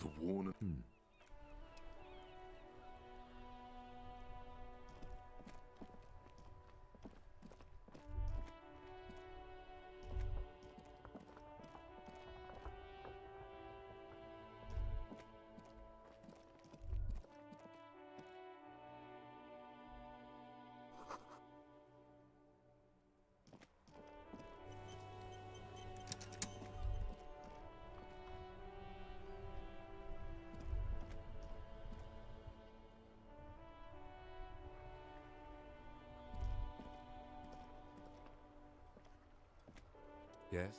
The warning. Yes?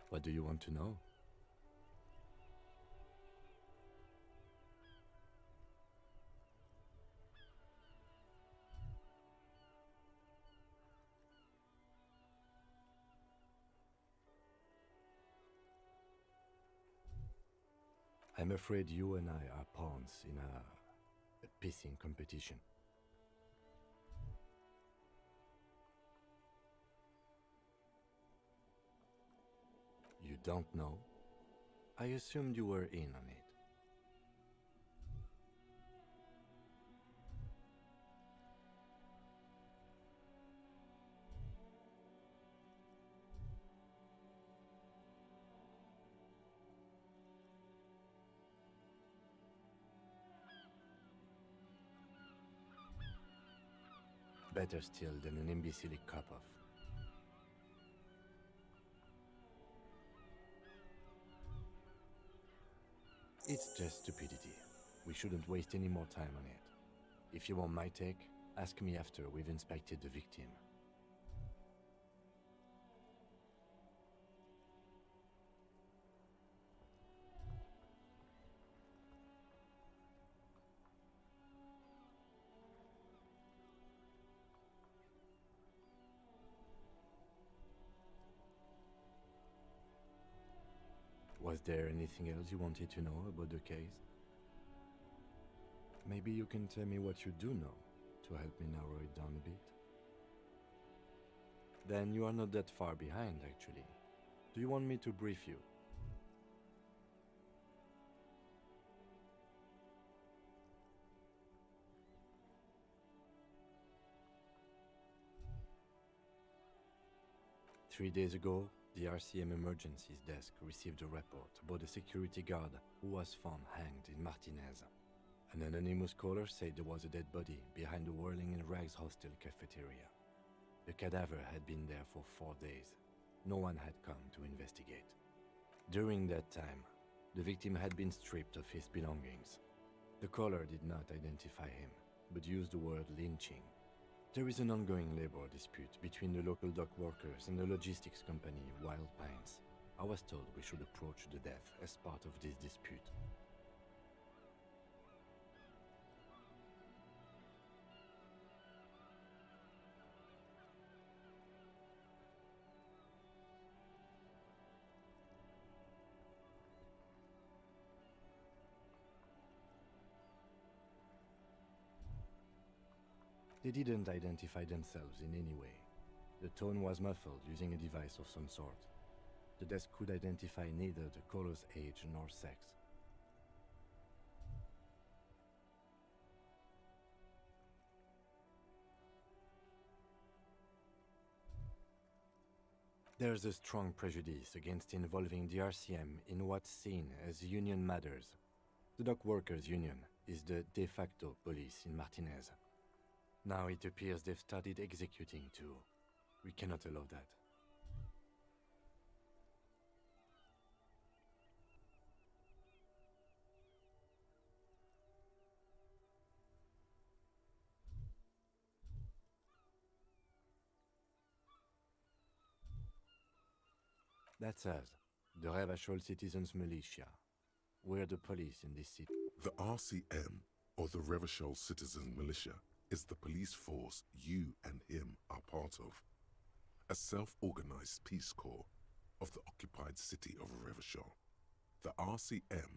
What do you want to know? I'm afraid you and I are pawns in a pissing competition. You don't know? I assumed you were in on it. Better still than an imbecilic cop-off. It's just stupidity. We shouldn't waste any more time on it. If you want my take, ask me after we've inspected the victim. Was there anything else you wanted to know about the case? Maybe you can tell me what you do know to help me narrow it down a bit. Then you are not that far behind, actually. Do you want me to brief you? Three days ago, the RCM Emergencies Desk received a report about a security guard who was found hanged in Martinez. An anonymous caller said there was a dead body behind the Whirling in Rags hostel cafeteria. The cadaver had been there for 4 days. No one had come to investigate. During that time, the victim had been stripped of his belongings. The caller did not identify him, but used the word lynching. There is an ongoing labor dispute between the local dock workers and the logistics company Wild Pines. I was told we should approach the death as part of this dispute. They didn't identify themselves in any way. The tone was muffled using a device of some sort. The desk could identify neither the caller's age nor sex. There's a strong prejudice against involving the RCM in what's seen as union matters. The dock workers' union is the de facto police in Martinez. Now it appears they've started executing too. We cannot allow that. That's us, the Revachol Citizens Militia. We're the police in this city. The RCM, or the Revachol Citizen Militia, is the police force you and him are part of. A self-organized peace corps of the occupied city of Revachol. The RCM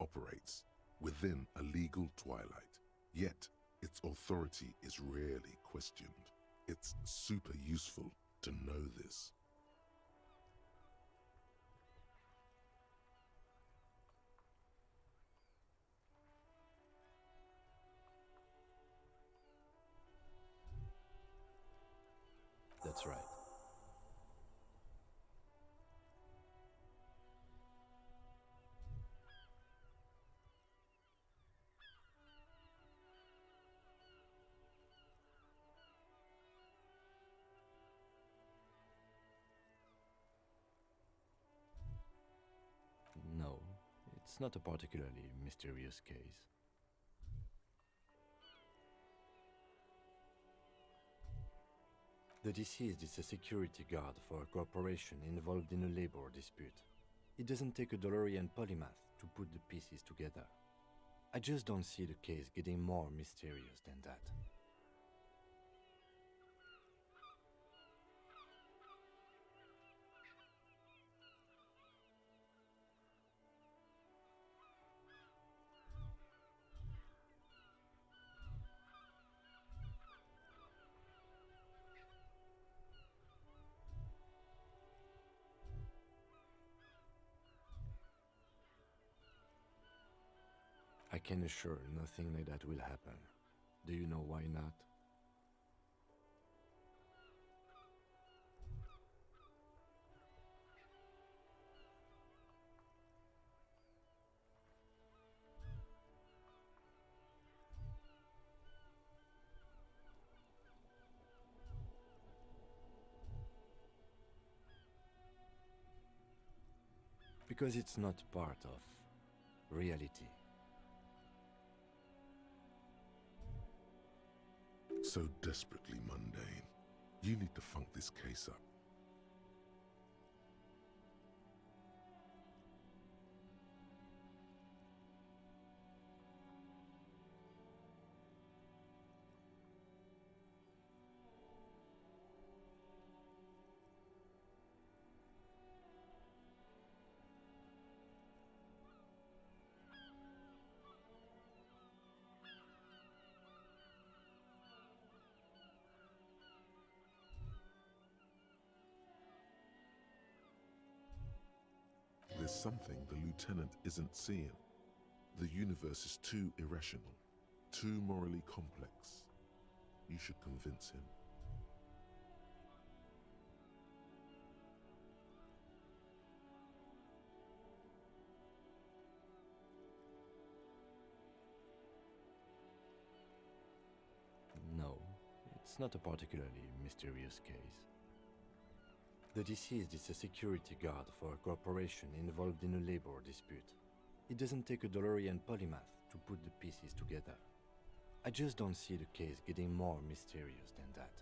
operates within a legal twilight, yet its authority is rarely questioned. It's super useful to know this. That's right. No, it's not a particularly mysterious case. The deceased is a security guard for a corporation involved in a labor dispute. It doesn't take a DeLorean polymath to put the pieces together. I just don't see the case getting more mysterious than that. I can assure nothing like that will happen. Do you know why not? Because it's not part of reality. So desperately mundane. You need to funk this case up. There's something the lieutenant isn't seeing. The universe is too irrational, too morally complex. You should convince him. No, it's not a particularly mysterious case. The deceased is a security guard for a corporation involved in a labor dispute. It doesn't take a DeLorean polymath to put the pieces together. I just don't see the case getting more mysterious than that.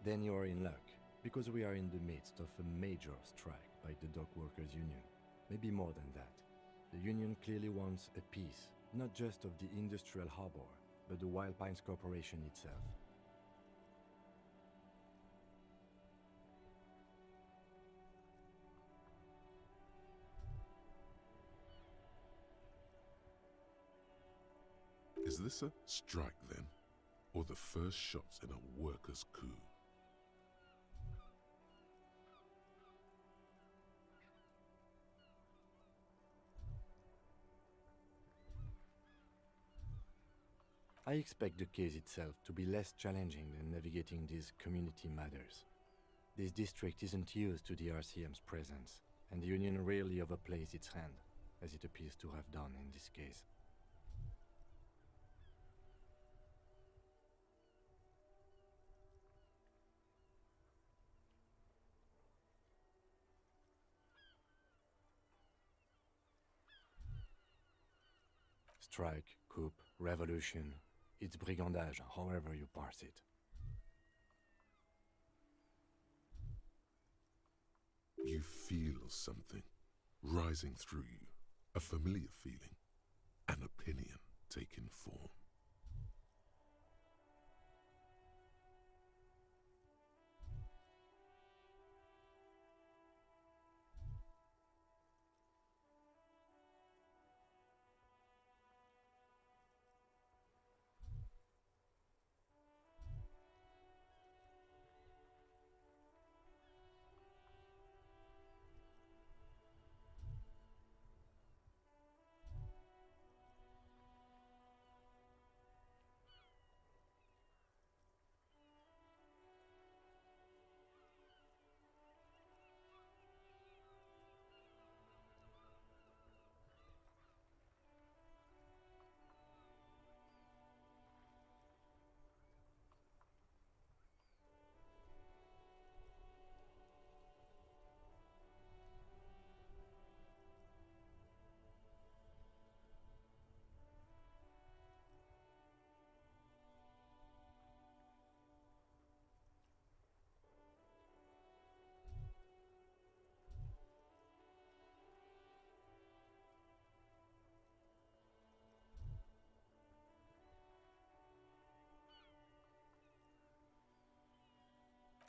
Then you are in luck, because we are in the midst of a major strike by the Dock Workers Union. Maybe more than that. The union clearly wants a piece, not just of the industrial harbor, but the Wild Pines Corporation itself. Is this a strike then? Or the first shots in a workers' coup? I expect the case itself to be less challenging than navigating these community matters. This district isn't used to the RCM's presence, and the Union rarely overplays its hand, as it appears to have done in this case. Strike, coup, revolution. It's brigandage, however you parse it. You feel something rising through you, a familiar feeling, an opinion taking form.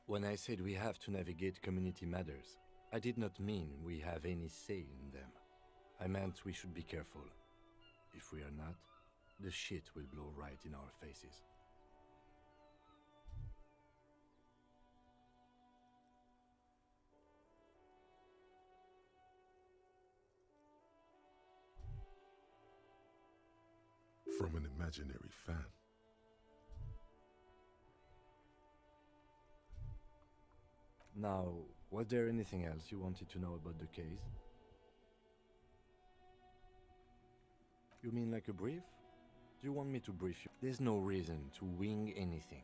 When I said we have to navigate community matters, I did not mean we have any say in them. I meant we should be careful. If we are not, the shit will blow right in our faces. From an imaginary fan. Now, was there anything else you wanted to know about the case? You mean like a brief? Do you want me to brief you? There's no reason to wing anything.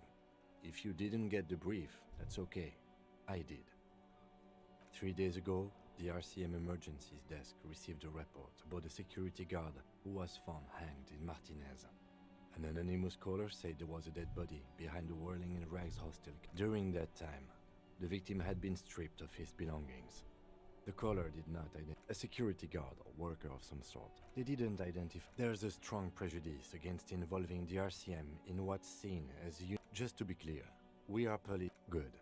If you didn't get the brief, that's okay. I did. 3 days ago, the RCM Emergencies Desk received a report about a security guard who was found hanged in Martinez. An anonymous caller said there was a dead body behind the Whirling in Rags hostel. During that time, the victim had been stripped of his belongings. The caller did not identify a security guard or worker of some sort. They didn't identify. There's a strong prejudice against involving the RCM in what's seen as you. Just to be clear, we are good.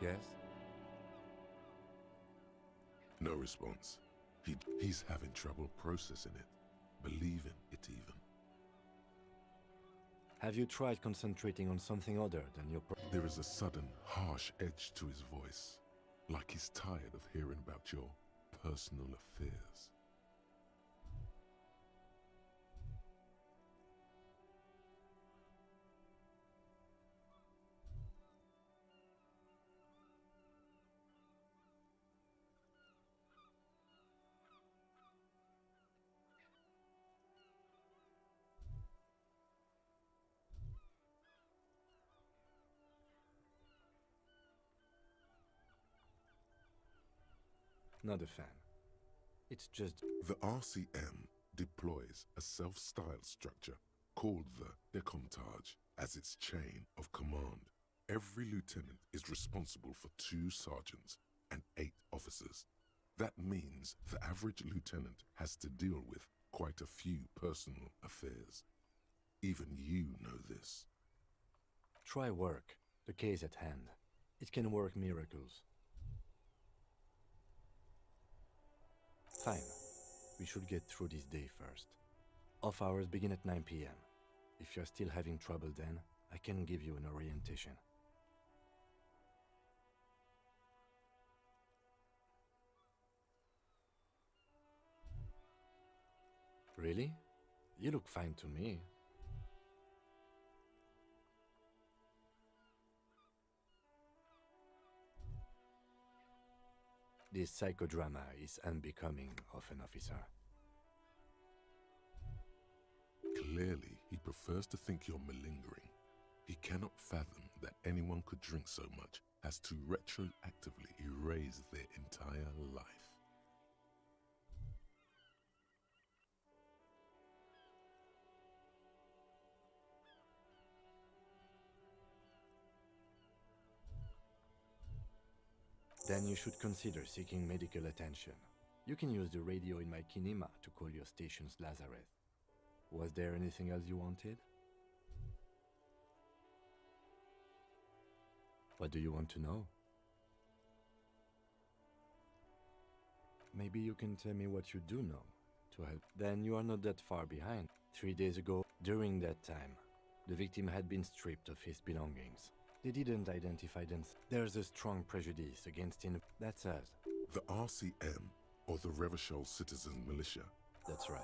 Yes? No response. He's having trouble processing it, believing it even. Have you tried concentrating on something other than your There is a sudden, harsh edge to his voice, like he's tired of hearing about your personal affairs. Not a fan. It's just... The RCM deploys a self-styled structure called the Decomptage as its chain of command. Every lieutenant is responsible for 2 sergeants and 8 officers. That means the average lieutenant has to deal with quite a few personal affairs. Even you know this. Try work. The case at hand. It can work miracles. Fine. We should get through this day first. Off hours begin at 9 p.m. If you're still having trouble then, I can give you an orientation. Really? You look fine to me. This psychodrama is unbecoming of an officer. Clearly, he prefers to think you're malingering. He cannot fathom that anyone could drink so much as to retroactively erase their entire life. Then you should consider seeking medical attention. You can use the radio in my kinema to call your station's Lazareth. Was there anything else you wanted? What do you want to know? Maybe you can tell me what you do know to help. Then you are not that far behind. 3 days ago, during that time, the victim had been stripped of his belongings. They didn't identify them. There's a strong prejudice against That's us. The RCM, or the Revachol Citizen Militia. That's right.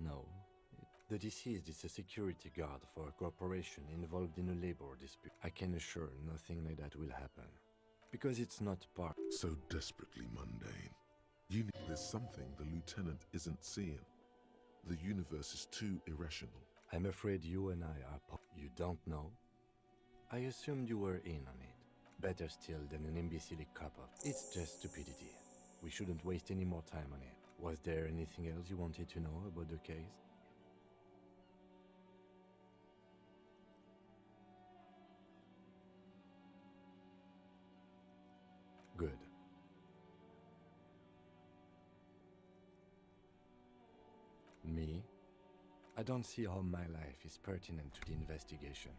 No. The deceased is a security guard for a corporation involved in a labor dispute. I can assure nothing like that will happen. Because it's not part... So desperately mundane. There's something the lieutenant isn't seeing. The universe is too irrational. I'm afraid you and I are... You don't know? I assumed you were in on it. Better still than an imbecile cop-up. It's just stupidity. We shouldn't waste any more time on it. Was there anything else you wanted to know about the case? Good. Me? I don't see how my life is pertinent to the investigation.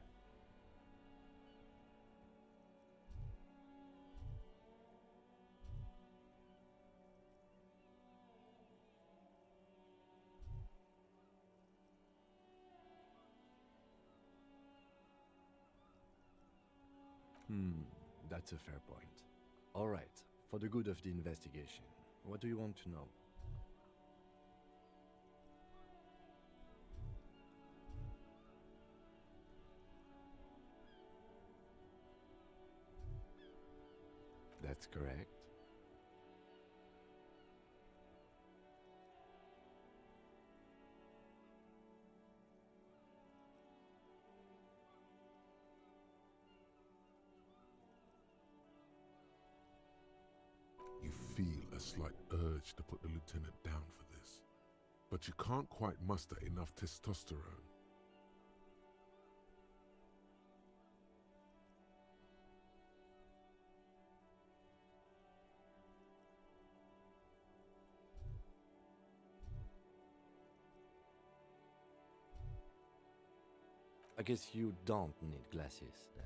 That's a fair point. All right, for the good of the investigation, what do you want to know? That's correct. You feel a slight urge to put the lieutenant down for this, but you can't quite muster enough testosterone. I guess you don't need glasses, then.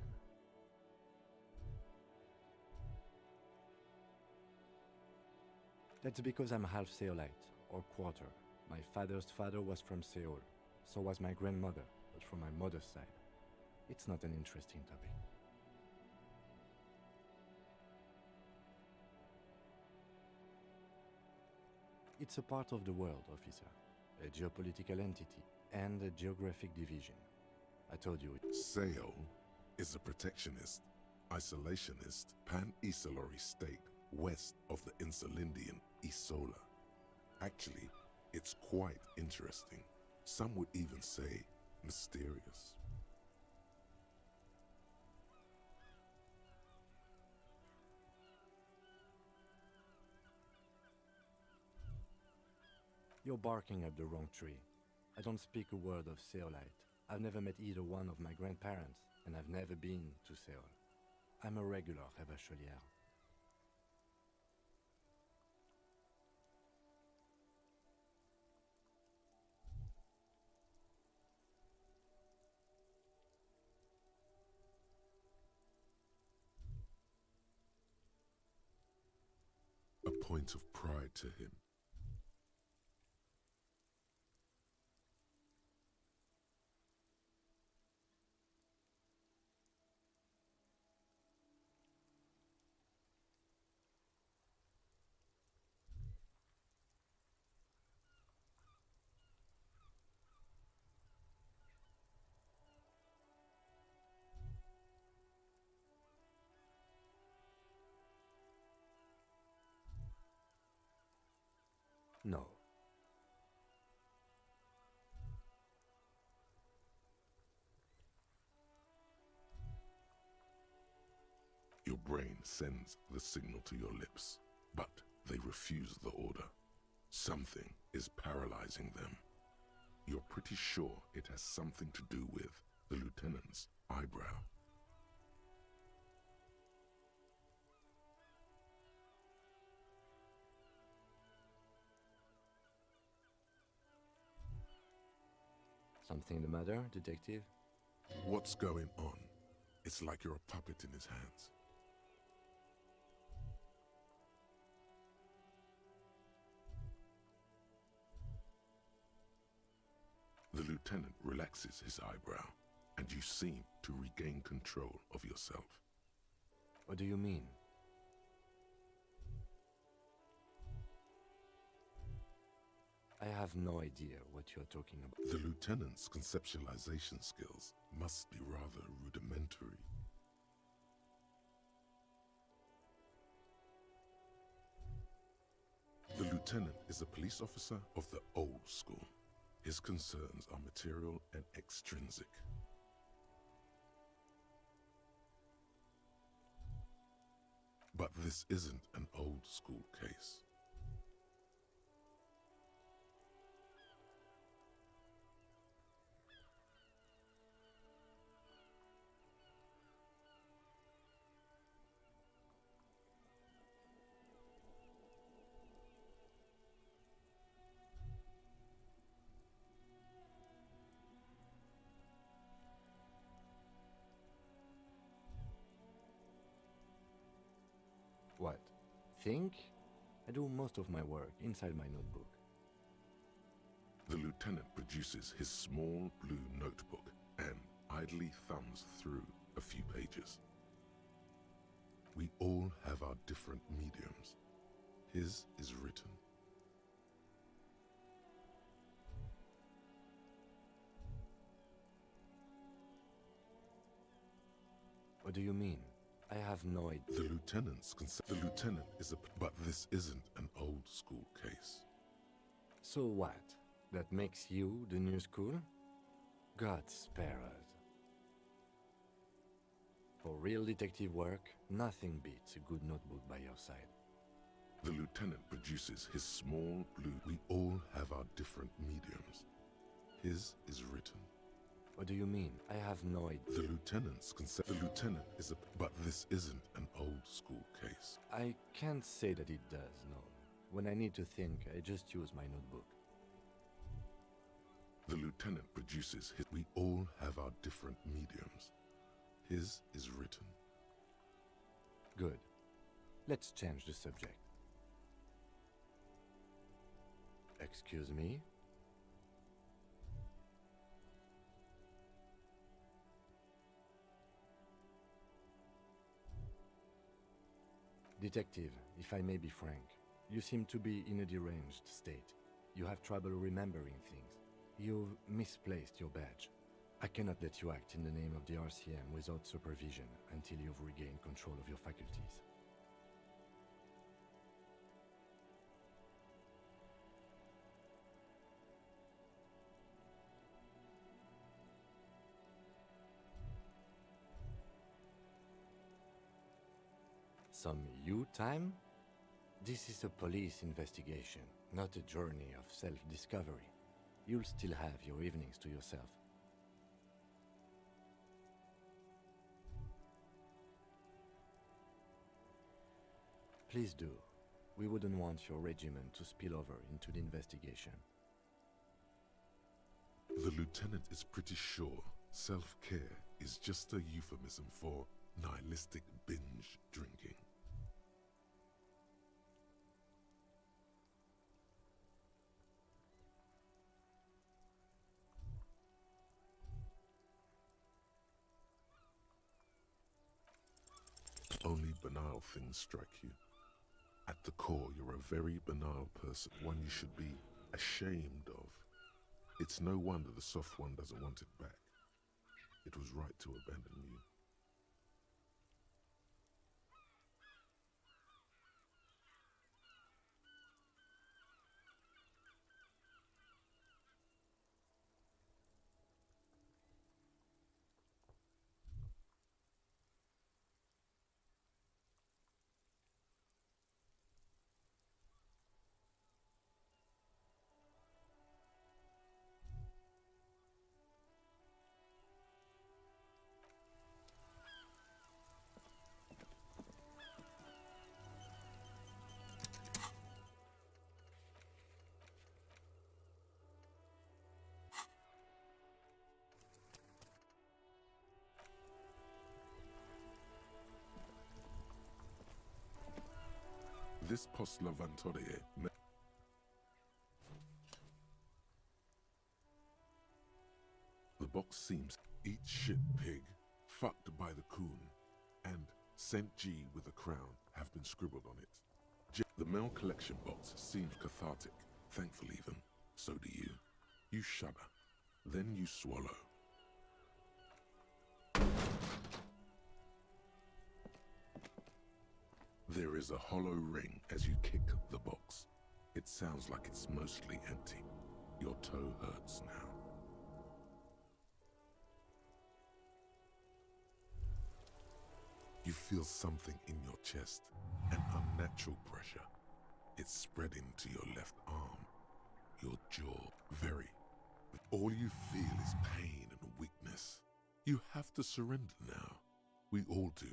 That's because I'm half Seolite, or quarter. My father's father was from Seoul. So was my grandmother, but from my mother's side. It's not an interesting topic. It's a part of the world, officer. A geopolitical entity and a geographic division. I told you it. Seoul is a protectionist, isolationist, pan-Isolari state west of the Insulindian Isola. Actually, it's quite interesting. Some would even say mysterious. You're barking up the wrong tree. I don't speak a word of Seolite. I've never met either one of my grandparents, and I've never been to Seoul. I'm a regular Rêvacholière. A point of pride to him. No. Your brain sends the signal to your lips, but they refuse the order. Something is paralyzing them. You're pretty sure it has something to do with the lieutenant's eyebrow. Something the matter, detective? What's going on? It's like you're a puppet in his hands. The lieutenant relaxes his eyebrow, and you seem to regain control of yourself. What do you mean? I have no idea what you're talking about. The lieutenant's conceptualization skills must be rather rudimentary. The lieutenant is a police officer of the old school. His concerns are material and extrinsic. But this isn't an old school case. What? Think? I do most of my work inside my notebook. The lieutenant produces his small blue notebook and idly thumbs through a few pages. We all have our different mediums. His is written. What do you mean? I have no idea. The lieutenant is a... But this isn't an old school case. So what? That makes you the new school? God spare us. For real detective work, nothing beats a good notebook by your side. The lieutenant produces his small blue... We all have our different mediums. His is written. What do you mean? I have no idea. The lieutenant is a... But this isn't an old school case. I can't say that it does, no. When I need to think, I just use my notebook. The lieutenant produces his... We all have our different mediums. His is written. Good. Let's change the subject. Excuse me? Detective, if I may be frank, you seem to be in a deranged state. You have trouble remembering things. You've misplaced your badge. I cannot let you act in the name of the RCM without supervision until you've regained control of your faculties. Some you time? This is a police investigation, not a journey of self-discovery. You'll still have your evenings to yourself. Please do. We wouldn't want your regiment to spill over into the investigation. The lieutenant is pretty sure self-care is just a euphemism for nihilistic binge drinking. Only banal things strike you. At the core, you're a very banal person, one you should be ashamed of. It's no wonder the soft one doesn't want it back. It was right to abandon you. This postlavantorie. The box seems eat shit pig, fucked by the coon, and Saint G with a crown have been scribbled on it. The mail collection box seems cathartic, thankful even. So do you. You shudder, then you swallow. There is a hollow ring as you kick the box. It sounds like it's mostly empty. Your toe hurts now. You feel something in your chest, an unnatural pressure. It's spreading to your left arm, your jaw, very. All you feel is pain and weakness. You have to surrender now. We all do.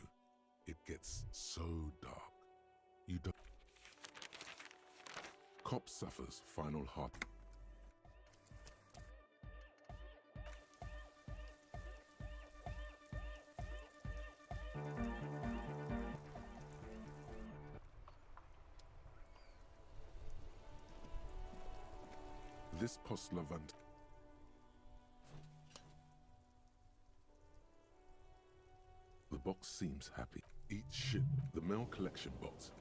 It gets so dark. You don't. Cop suffers final heart. This postlavant. The box seems happy. Eat shit. The mail collection box.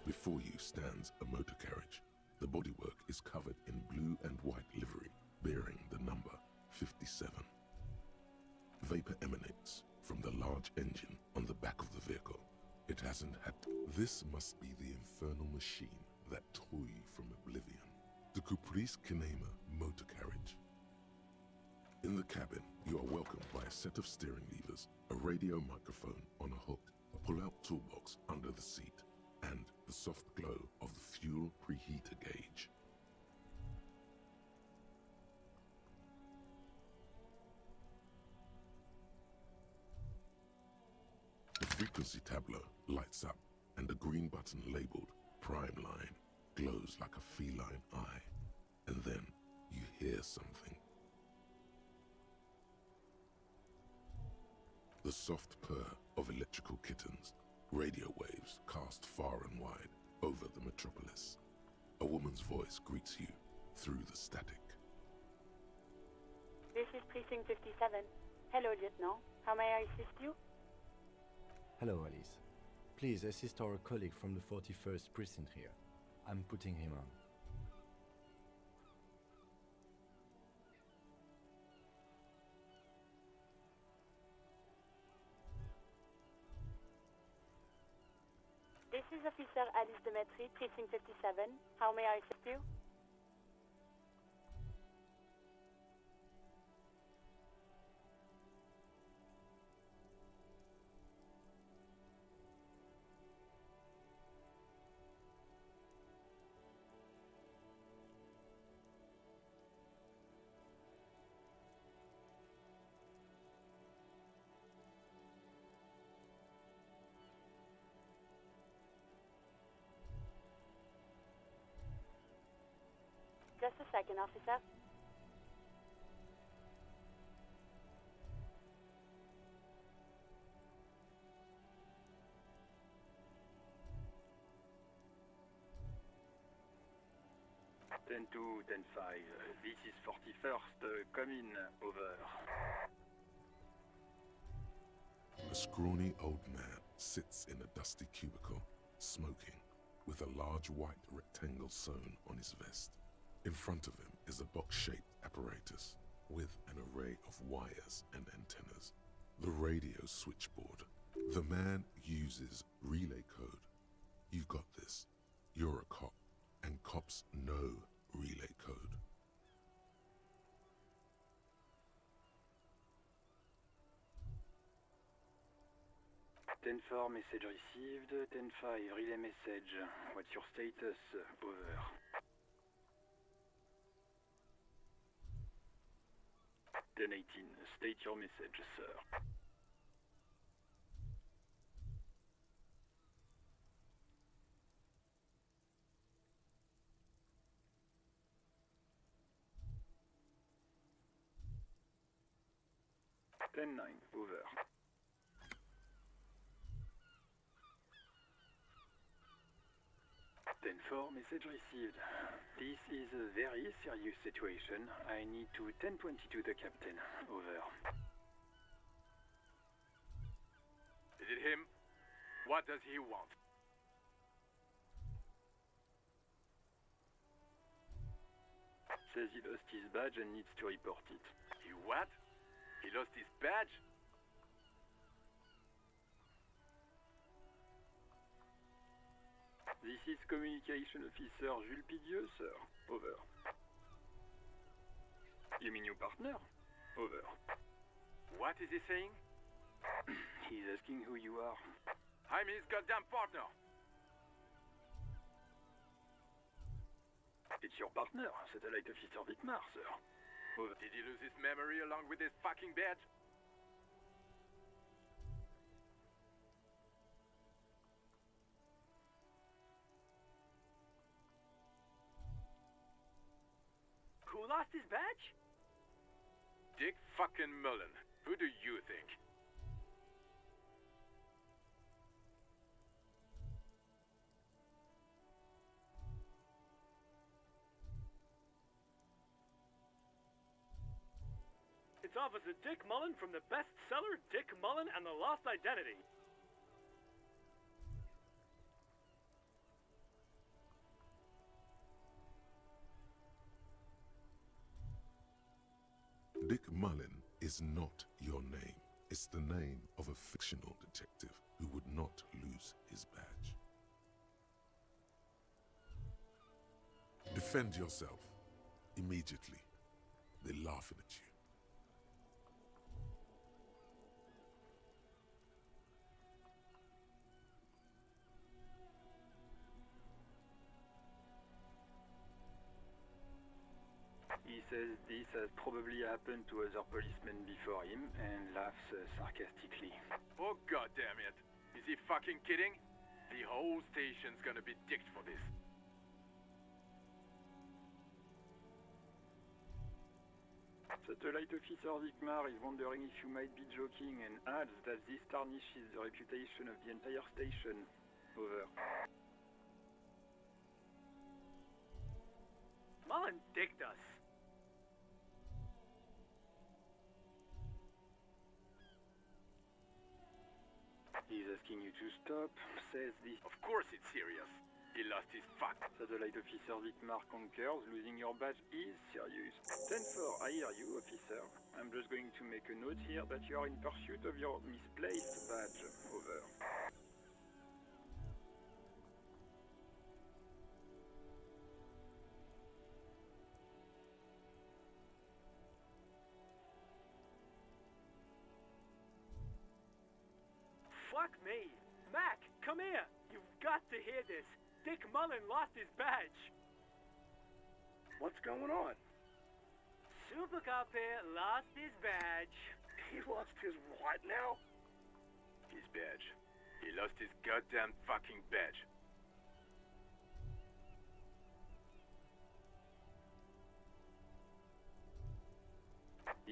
Before you stands a motor carriage. The bodywork is covered in blue and white livery, bearing the number 57. Vapor emanates from the large engine on the back of the vehicle. It hasn't had. This must be the infernal machine that tore you from oblivion. The Caprice Kinema motor carriage. In the cabin, you are welcomed by a set of steering levers, a radio microphone on a hook, a pull-out toolbox under the seat, and the soft glow of the fuel preheater gauge. The frequency tableau lights up, and a green button labeled Prime Line glows like a feline eye. And then you hear something. The soft purr of electrical kittens, radio waves cast far and wide over the metropolis. A woman's voice greets you through the static. This is Precinct 57. Hello, Lieutenant. How may I assist you? Hello, Alice. Please assist our colleague from the 41st precinct here. I'm putting him on. This is Officer Alice Demetri, Precinct 57. How may I assist you? Just a second, officer. Ten two, 10-5. This is 41st. Come in. Over. A scrawny old man sits in a dusty cubicle, smoking, with a large white rectangle sewn on his vest. In front of him is a box-shaped apparatus with an array of wires and antennas. The radio switchboard. The man uses relay code. You've got this. You're a cop, and cops know relay code. Ten four, message received. 10-5, relay message. What's your status? Over. 10-18, state your message, sir. Ten nine, over. 10-4, message received. This is a very serious situation. I need to 1022 the captain. Over. Is it him? What does he want? Says he lost his badge and needs to report it. He what? He lost his badge? This is Communication Officer Jules Pidieux, sir. Over. You mean your partner? Over. What is he saying? He's asking who you are. I'm his goddamn partner! It's your partner, Satellite Officer Vitmar, sir. Over. Did he lose his memory along with his fucking badge? Who lost his badge? Dick fucking Mullen. Who do you think? It's Officer Dick Mullen from the bestseller Dick Mullen and the Lost Identity. Dick Mullen is not your name. It's the name of a fictional detective who would not lose his badge. Defend yourself. Immediately. They're laughing at you. He says this has probably happened to other policemen before him and laughs sarcastically. Oh goddamn it! Is he fucking kidding? The whole station's gonna be dicked for this. Satellite Officer Vitmar is wondering if you might be joking and adds that this tarnishes the reputation of the entire station. Over. Mullen dicked us. He's asking you to stop, says this. Of course it's serious. He lost his fuck. Satellite Officer Vitmar concurs, losing your badge is serious. 10-4, I hear you, officer. I'm just going to make a note here that you are in pursuit of your misplaced badge. Over. Fuck me. Mac, come here. You've got to hear this. Dick Mullen lost his badge. What's going on? Super Cop here lost his badge. He lost his what now? His badge. He lost his goddamn fucking badge.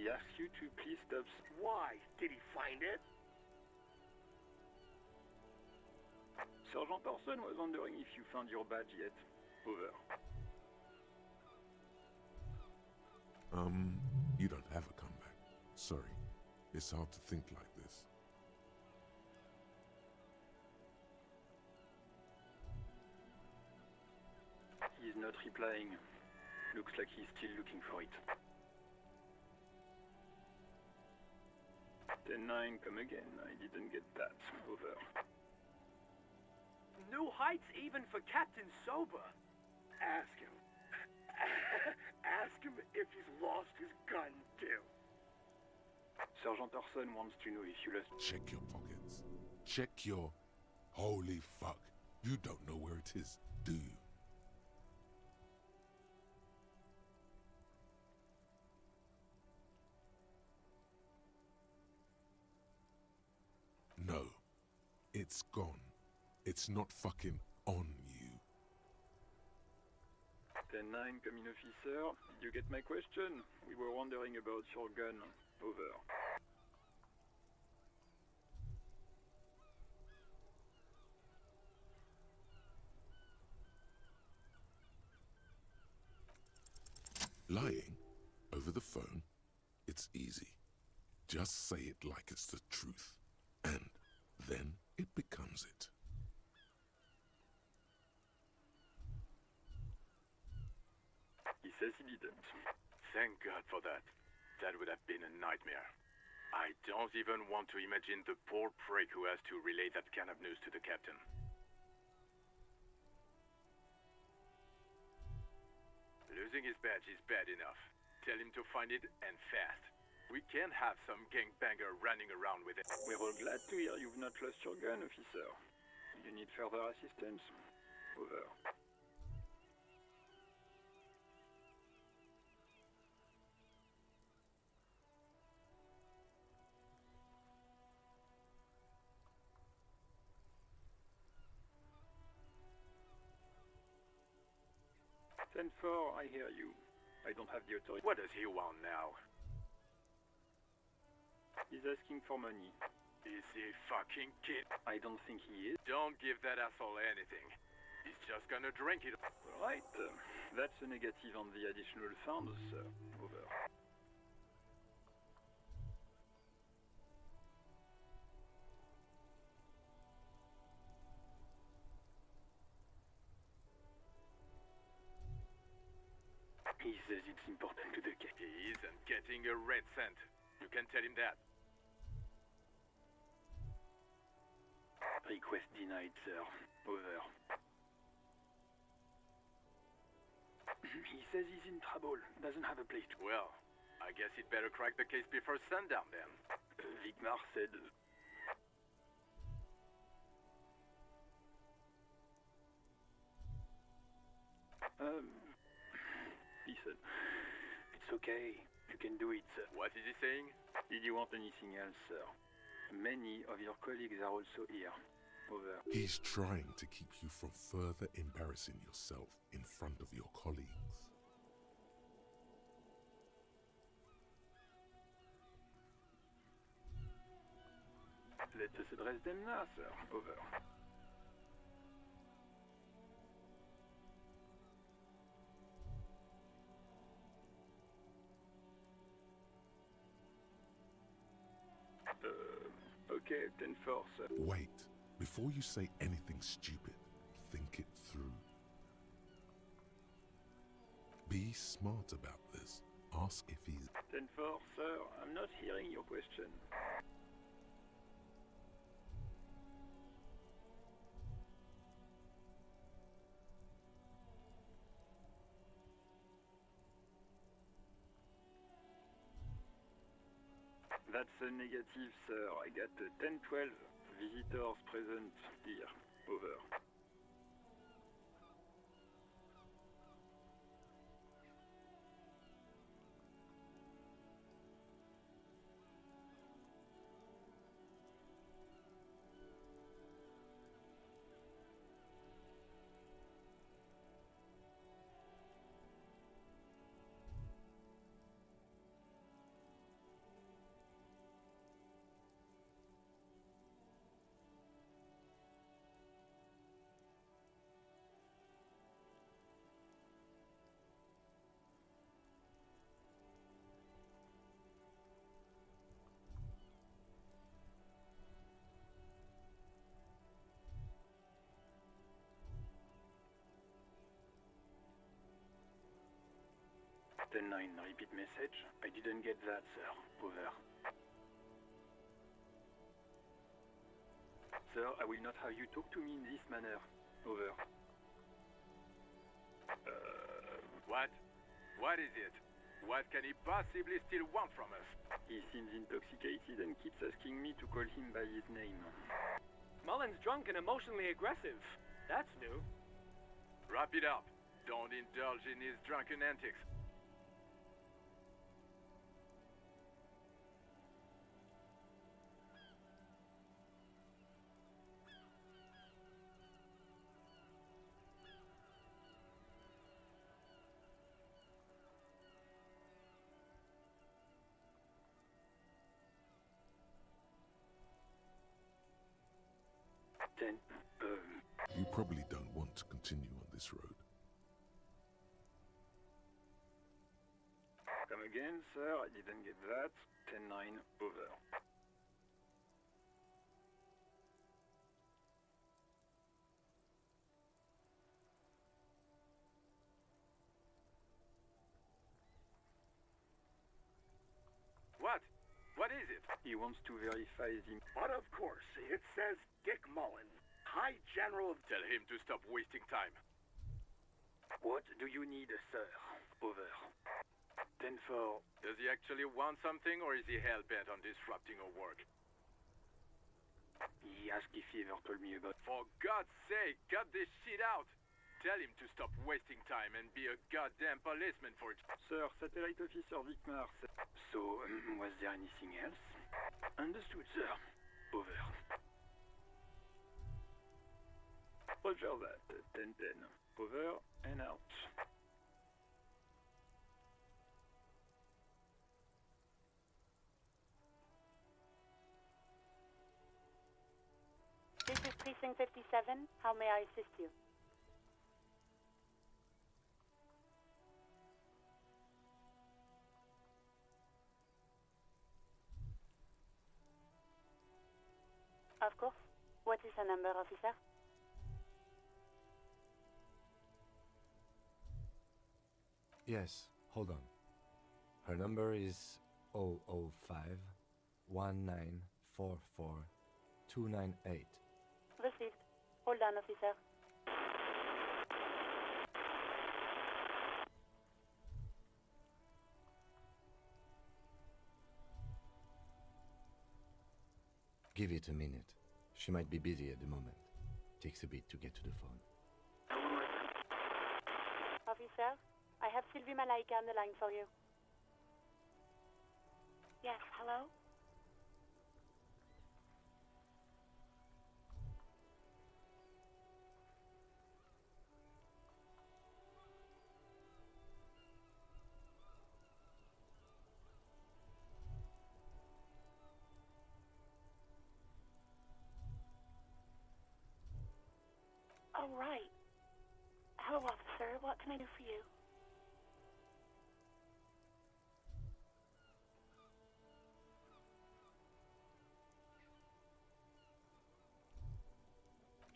He asked you to please stop. Why? Did he find it? Sergeant Orson was wondering if you found your badge yet. Over. You don't have a comeback. Sorry. It's hard to think like this. He's not replying. Looks like he's still looking for it. 10-9, come again. I didn't get that. Over. New heights even for Captain Sober. Ask him. Ask him if he's lost his gun, too. Sergeant Orson wants to know if you lost. Check your pockets. Check your... Holy fuck. You don't know where it is, do you? No. It's gone. It's not fucking on you. 10-9, come in, officer. Did you get my question? We were wondering about your gun. Over. Lying over the phone, it's easy. Just say it like it's the truth, and then it becomes it. He says he didn't. Thank God for that. That would have been a nightmare. I don't even want to imagine the poor prick who has to relay that kind of news to the captain. Losing his badge is bad enough. Tell him to find it, and fast. We can't have some gangbanger running around with it. We're all glad to hear you've not lost your gun, officer. You need further assistance? Over. Ten four, I hear you. I don't have the authority. What does he want now? He's asking for money. Is he fucking kid? I don't think he is. Don't give that asshole anything. He's just gonna drink it. Right. That's a negative on the additional funds, sir. Over. He says it's important to the case. He isn't getting a red cent. You can tell him that. Request denied, sir. Over. He says he's in trouble. Doesn't have a place to... Well, I guess he'd better crack the case before sundown then. Vigmar said... Listen. It's okay. You can do it, sir. What is he saying? Did you want anything else, sir? Many of your colleagues are also here. Over. He's trying to keep you from further embarrassing yourself in front of your colleagues. Let us address them now, sir. Over. Okay, 10-4, sir. Wait. Before you say anything stupid, think it through. Be smart about this. Ask if he's... 10-4, sir. I'm not hearing your question. That's a negative, sir. I got 10-12 visitors present here. Over. 10-9, repeat message. I didn't get that, sir. Over. Sir, I will not have you talk to me in this manner. Over. What? What is it? What can he possibly still want from us? He seems intoxicated and keeps asking me to call him by his name. Mullen's drunk and emotionally aggressive. That's new. Wrap it up. Don't indulge in his drunken antics. You probably don't want to continue on this road. Come again, sir. I didn't get that. 10-9, over. What? What is it? He wants to verify the... But of course, it says Dick Mullen, High General of... Tell him to stop wasting time. What do you need, sir? Over. 10-4. Does he actually want something, or is he hell-bent on disrupting our work? He asked if he ever told me about... For God's sake, cut this shit out! Tell him to stop wasting time and be a goddamn policeman for it. Sir, Satellite Officer Vicmar. So, was there anything else? Understood, sir. Over. Roger that. 10-10. Over and out. This is Precinct 57. How may I assist you? Of course. What is her number, officer? Yes, hold on. Her number is 005 1944 298. Received. Hold on, officer. Give it a minute. She might be busy at the moment. Takes a bit to get to the phone. Officer, I have Sylvie Malaika on the line for you. Yes, hello? Oh, right. Hello, officer. What can I do for you?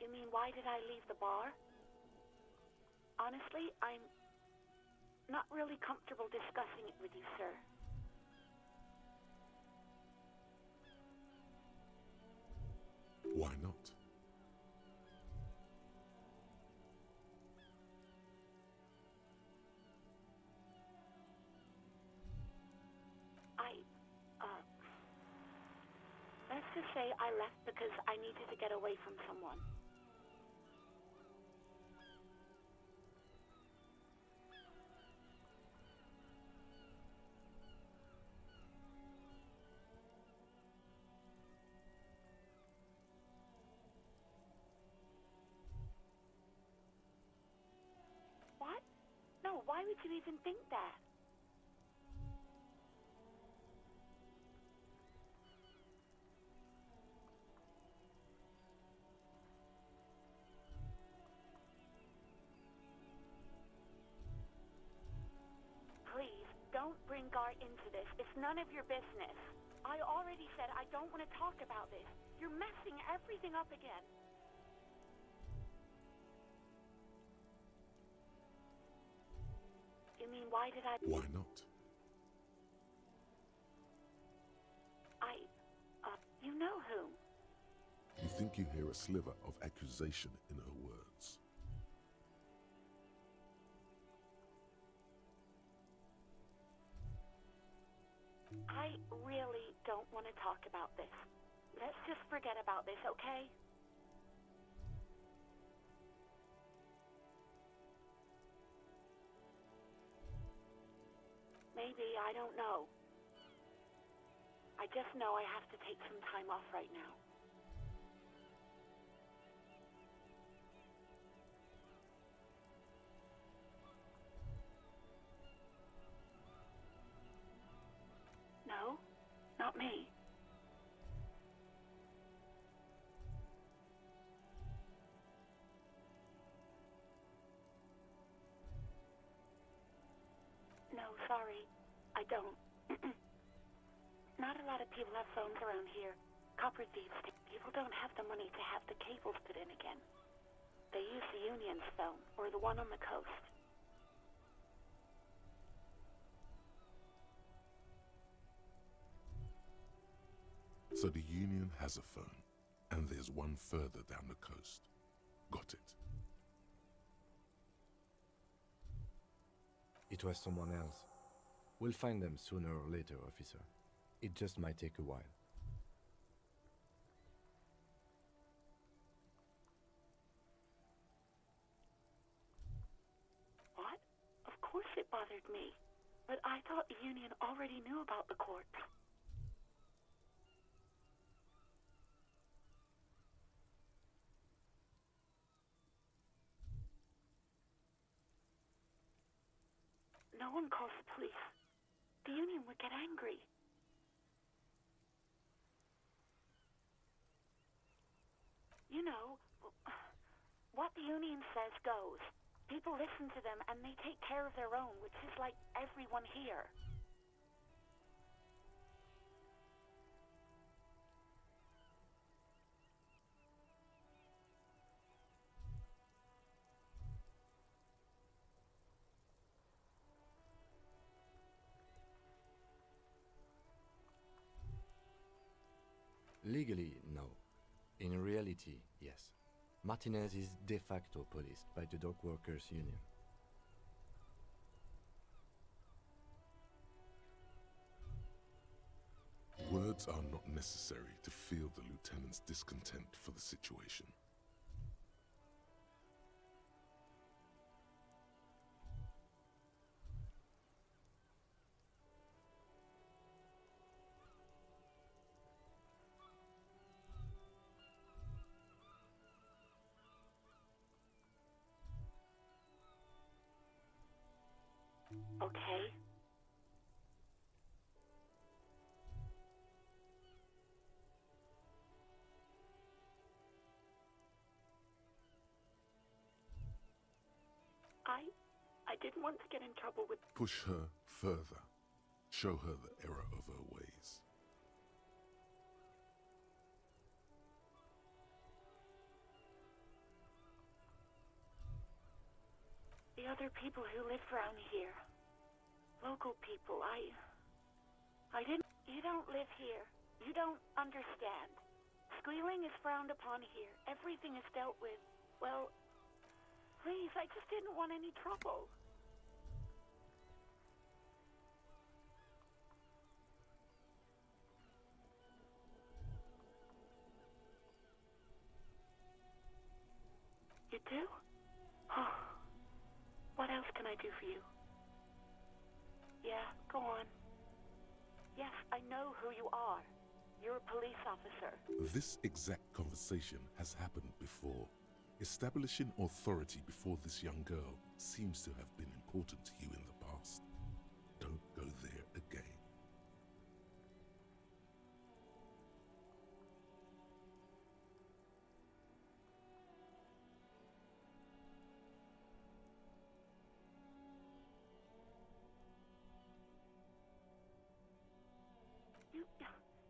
You mean, why did I leave the bar? Honestly, I'm not really comfortable discussing it with you, sir. Why not? Let's just say I left because I needed to get away from someone. What? No, why would you even think that? Please, don't bring Gar into this. It's none of your business. I already said I don't want to talk about this. You're messing everything up again. You mean, why did I... Why not? You know whom? You think you hear a sliver of accusation in her words. I really don't want to talk about this. Let's just forget about this, okay? Maybe, I don't know. I just know I have to take some time off right now. No, not me. No, sorry. I don't. Not a lot of people have phones around here. Copper thieves. People don't have the money to have the cables put in again. They use the Union's phone, or the one on the coast. So the Union has a phone, and there's one further down the coast. Got it. It was someone else. We'll find them sooner or later, officer. It just might take a while. What? Of course it bothered me. But I thought the Union already knew about the corpse. No one calls the police. The Union would get angry. You know, what the Union says goes. People listen to them and they take care of their own, which is like everyone here. Legally, no. In reality, yes. Martinez is de facto policed by the Dock Workers Union. Words are not necessary to feel the lieutenant's discontent for the situation. Okay. I didn't want to get in trouble with... Push her further. Show her the error of her ways. the other people who live around here. Local people, I didn't... You don't live here. You don't understand. Squealing is frowned upon here. Everything is dealt with. Well, please, I just didn't want any trouble. You do? Oh. What else can I do for you? Yeah, go on. Yes, I know who you are. You're a police officer. This exact conversation has happened before. Establishing authority before this young girl seems to have been important to you in the past. Don't go there again.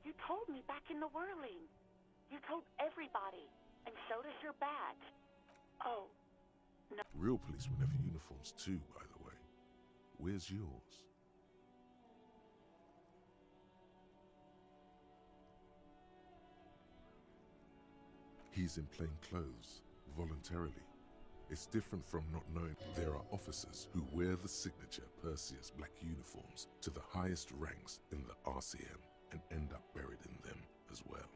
You told me back in the whirling. You told everybody, and so does your badge. Oh, no. Real policemen have uniforms too, by the way. Where's yours? He's in plain clothes, voluntarily. It's different from not knowing. There are officers who wear the signature Perseus black uniforms to the highest ranks in the RCM and end up buried in them as well.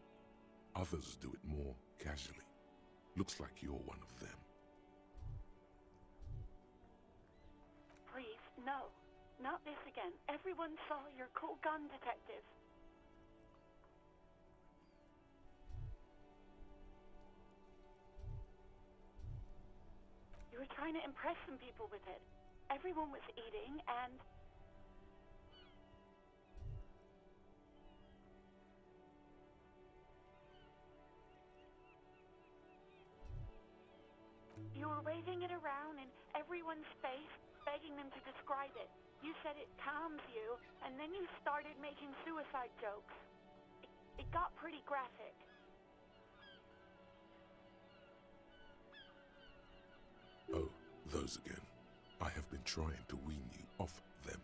Others do it more casually. Looks like you're one of them. Please, no. Not this again. Everyone saw your cool gun, detective. You were trying to impress some people with it. Everyone was eating, and... You were waving it around in everyone's face, begging them to describe it. You said it calms you, and then you started making suicide jokes. It got pretty graphic. Oh, those again. I have been trying to wean you off them.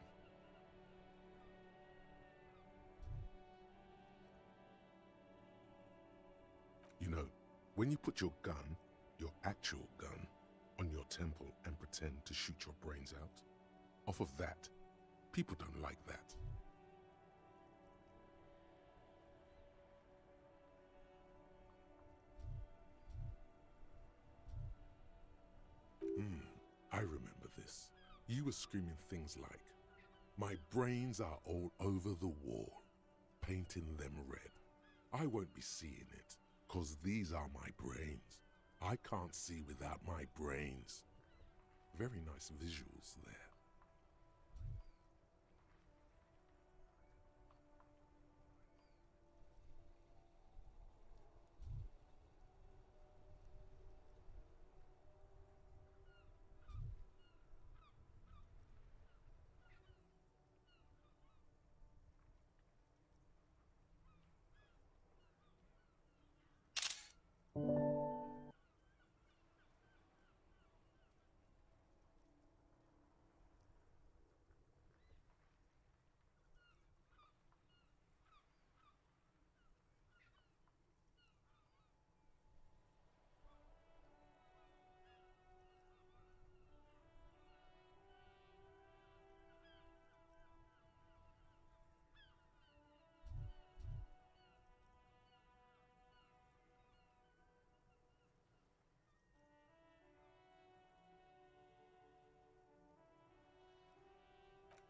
You know, when you put your gun, your actual gun, on your temple and pretend to shoot your brains out, off of that, people don't like that. I remember this. You were screaming things like, "My brains are all over the wall, painting them red. I won't be seeing it, 'cause these are my brains. I can't see without my brains." Very nice visuals there.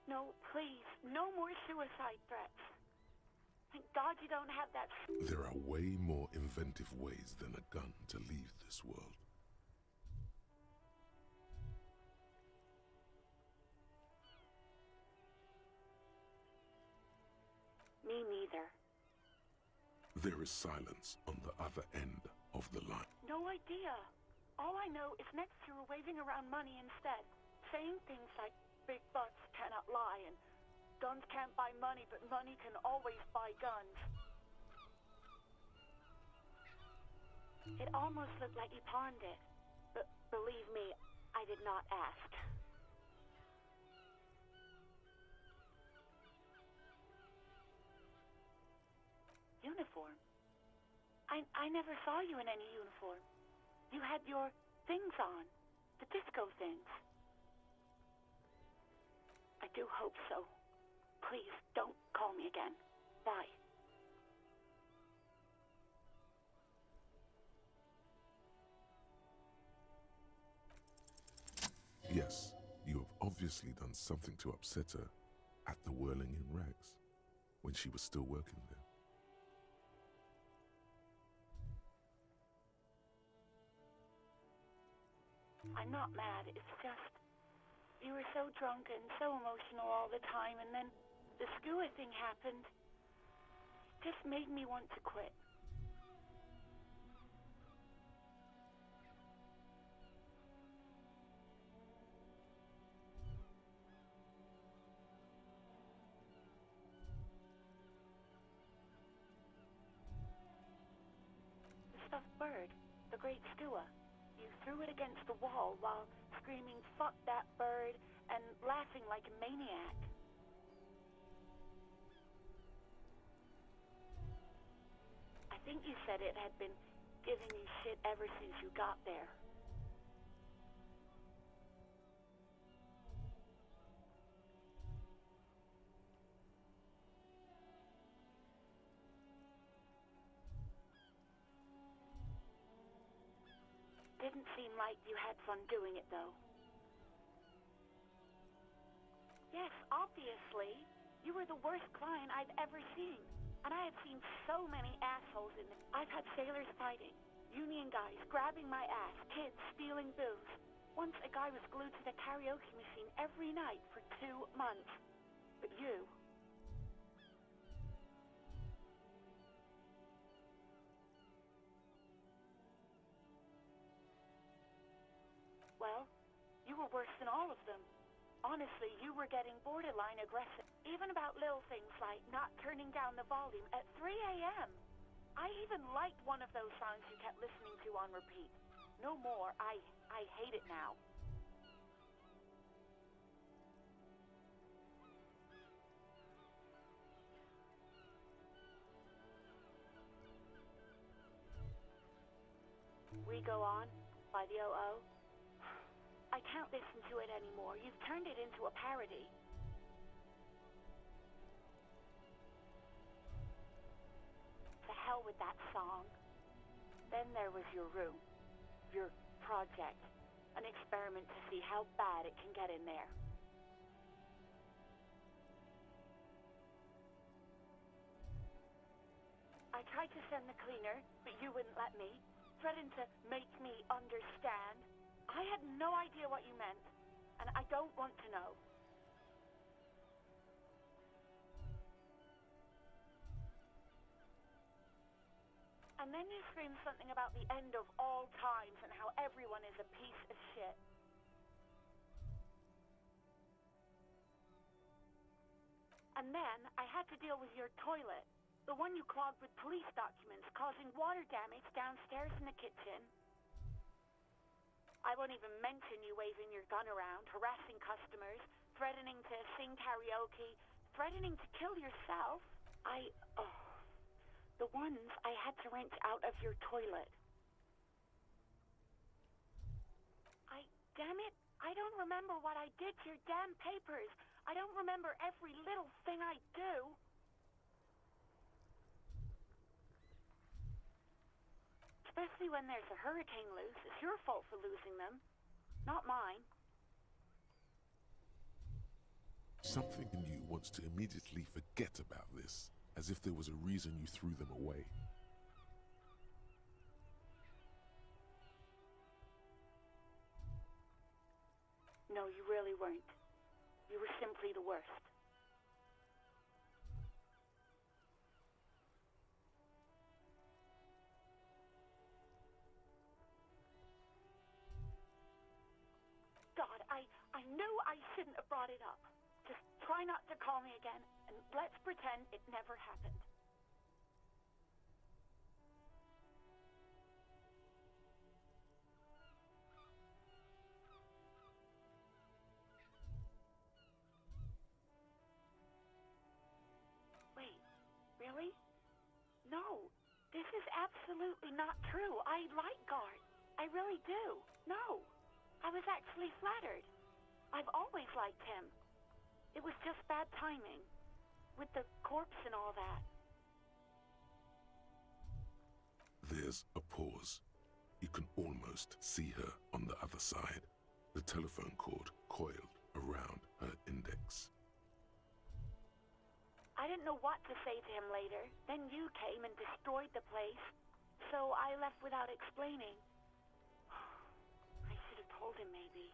No, please, no more suicide threats. Thank God you don't have that... There are way more inventive ways than a gun to leave this world. Me neither. There is silence on the other end of the line. No idea. All I know is next you were waving around money instead, saying things like, "Big butts cannot lie," and "Guns can't buy money, but money can always buy guns." It almost looked like you pawned it, but believe me, I did not ask. Uniform? I never saw you in any uniform. You had your things on, the disco things. I do hope so. Please, don't call me again. Bye. Yes, you have obviously done something to upset her at the Whirling in Rags, when she was still working there. I'm not mad, it's just... You were so drunk and so emotional all the time, and then the skewer thing happened. It just made me want to quit. The stuffed bird, the great skewer. You threw it against the wall while screaming, "Fuck that bird," and laughing like a maniac. I think you said it had been giving you shit ever since you got there. Didn't seem like you had fun doing it, though. Yes, obviously. You were the worst client I've ever seen. And I have seen so many assholes in it. I've had sailors fighting, union guys grabbing my ass, kids stealing booze. Once a guy was glued to the karaoke machine every night for 2 months. But you... Well, you were worse than all of them. Honestly, you were getting borderline aggressive. Even about little things like not turning down the volume at 3 a.m. I even liked one of those songs you kept listening to on repeat. No more. I hate it now. We Go On by the O.O. I can't listen to it anymore. You've turned it into a parody. To hell with that song. Then there was your room. Your project. An experiment to see how bad it can get in there. I tried to send the cleaner, but you wouldn't let me. Threatened to make me understand. I had no idea what you meant, and I don't want to know. And then you screamed something about the end of all times and how everyone is a piece of shit. And then I had to deal with your toilet, the one you clogged with police documents, causing water damage downstairs in the kitchen. I won't even mention you waving your gun around, harassing customers, threatening to sing karaoke, threatening to kill yourself. The ones I had to wrench out of your toilet. Damn it, I don't remember what I did to your damn papers. I don't remember every little thing I do. Especially when there's a hurricane loose. It's your fault for losing them, not mine. Something in you wants to immediately forget about this, as if there was a reason you threw them away. No, you really weren't. You were simply the worst. God, I knew I shouldn't have brought it up. Just try not to call me again, and let's pretend it never happened. Wait, really? No, this is absolutely not true. I like Guard. I really do. No, I was actually flattered. I've always liked him. It was just bad timing, with the corpse and all that. There's a pause. You can almost see her on the other side, the telephone cord coiled around her index. I didn't know what to say to him later. Then you came and destroyed the place, so I left without explaining. I should have told him, maybe.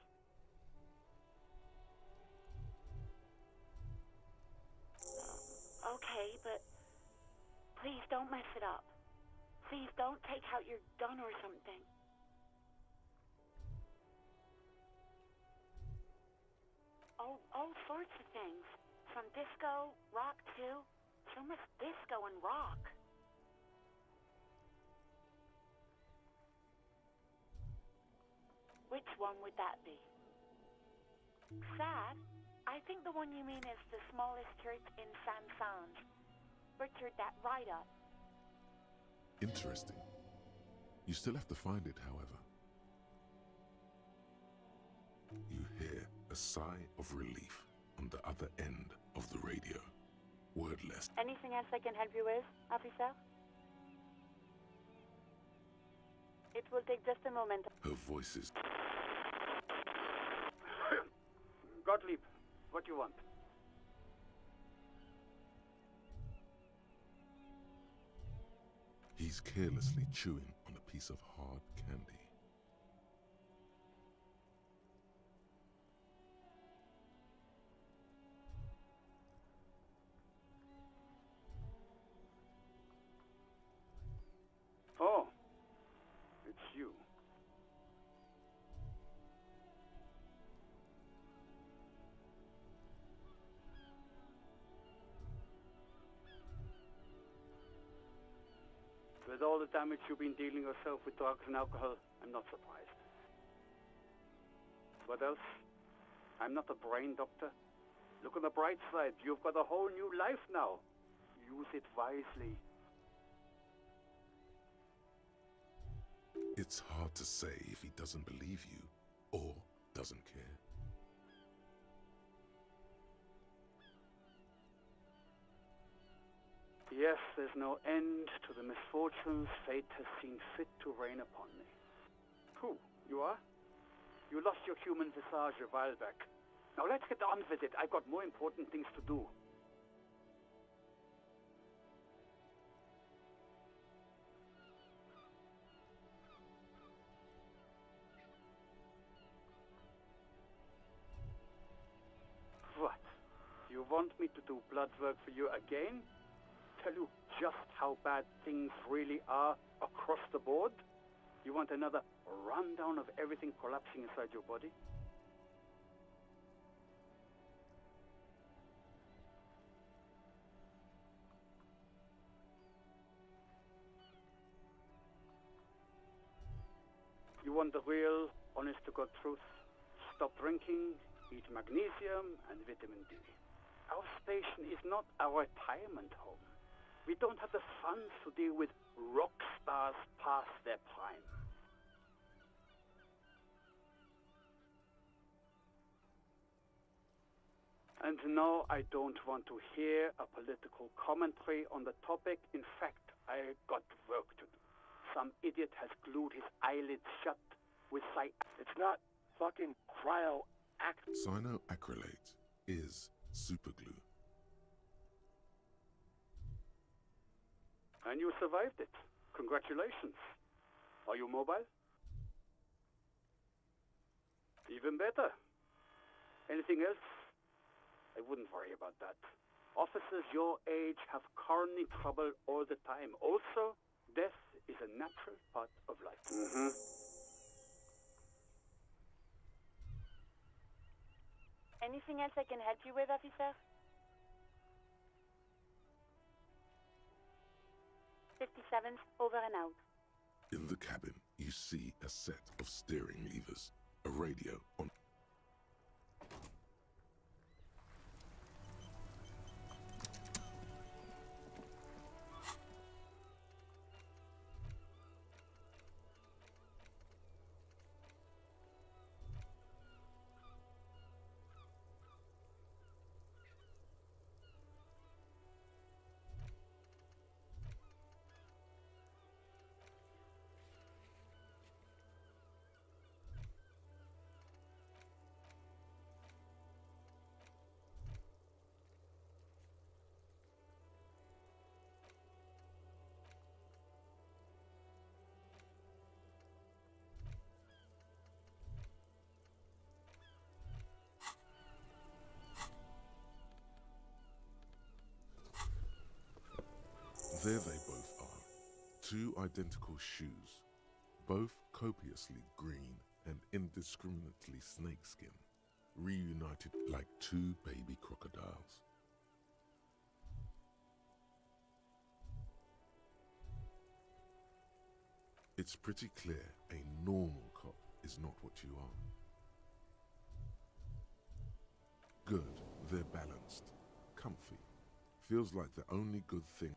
Okay, but please don't mess it up. Please don't take out your gun or something. All sorts of things. From disco, rock too. So much disco and rock. Which one would that be? Sad? I think the one you mean is the smallest church in Saint-Saëns. Butchered that right up. Interesting. You still have to find it, however. You hear a sigh of relief on the other end of the radio. Wordless. Anything else I can help you with, officer? It will take just a moment. Her voice is... Gottlieb, what do you want? He's carelessly chewing on a piece of hard candy. Oh, it's you. With all the damage you've been dealing yourself with drugs and alcohol, I'm not surprised. What else? I'm not a brain doctor. Look on the bright side. You've got a whole new life now. Use it wisely. It's hard to say if he doesn't believe you or doesn't care. Yes, there's no end to the misfortunes fate has seen fit to rain upon me. Who? You are? You lost your human visage a while back. Now let's get on with it. I've got more important things to do. What? You want me to do blood work for you again? Tell you just how bad things really are across the board? You want another rundown of everything collapsing inside your body? You want the real, honest-to-God truth? Stop drinking, eat magnesium and vitamin D. Our station is not a retirement home. We don't have the funds to deal with rock stars past their prime. And no, I don't want to hear a political commentary on the topic. In fact, I got work to do. Some idiot has glued his eyelids shut with It's not fucking Cyanoacrylate is superglue. And you survived it. Congratulations. Are you mobile? Even better. Anything else? I wouldn't worry about that. Officers your age have coronary trouble all the time. Also, death is a natural part of life. Mm-hmm. Anything else I can help you with, officer? 57th, over and out. In the cabin, you see a set of steering levers, a radio on... There they both are. Two identical shoes, both copiously green and indiscriminately snakeskin, reunited like two baby crocodiles. It's pretty clear a normal cop is not what you are. Good, they're balanced. Comfy. Feels like the only good thing.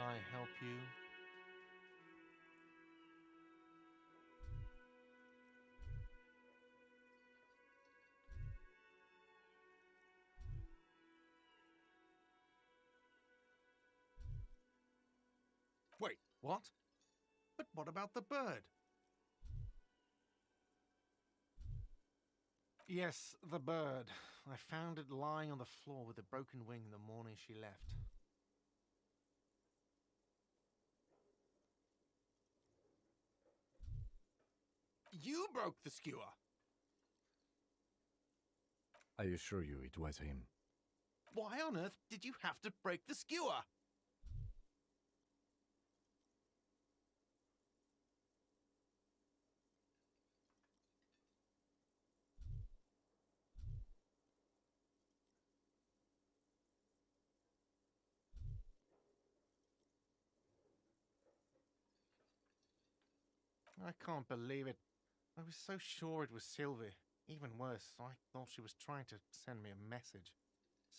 I help you? Wait, what? But what about the bird? Yes, the bird. I found it lying on the floor with a broken wing the morning she left. You broke the skewer! I assure you it was him. Why on earth did you have to break the skewer? I can't believe it. I was so sure it was Sylvie. Even worse, I thought she was trying to send me a message.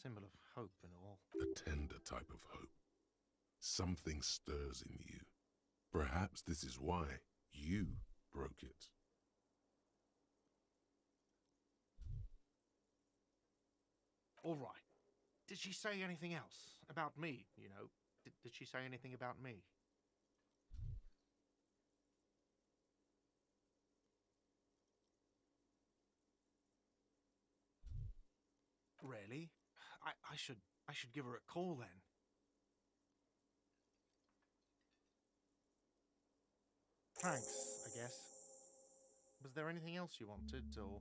Symbol of hope and all. A tender type of hope. Something stirs in you. Perhaps this is why you broke it. All right. Did she say anything else? About me, you know? Did she say anything about me? Really? I should give her a call then. Thanks, I guess. Was there anything else you wanted, or...?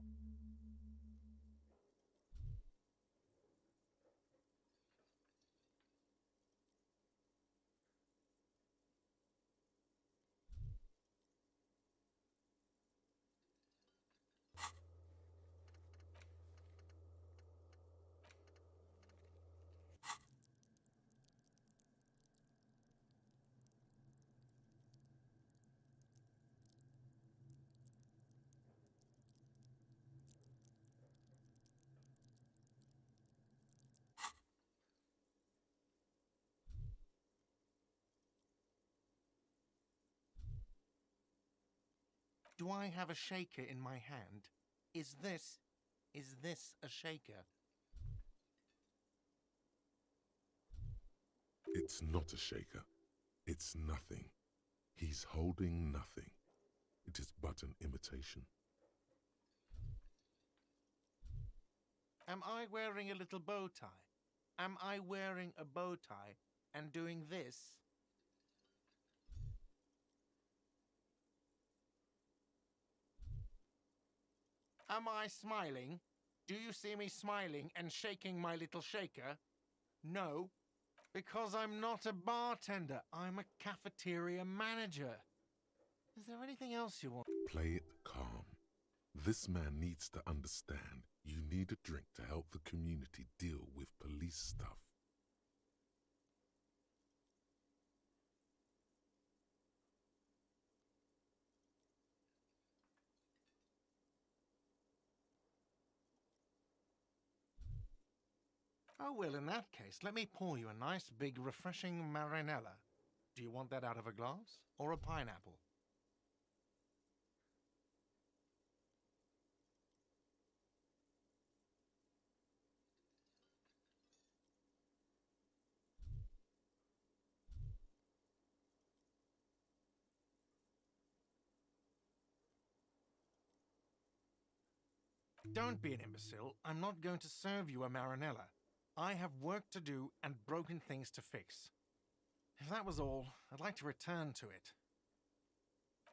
Do I have a shaker in my hand? Is this a shaker? It's not a shaker. It's nothing. He's holding nothing. It is but an imitation. Am I wearing a little bow tie? Am I wearing a bow tie and doing this? Am I smiling? Do you see me smiling and shaking my little shaker? No, because I'm not a bartender. I'm a cafeteria manager. Is there anything else you want? Play it calm. This man needs to understand you need a drink to help the community deal with police stuff. Oh, well, in that case, let me pour you a nice, big, refreshing marinella. Do you want that out of a glass or a pineapple? Don't be an imbecile. I'm not going to serve you a marinella. I have work to do and broken things to fix. If that was all, I'd like to return to it.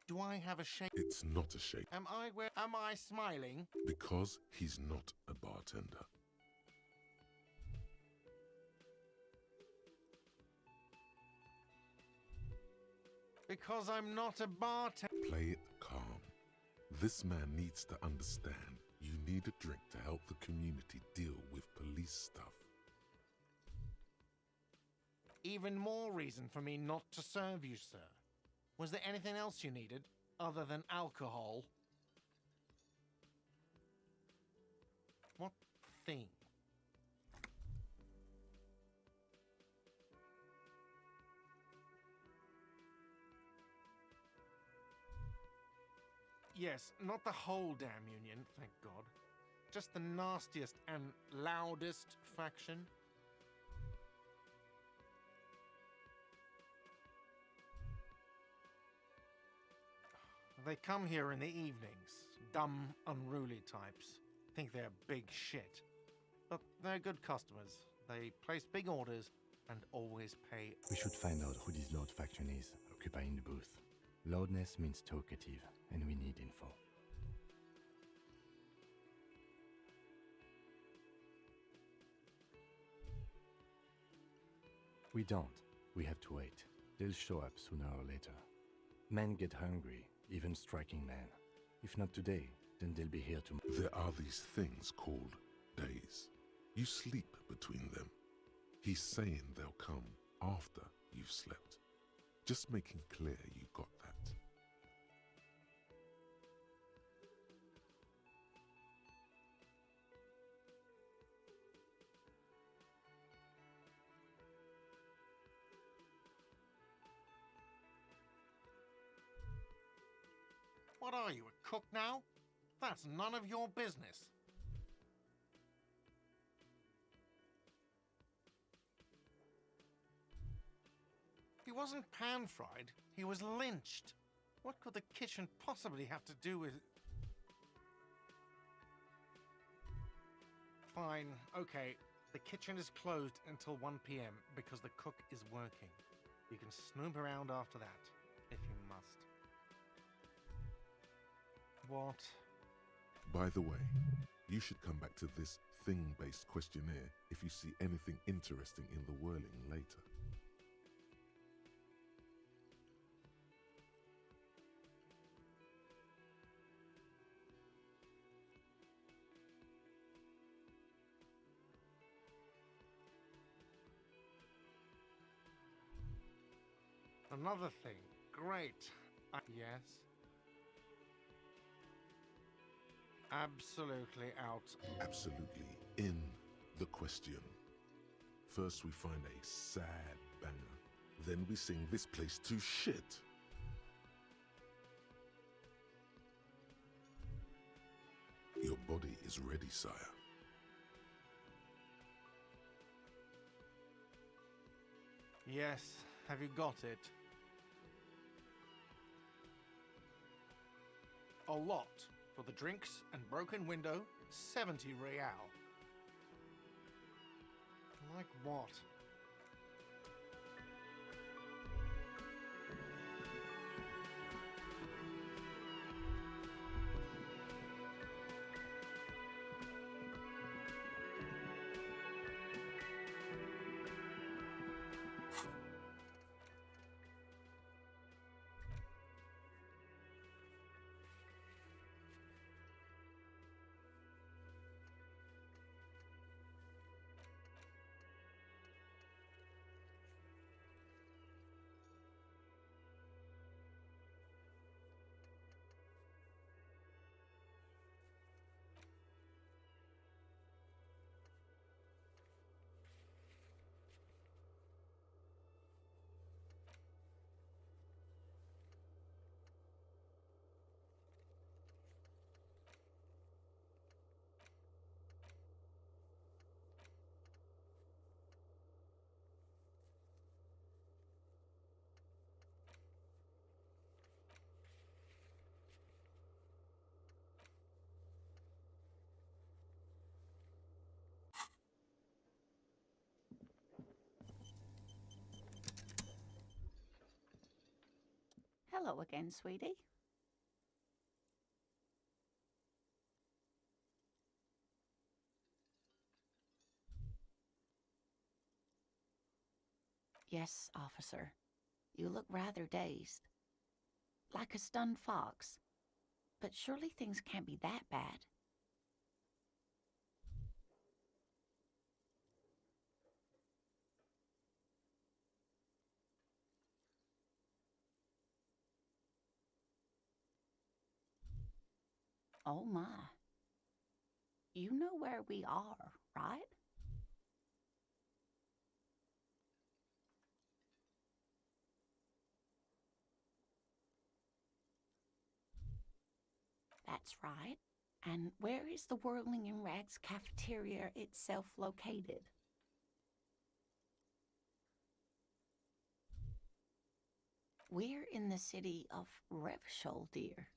Do I have a shake? It's not a shake. Am I smiling? Because he's not a bartender. Because I'm not a bartender. Play it calm. This man needs to understand you need a drink to help the community deal with police stuff. Even more reason for me not to serve you, sir. Was there anything else you needed, other than alcohol? What thing? Yes, not the whole damn union, thank God. Just the nastiest and loudest faction. They come here in the evenings. Dumb, unruly types. Think they're big shit. But they're good customers. They place big orders and always pay. We should find out who this loud faction is, occupying the booth. Loudness means talkative, and we need info. We don't. We have to wait. They'll show up sooner or later. Men get hungry, even striking men. If not today, then they'll be here tomorrow. There are these things called days. You sleep between them. He's saying they'll come after you've slept. Just making clear you got that. What are you, a cook now? That's none of your business. He wasn't pan-fried, he was lynched. What could the kitchen possibly have to do with... Fine, okay. The kitchen is closed until 1 p.m. because the cook is working. You can snoop around after that, if you must. What? By the way, you should come back to this thing-based questionnaire if you see anything interesting in the whirling later. Another thing. Great. Yes? Absolutely out. Absolutely in the question. First we find a sad banger. Then we sing this place to shit. Your body is ready, sire. Yes. Have you got it? A lot. For the drinks and broken window, 70 real. Like what? Hello again, sweetie. Yes, officer. You look rather dazed. Like a stunned fox. But surely things can't be that bad. Oh my. You know where we are, right? That's right. And where is the Whirling in Rags cafeteria itself located? We're in the city of Revachol, dear.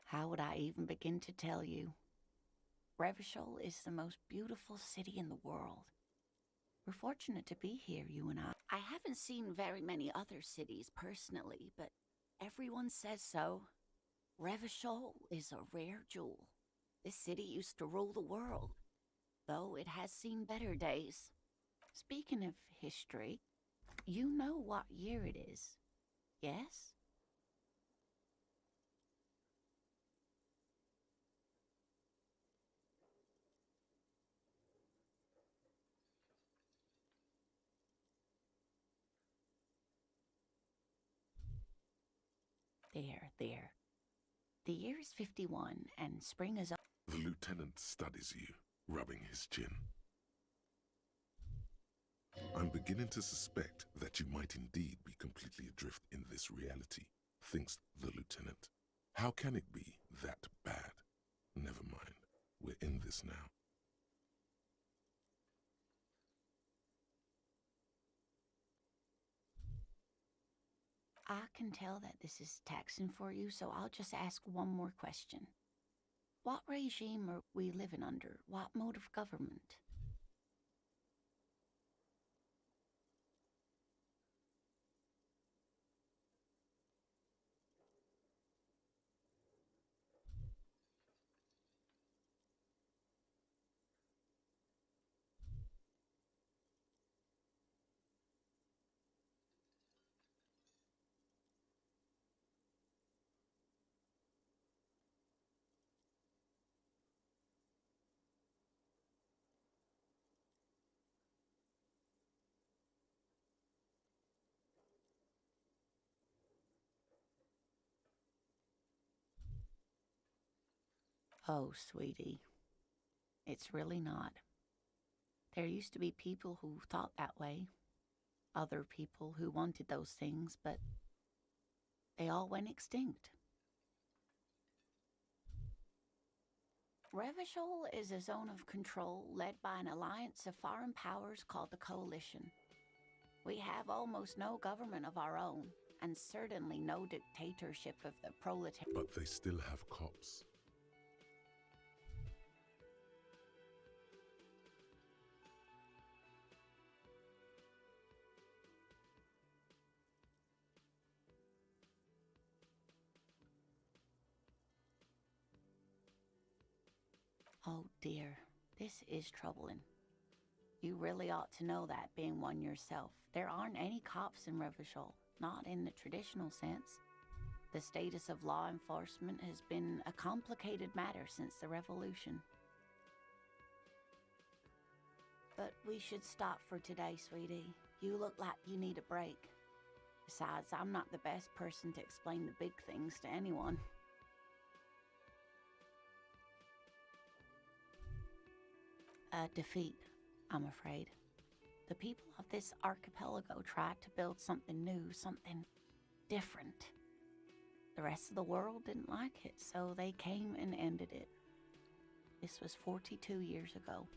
How would I even begin to tell you? Revachol is the most beautiful city in the world. We're fortunate to be here, you and I. I haven't seen very many other cities personally, but everyone says so. Revachol is a rare jewel. This city used to rule the world, though it has seen better days. Speaking of history, you know what year it is, yes? There. The year is 51, and spring is... The lieutenant studies you, rubbing his chin. I'm beginning to suspect that you might indeed be completely adrift in this reality, thinks the lieutenant. How can it be that bad? Never mind. We're in this now. I can tell that this is taxing for you, so I'll just ask one more question. What regime are we living under? What mode of government? Oh, sweetie, it's really not. There used to be people who thought that way. Other people who wanted those things, but they all went extinct. Revachol is a zone of control led by an alliance of foreign powers called the Coalition. We have almost no government of our own, and certainly no dictatorship of the proletariat. But they still have cops. Oh dear, this is troubling. You really ought to know that, being one yourself. There aren't any cops in Revachol, not in the traditional sense. The status of law enforcement has been a complicated matter since the revolution. But we should stop for today, sweetie. You look like you need a break. Besides, I'm not the best person to explain the big things to anyone. A defeat, I'm afraid. The people of this archipelago tried to build something new, something different. The rest of the world didn't like it, so they came and ended it. This was 42 years ago.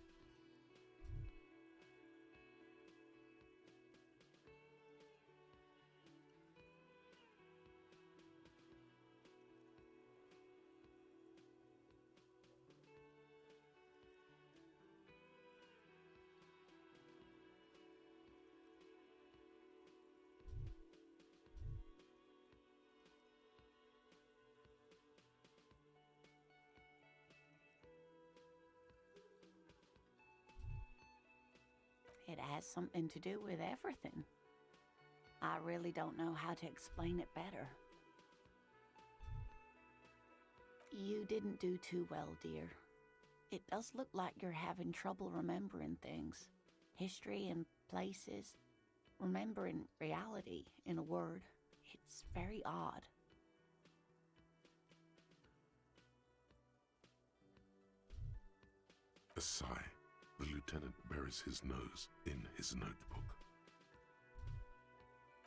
It has something to do with everything. I really don't know how to explain it better. You didn't do too well, dear. It does look like you're having trouble remembering things. History and places. Remembering reality, in a word. It's very odd. A sigh. The lieutenant buries his nose in his notebook.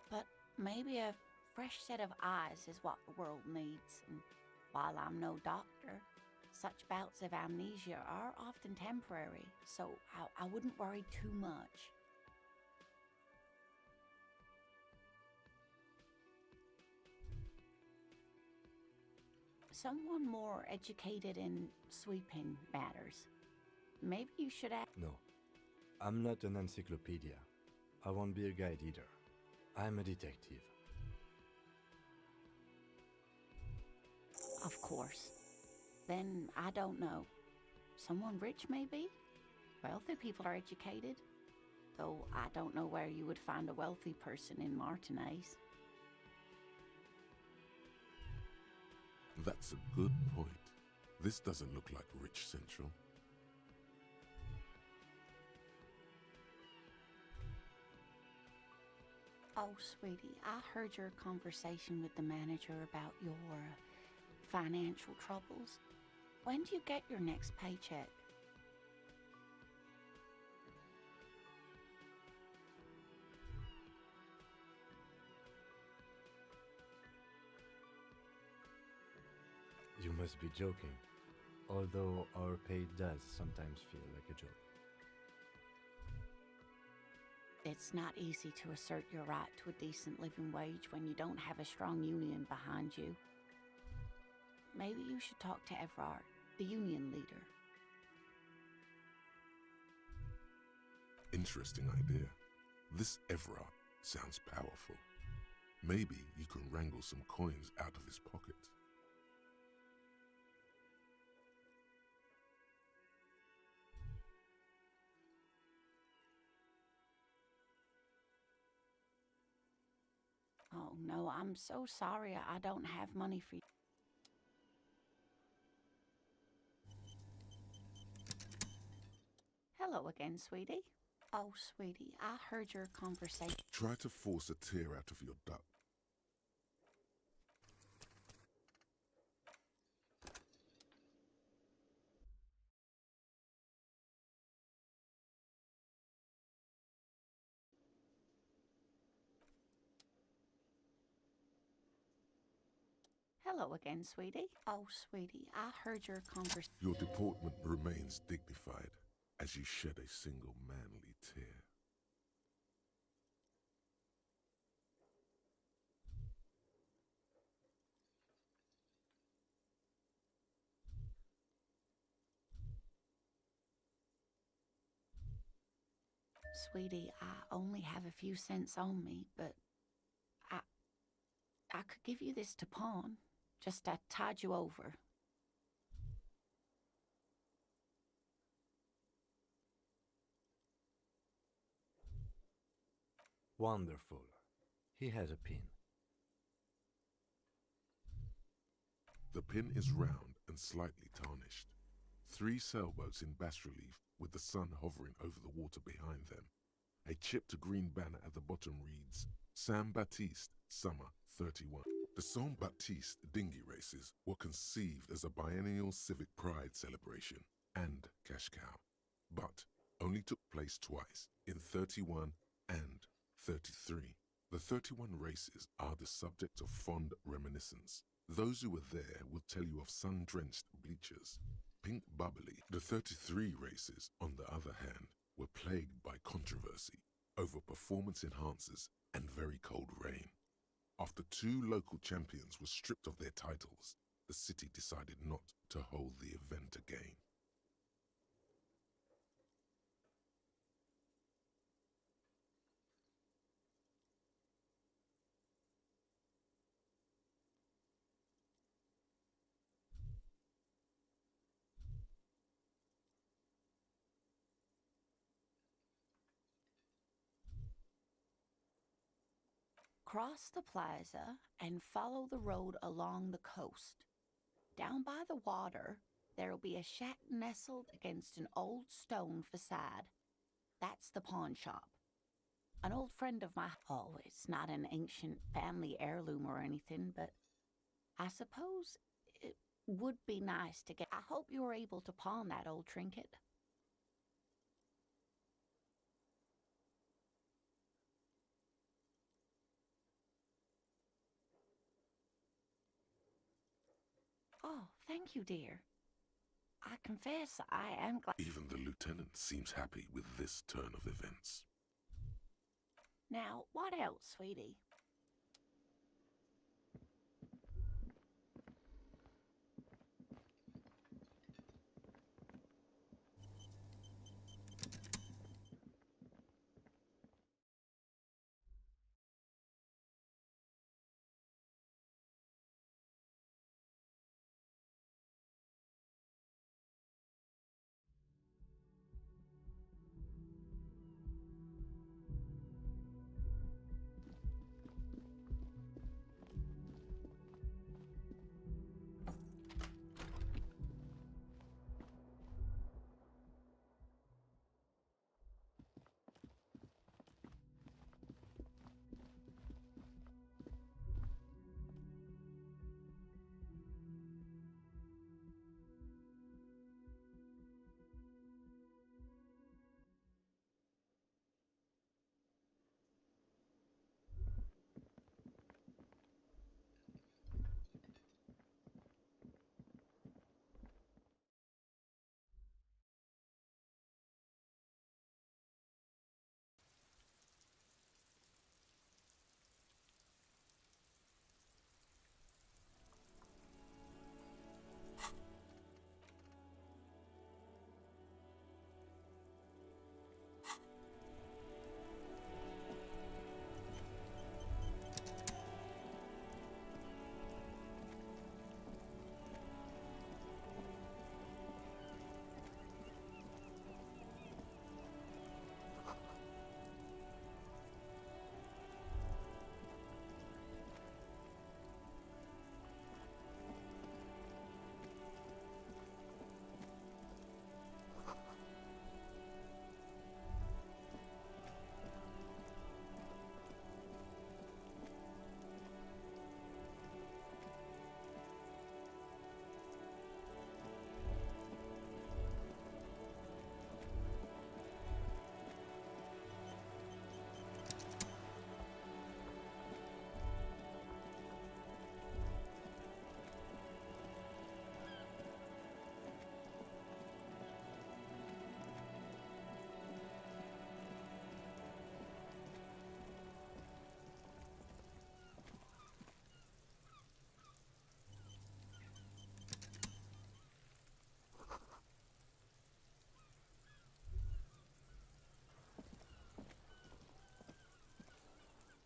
But maybe a fresh set of eyes is what the world needs. And while I'm no doctor, such bouts of amnesia are often temporary, so I wouldn't worry too much. Someone more educated in sweeping matters. Maybe you should ask. No, I'm not an encyclopedia. I won't be a guide either. I'm a detective. Of course. Then I don't know. Someone rich, maybe? Wealthy people are educated. Though I don't know where you would find a wealthy person in Martinez. That's a good point. This doesn't look like Rich Central. Oh, sweetie, I heard your conversation with the manager about your financial troubles. When do you get your next paycheck? You must be joking. Although our pay does sometimes feel like a joke. It's not easy to assert your right to a decent living wage when you don't have a strong union behind you. Maybe you should talk to Everard, the union leader. Interesting idea. This Everard sounds powerful. Maybe you can wrangle some coins out of his pocket. Oh no, I'm so sorry I don't have money for you. Hello again, sweetie. Oh, sweetie, I heard your conversation. Try to force a tear out of your duck. Hello again, sweetie. Oh, sweetie, I heard your conversation. Your deportment remains dignified as you shed a single manly tear. Sweetie, I only have a few cents on me, but I could give you this to pawn. Just to tide you over. Wonderful. He has a pin. The pin is round and slightly tarnished. 3 sailboats in bas relief with the sun hovering over the water behind them. A chipped green banner at the bottom reads, Saint Baptiste, Summer 31. The Saint Baptiste dinghy races were conceived as a biennial civic pride celebration and cash cow, but only took place twice, in 31 and 33. The 31 races are the subject of fond reminiscence. Those who were there will tell you of sun-drenched bleachers, pink bubbly. The 33 races, on the other hand, were plagued by controversy over performance enhancers and very cold rain. After 2 local champions were stripped of their titles, the city decided not to hold the event again. Cross the plaza and follow the road along the coast. Down by the water, there'll be a shack nestled against an old stone facade. That's the pawn shop. An old friend of mine. Oh, it's not an ancient family heirloom or anything, but I suppose it would be nice to get. I hope you're able to pawn that old trinket. Oh, thank you, dear. I confess I am glad. Even the lieutenant seems happy with this turn of events. Now, what else, sweetie?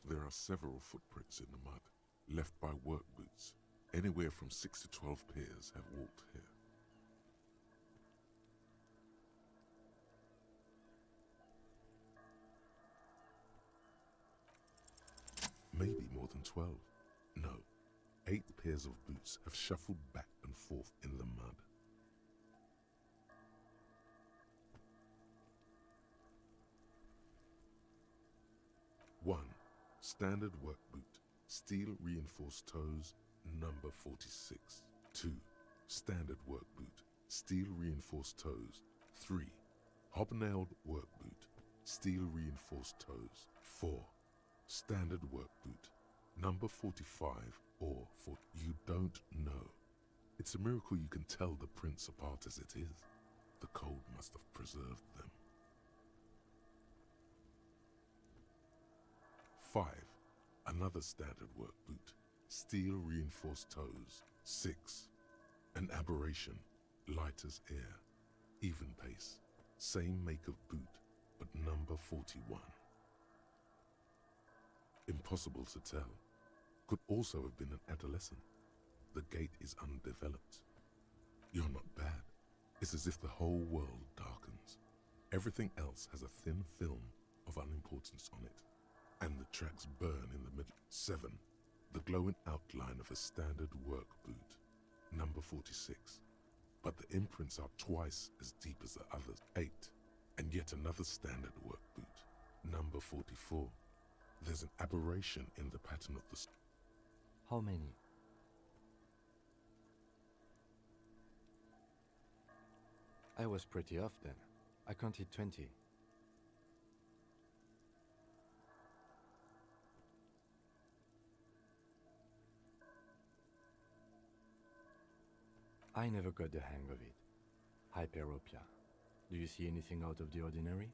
There are several footprints in the mud, left by work boots. Anywhere from 6 to 12 pairs have walked here. Maybe more than 12. No, 8 pairs of boots have shuffled back and forth in the mud. One, standard work boot, steel reinforced toes, number 46. 2, standard work boot, steel reinforced toes. 3, hobnailed work boot, steel reinforced toes. 4, standard work boot, number 45 or 4. You don't know. It's a miracle you can tell the prints apart as it is. The cold must have preserved them. 5, another standard work boot, steel reinforced toes. 6, an aberration, light as air, even pace, same make of boot, but number 41. Impossible to tell. Could also have been an adolescent. The gait is undeveloped. You're not bad. It's as if the whole world darkens. Everything else has a thin film of unimportance on it, and the tracks burn in the middle. 7, the glowing outline of a standard work boot, number 46. But the imprints are twice as deep as the others. 8, and yet another standard work boot, number 44. There's an aberration in the pattern of the... How many? I was pretty off then. I counted 20. I never got the hang of it. Hyperopia. Do you see anything out of the ordinary?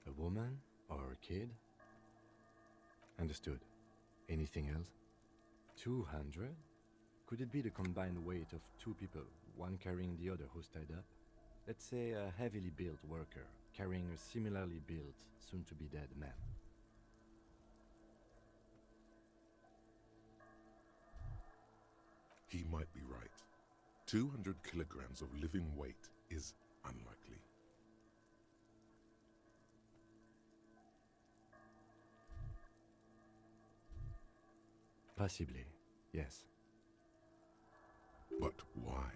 A woman or a kid? Understood. Anything else? 200? Could it be the combined weight of two people, one carrying the other who's tied up? Let's say a heavily built worker carrying a similarly built, soon-to-be-dead man. He might be right. 200 kilograms of living weight is unlikely. Possibly, yes. But why?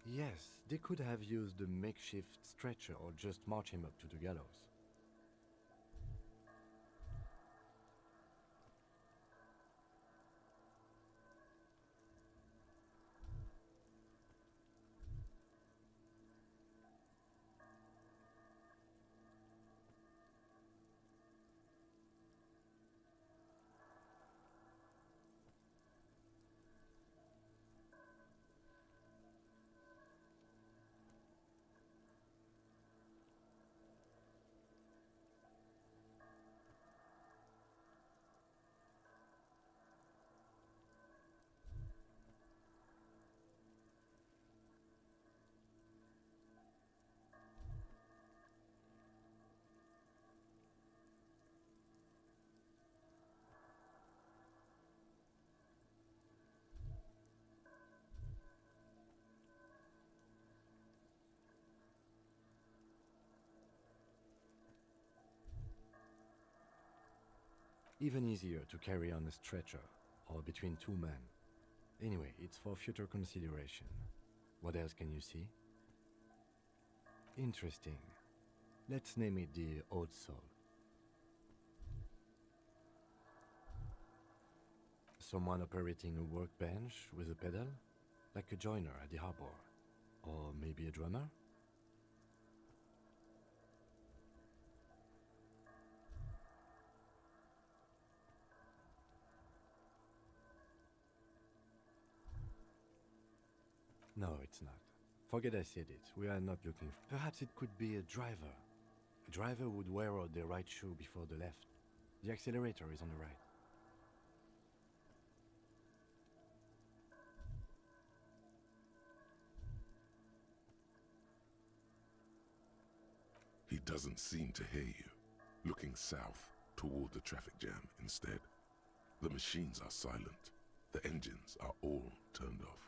Yes, they could have used a makeshift stretcher or just march him up to the gallows. Even easier to carry on a stretcher, or between two men. Anyway, it's for future consideration. What else can you see? Interesting. Let's name it the Old Soul. Someone operating a workbench with a pedal? Like a joiner at the harbor. Or maybe a drummer? No, it's not. Forget I said it. We are not looking for... Perhaps it could be a driver. A driver would wear out the right shoe before the left. The accelerator is on the right. He doesn't seem to hear you, looking south toward the traffic jam instead. The machines are silent. The engines are all turned off.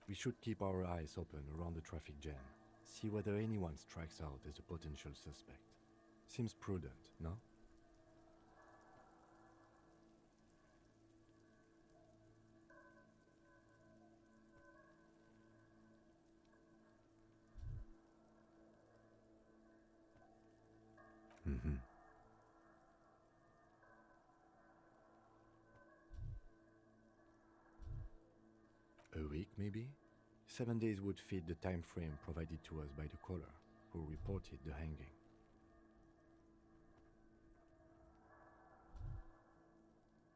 We should keep our eyes open around the traffic jam. See whether anyone strikes out as a potential suspect. Seems prudent, no? Mm-hmm. A week, maybe? 7 days would fit the time frame provided to us by the caller, who reported the hanging.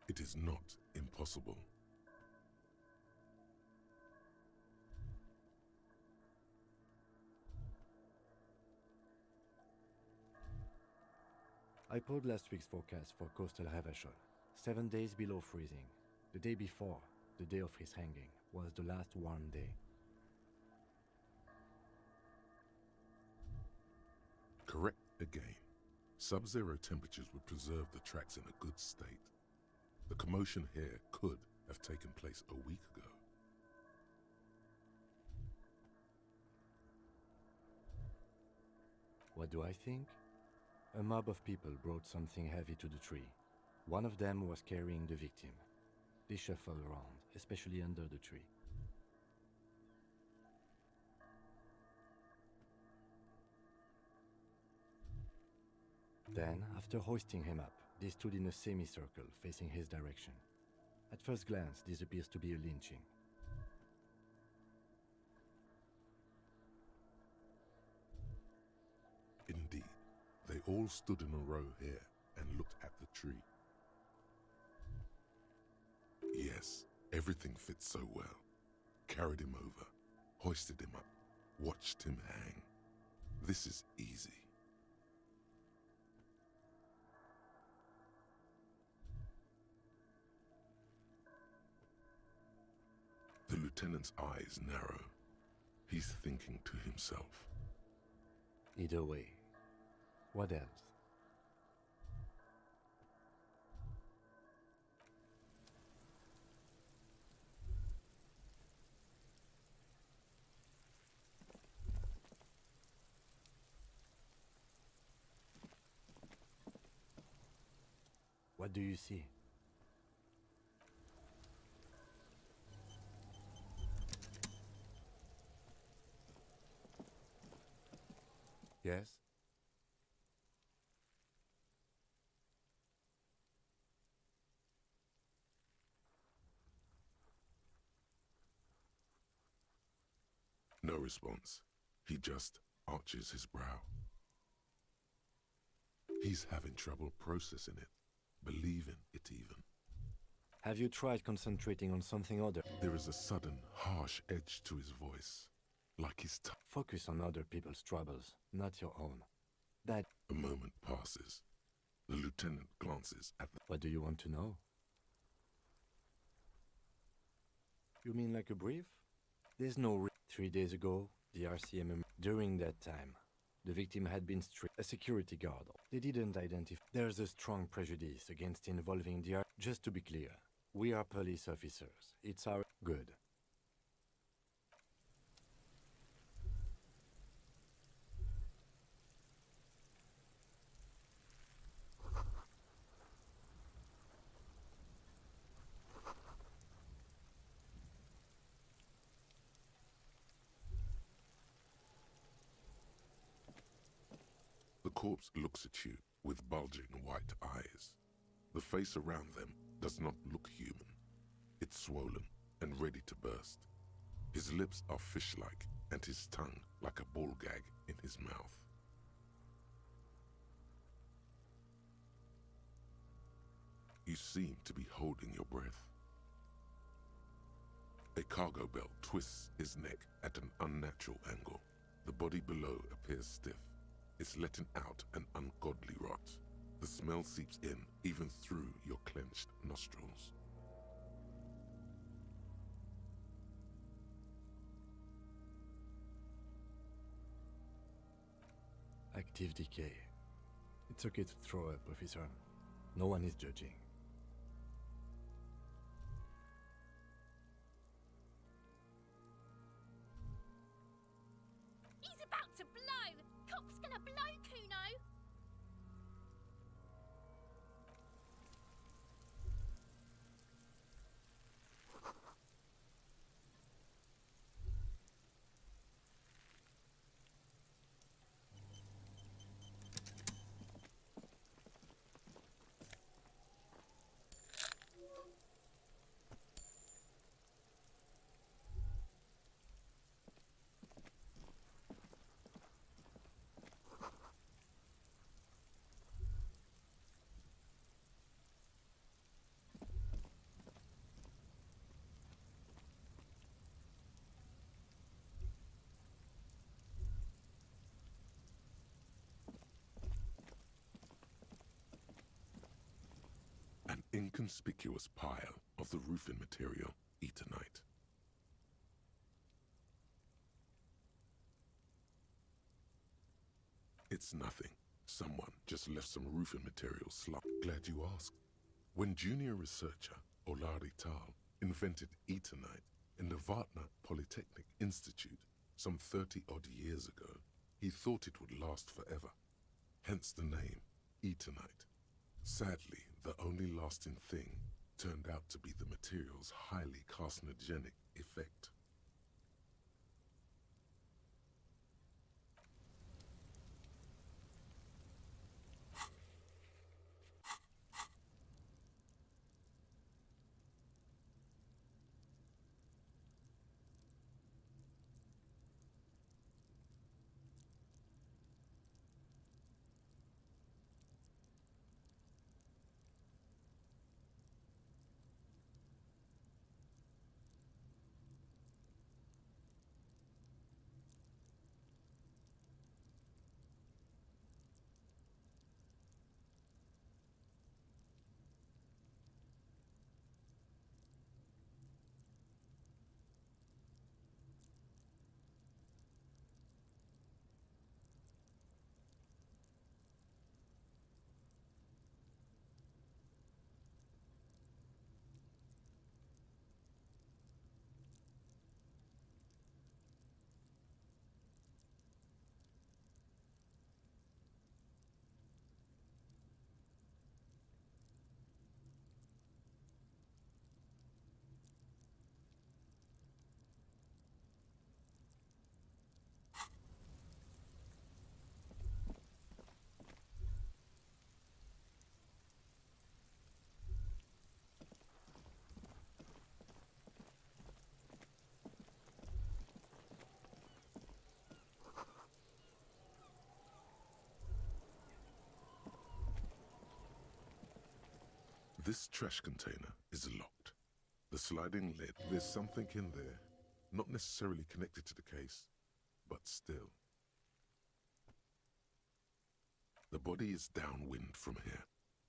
It is not impossible. I pulled last week's forecast for coastal Havashol. 7 days below freezing. The day before, the day of his hanging, was the last warm day. Correct again. Sub-zero temperatures would preserve the tracks in a good state. The commotion here could have taken place a week ago. What do I think? A mob of people brought something heavy to the tree. One of them was carrying the victim. They shuffled around, especially under the tree. Then, after hoisting him up, they stood in a semicircle facing his direction. At first glance, this appears to be a lynching. Indeed, they all stood in a row here and looked at the tree. Yes, everything fit so well. Carried him over, hoisted him up, watched him hang. This is easy. The lieutenant's eyes narrow. He's thinking to himself. Either way, what else? What do you see? Yes? No response. He just arches his brow. He's having trouble processing it, believing it even. Have you tried concentrating on something other? There is a sudden, harsh edge to his voice, like his tongue. Focus on other people's troubles, not your own. That... A moment passes. The lieutenant glances at the... What do you want to know? You mean like a brief? There's no 3 days ago, the RCM... During that time, the victim had been a security guard. They didn't identify... There's a strong prejudice against involving the... Just to be clear, we are police officers. It's our... Good. The corpse looks at you with bulging white eyes. The face around them does not look human. It's swollen and ready to burst. His lips are fish-like and his tongue like a ball gag in his mouth. You seem to be holding your breath. A cargo belt twists his neck at an unnatural angle. The body below appears stiff. It's letting out an ungodly rot. The smell seeps in, even through your clenched nostrils. Active decay. It's okay to throw up, officer. No one is judging. He's about to blow! Cock's gonna blow, Kuno! An inconspicuous pile of the roofing material, Eternite. It's nothing. Someone just left some roofing material slump. Glad you asked. When junior researcher Olari Tal invented Eternite in the Vartna Polytechnic Institute some 30-odd years ago, he thought it would last forever. Hence the name, Eternite. Sadly, the only lasting thing turned out to be the material's highly carcinogenic effect. This trash container is locked. The sliding lid, there's something in there, not necessarily connected to the case, but still. The body is downwind from here.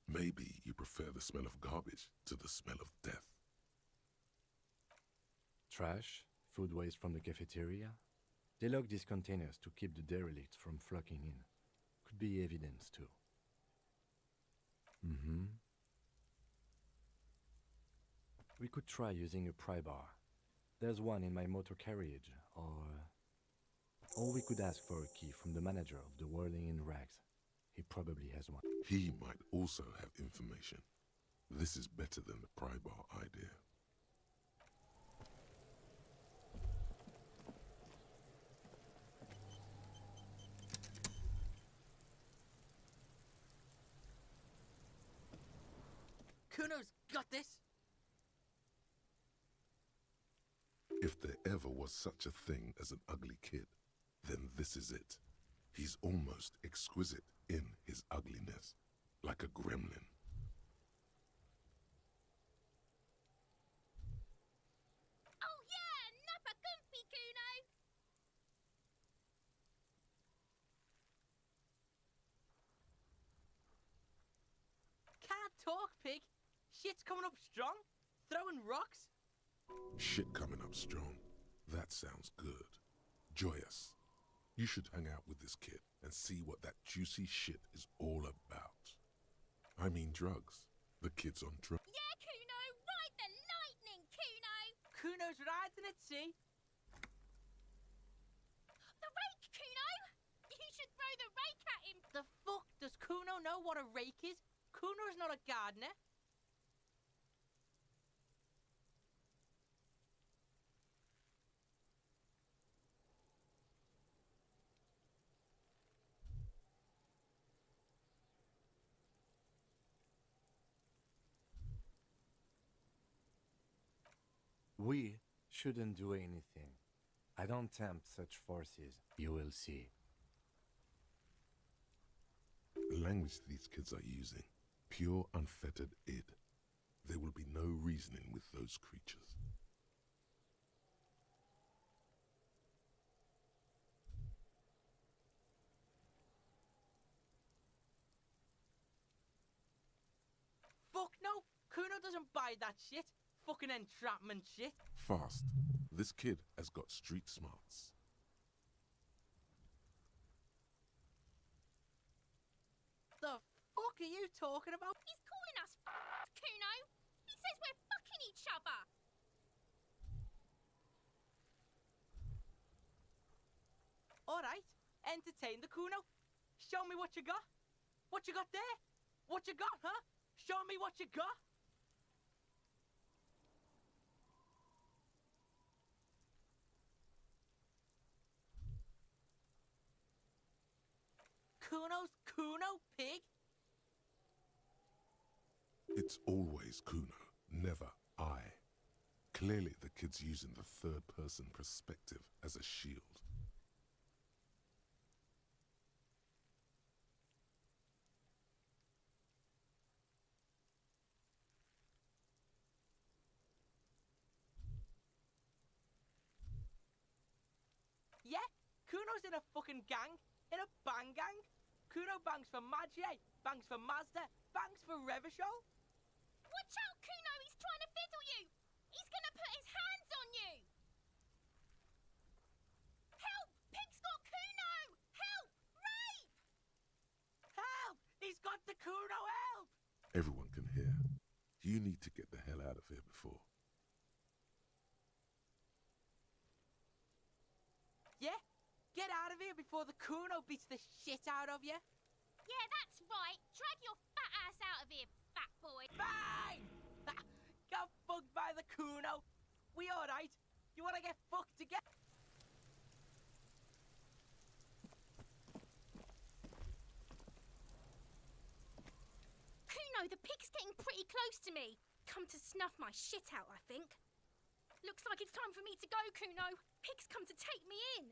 Maybe you prefer the smell of garbage to the smell of death. Trash, food waste from the cafeteria. They lock these containers to keep the derelicts from flocking in. Could be evidence too. We could try using a pry bar. There's one in my motor carriage, or we could ask for a key from the manager of the Whirling in Rags. He probably has one. He might also have information. This is better than the pry bar idea. Kuno's got this. If there ever was such a thing as an ugly kid, then this is it. He's almost exquisite in his ugliness, like a gremlin. Oh yeah, nappa gumpy, Kuno! Can't talk, pig. Shit's coming up strong. Throwing rocks. Shit coming up strong. That sounds good. Joyous. You should hang out with this kid and see what that juicy shit is all about. I mean drugs. The kid's on drugs. Yeah, Kuno, ride the lightning, Kuno! Kuno's riding at sea. The rake, Kuno! You should throw the rake at him! The fuck does Kuno know what a rake is? Kuno's not a gardener. We shouldn't do anything. I don't tempt such forces. You will see. The language these kids are using, pure unfettered id. There will be no reasoning with those creatures. Fuck no. Kuno doesn't buy that shit. Fucking entrapment shit. Fast. This kid has got street smarts. The fuck are you talking about? He's calling us Kuno! He says we're fucking each other! Alright, entertain the Kuno. Show me what you got. What you got there? What you got, huh? Show me what you got. Kuno's Kuno, pig? It's always Kuno, never I. Clearly the kid's using the third-person perspective as a shield. Yeah, Kuno's in a fucking gang. In a bang gang. Kuno bangs for Magie, bangs for Mazda, bangs for Revachol. Watch out, Kuno! He's trying to fiddle you! He's gonna put his hands on you! Help! Pig's got Kuno! Help! Rape! Help! He's got the Kuno, help! Everyone can hear. You need to get the hell out of here before. Yeah? Get out of here before the Kuno beats the shit out of you. Yeah, that's right. Drag your fat ass out of here, fat boy. Bang! Got fucked by the Kuno. We alright? You wanna get fucked again? Kuno, the pig's getting pretty close to me. Come to snuff my shit out, I think. Looks like it's time for me to go, Kuno. Pig's come to take me in.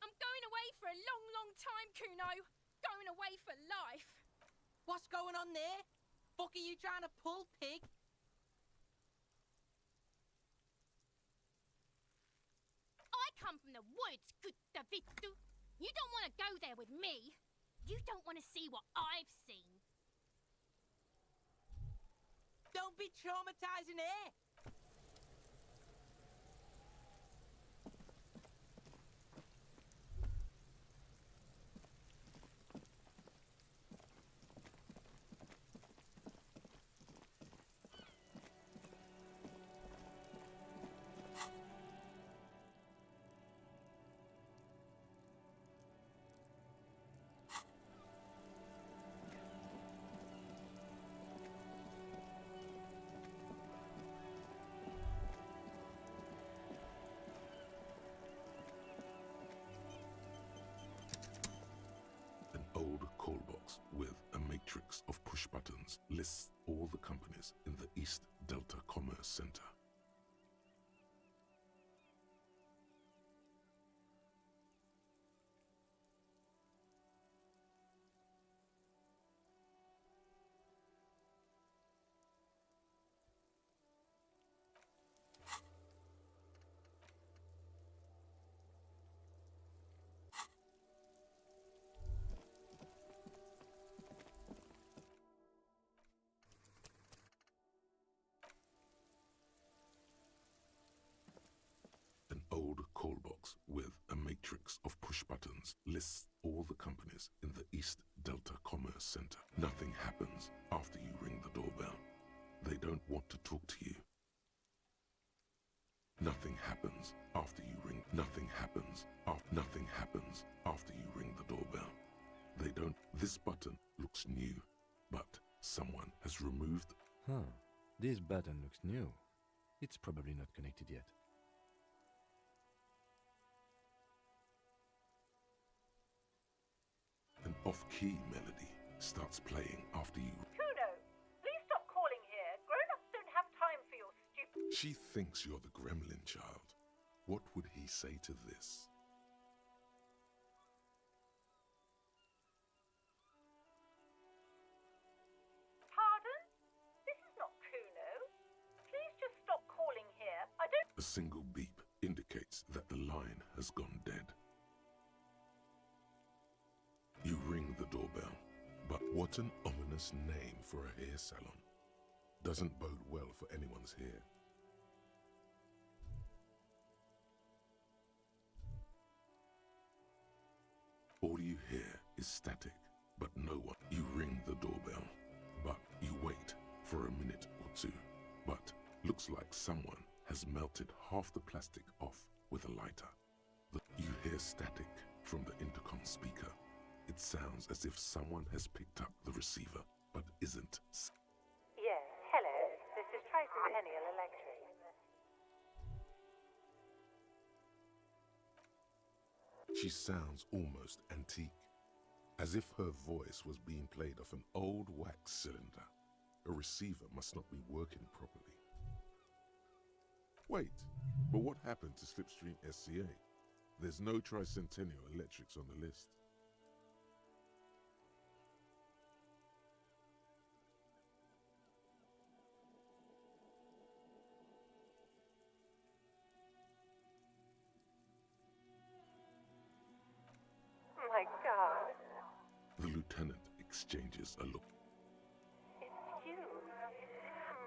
I'm going away for a long, long time, Kuno. Going away for life. What's going on there? fuck are you trying to pull, pig? I come from the woods, good Davidu. You don't want to go there with me. You don't want to see what I've seen. Don't be traumatizing her. An old call box with a matrix of push buttons lists all the companies in the East Delta Commerce Center. An old call box with a matrix of push buttons lists all the companies in the East Delta Commerce Center. Nothing happens after you ring the doorbell. They don't want to talk to you. Nothing happens after you ring. Nothing happens after you ring the doorbell. They don't. This button looks new, but someone has removed. Huh. This button looks new. It's probably not connected yet. An off-key melody starts playing after you. Kuno, please stop calling here. Grown-ups don't have time for your stupid... She thinks you're the gremlin child. What would he say to this? Pardon? This is not Kuno. Please just stop calling here. I don't... A single beep indicates that the line has gone dead. You ring the doorbell, but what an ominous name for a hair salon. Doesn't bode well for anyone's hair. All you hear is static, but no one. You ring the doorbell, but you wait for a minute or two. But looks like someone has melted half the plastic off with a lighter. You hear static from the intercom speaker. It sounds as if someone has picked up the receiver, but isn't. Yes, hello. This is Tricentennial Electric. She sounds almost antique, as if her voice was being played off an old wax cylinder. A receiver must not be working properly. Wait, but what happened to Slipstream SCA? There's no Tricentennial Electrics on the list. My God. The lieutenant exchanges a look. It's you.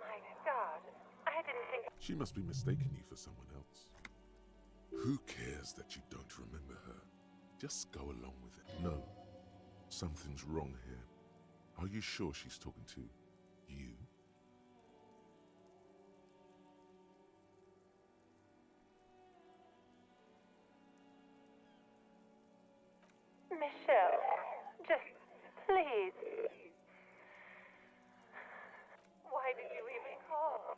My God. I didn't think... She must be mistaking you for someone else. Who cares that you don't remember her? Just go along with it. No, something's wrong here. Are you sure she's talking to you? Michelle, just please. Why did you even call?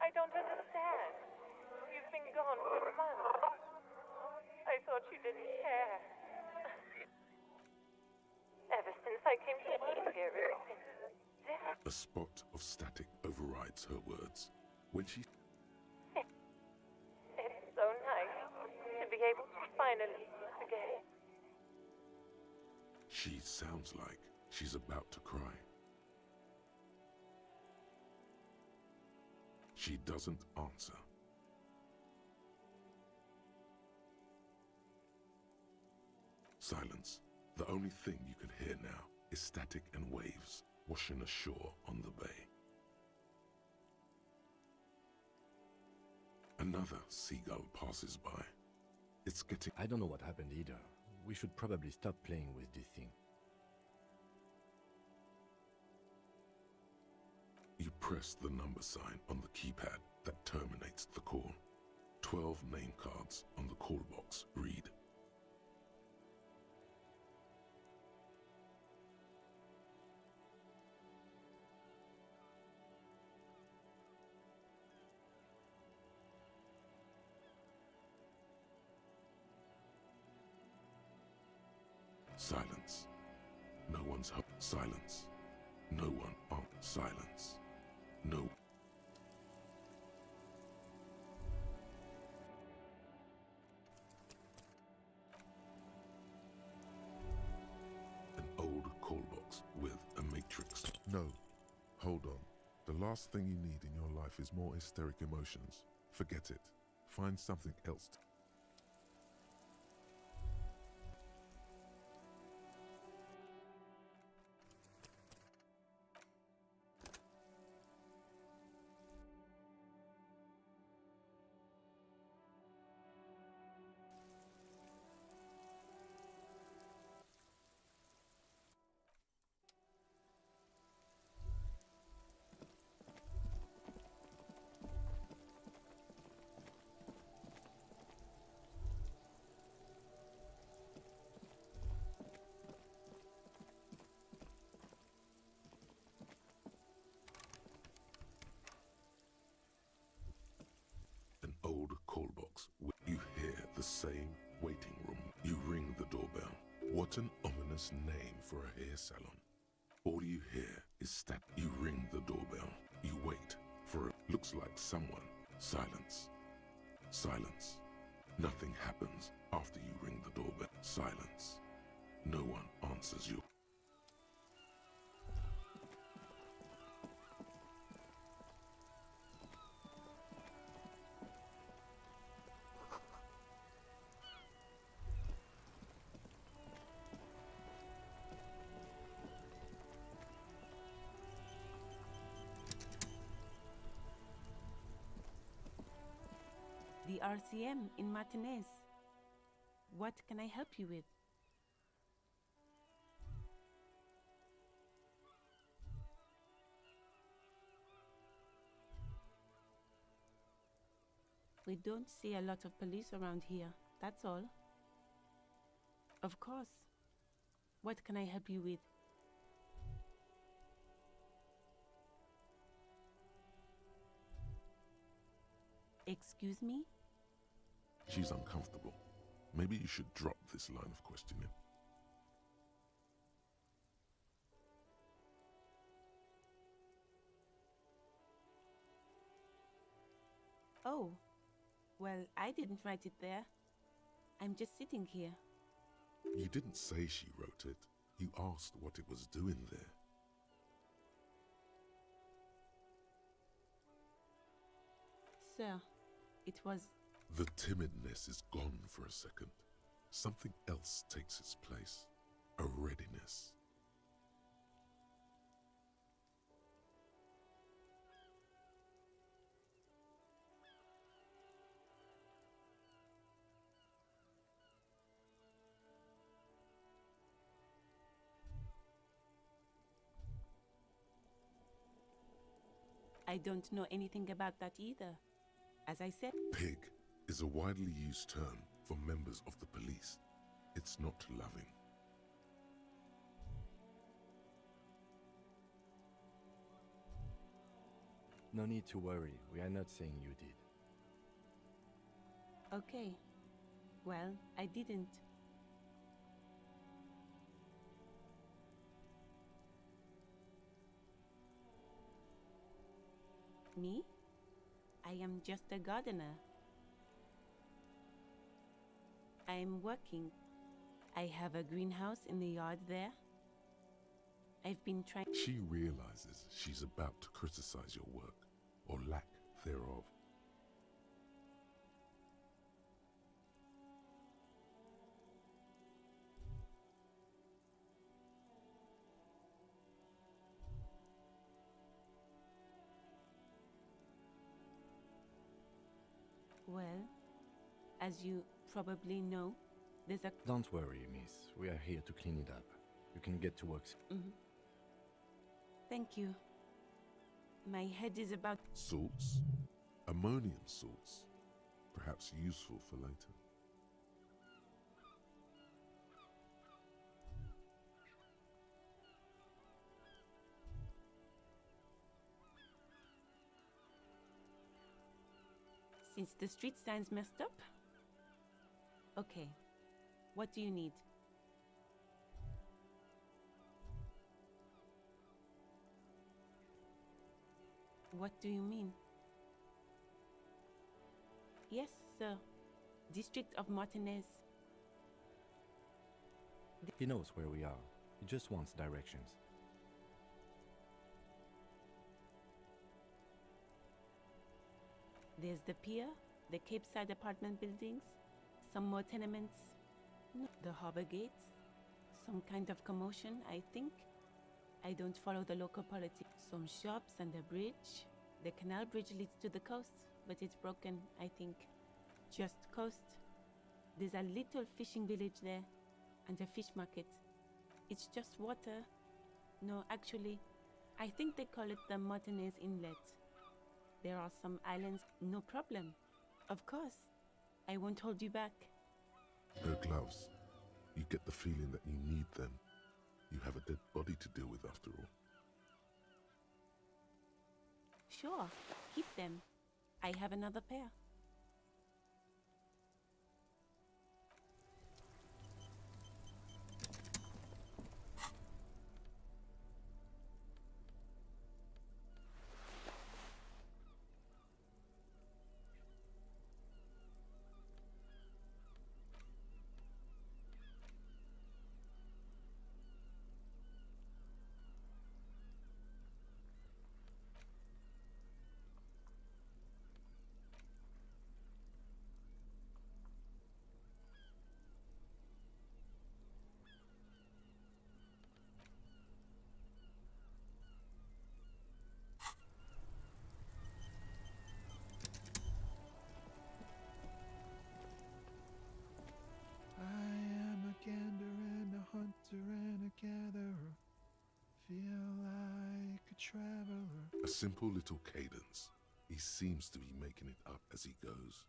I don't understand. You've been gone for months. I thought you didn't care. Ever since I came to work here, it's been different. A spot of static overrides her words. When she... It's so nice to be able to finally again. She sounds like she's about to cry. She doesn't answer. Silence. The only thing you can hear now is static and waves washing ashore on the bay. Another seagull passes by. It's getting... I don't know what happened either. We should probably stop playing with this thing. You press the number sign on the keypad that terminates the call. 12 name cards on the call box read. Silence. No one's home. Silence. No one on. Silence. No. An old call box with a matrix. No. Hold on. The last thing you need in your life is more hysteric emotions. Forget it. Find something else. Old call box. You hear the same waiting room. You ring the doorbell. What an ominous name for a hair salon. All you hear is stat. You ring the doorbell. You wait for it. Looks like someone. Silence. Silence. Nothing happens after you ring the doorbell. Silence. No one answers you. The RCM in Martinez. What can I help you with? We don't see a lot of police around here, that's all. Of course. What can I help you with? Excuse me? She's uncomfortable. Maybe you should drop this line of questioning. Oh, well, I didn't write it there. I'm just sitting here. You didn't say she wrote it. You asked what it was doing there. Sir, it was... The timidness is gone for a second. Something else takes its place. A readiness. I don't know anything about that either. As I said... Pig is a widely used term for members of the police. It's not loving. No need to worry. We are not saying you did. Okay. Well, I didn't. Me? I am just a gardener. I am working. I have a greenhouse in the yard there. I've been trying... She realizes she's about to criticize your work, or lack thereof. Well, as you probably know, there's a... Don't worry, miss. We are here to clean it up. You can get to work. Thank you. My head is about... Salts? Ammonium salts. Perhaps useful for later. Since the street sign's messed up? Okay. What do you need? What do you mean? Yes, sir. District of Martinez. He knows where we are. He just wants directions. There's the pier, the Cape Side apartment buildings, some more tenements, the harbor gates, some kind of commotion, I think. I don't follow the local politics. Some shops and a bridge. The canal bridge leads to the coast, but it's broken, I think. Just coast. There's a little fishing village there, and a fish market. It's just water. No, actually, I think they call it the Martinez Inlet. There are some islands, no problem. Of course, I won't hold you back. No gloves. You get the feeling that you need them. You have a dead body to deal with after all. Sure, keep them. I have another pair. A simple little cadence. He seems to be making it up as he goes.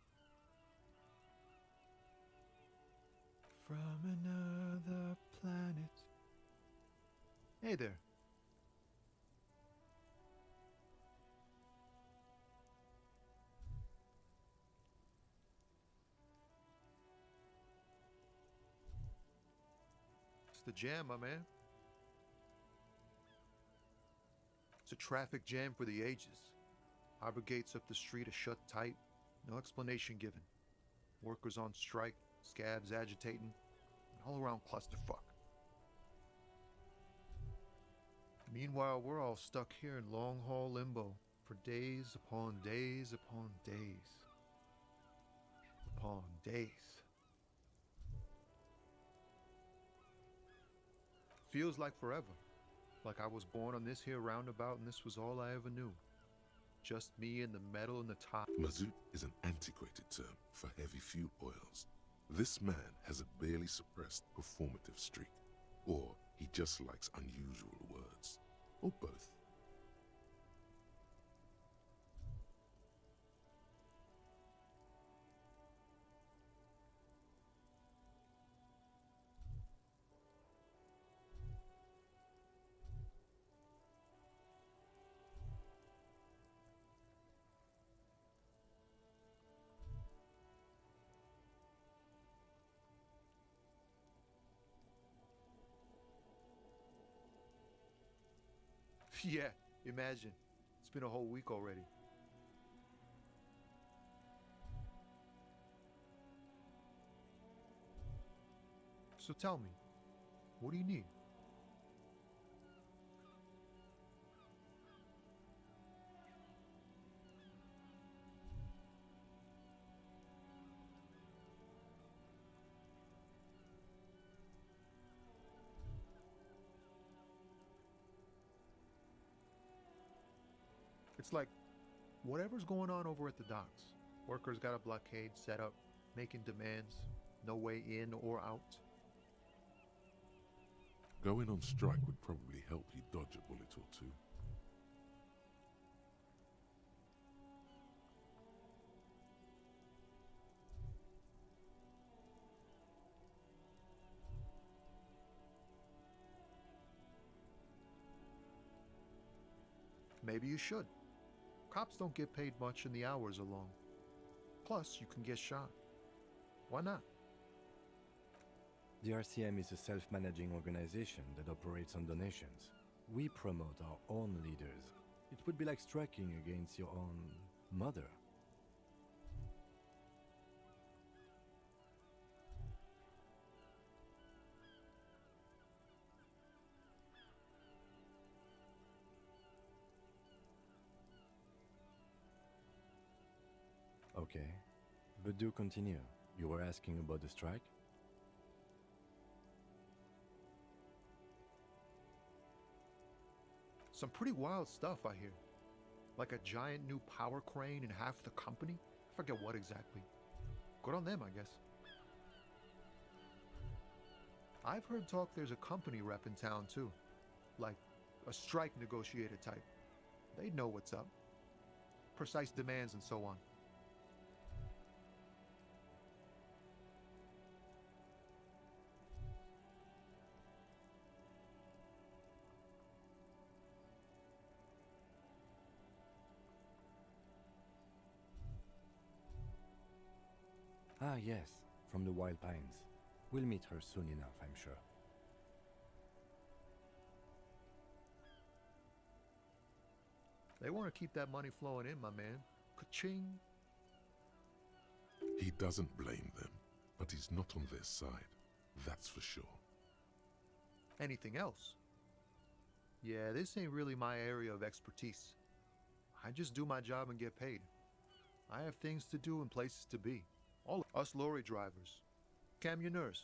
From another planet. Hey there. It's the jam, my man. It's a traffic jam for the ages. Harbor gates up the street are shut tight. No explanation given. Workers on strike, scabs agitating, an all-around clusterfuck. Meanwhile, we're all stuck here in long-haul limbo for days upon days upon days. Upon days. Feels like forever. Like I was born on this here roundabout and this was all I ever knew. Just me and the metal and the top. Mazout is an antiquated term for heavy fuel oils. This man has a barely suppressed performative streak. Or he just likes unusual words. Or both. Yeah, imagine. It's been a whole week already. So tell me, what do you need? It's like whatever's going on over at the docks. Workers got a blockade set up, making demands, no way in or out. Going on strike would probably help you dodge a bullet or two. Maybe you should. Cops don't get paid much and the hours are long. Plus, you can get shot. Why not? The RCM is a self-managing organization that operates on donations. We promote our own leaders. It would be like striking against your own mother. Okay, but do continue. You were asking about the strike? Some pretty wild stuff, I hear. Like a giant new power crane in half the company? I forget what exactly. Good on them, I guess. I've heard talk there's a company rep in town, too. Like a strike negotiator type. They'd know what's up. Precise demands and so on. Ah, yes, from the Wild Pines. We'll meet her soon enough, I'm sure. They want to keep that money flowing in, my man. Ka-ching. He doesn't blame them, but he's not on their side. That's for sure. Anything else? Yeah, this ain't really my area of expertise. I just do my job and get paid. I have things to do and places to be. All us lorry drivers. Camioners.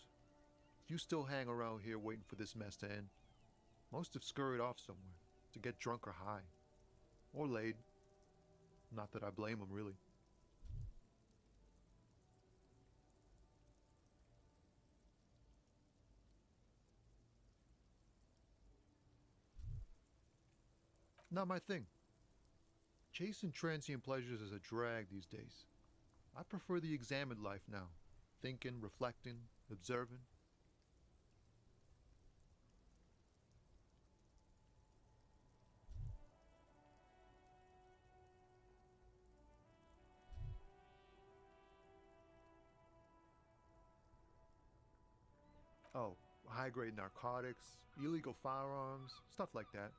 You still hang around here waiting for this mess to end. Most have scurried off somewhere to get drunk or high. Or laid. Not that I blame them, really. Not my thing. Chasing transient pleasures is a drag these days. I prefer the examined life now. Thinking, reflecting, observing. Oh, high-grade narcotics, illegal firearms, stuff like that.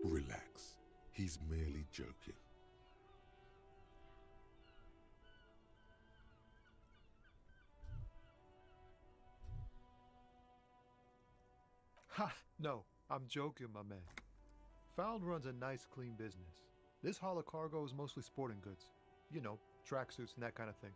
Relax. He's merely joking. Ha! No, I'm joking, my man. Found runs a nice, clean business. This haul of cargo is mostly sporting goods. You know, tracksuits and that kind of thing.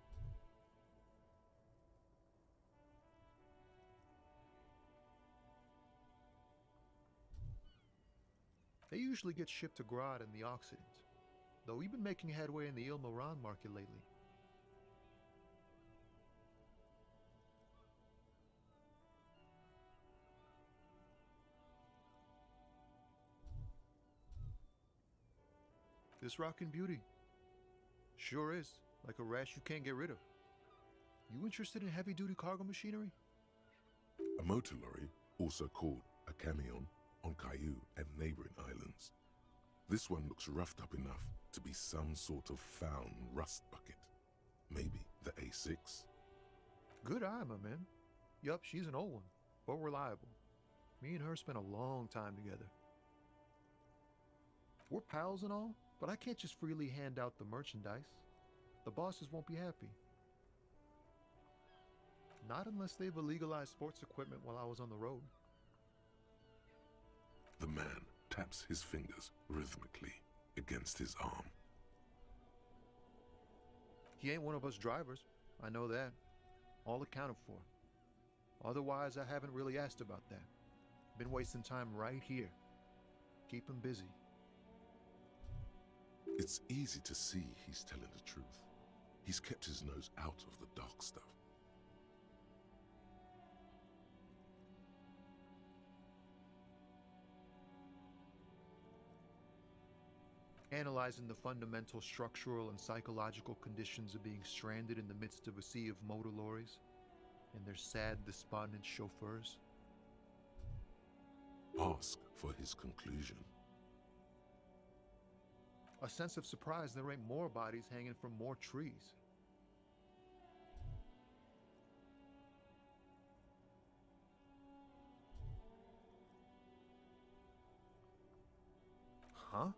They usually get shipped to Grodd in the Occident, though we've been making headway in the Il Moran market lately. This rockin' beauty. Sure is, like a rash you can't get rid of. You interested in heavy-duty cargo machinery? A motor lorry, also called a camion, on Caillou and neighboring islands. This one looks roughed up enough to be some sort of found rust bucket. Maybe the A6? Good eye, my man. Yup, she's an old one, but reliable. Me and her spent a long time together. We're pals and all, but I can't just freely hand out the merchandise. The bosses won't be happy. Not unless they've illegalized sports equipment while I was on the road. The man taps his fingers rhythmically against his arm. He ain't one of us drivers. I know that. All accounted for. Otherwise, I haven't really asked about that. Been wasting time right here. Keep him busy. It's easy to see he's telling the truth. He's kept his nose out of the dark stuff. Analyzing the fundamental structural and psychological conditions of being stranded in the midst of a sea of motor lorries and their sad, despondent chauffeurs. Ask for his conclusion. A sense of surprise there ain't more bodies hanging from more trees. Huh?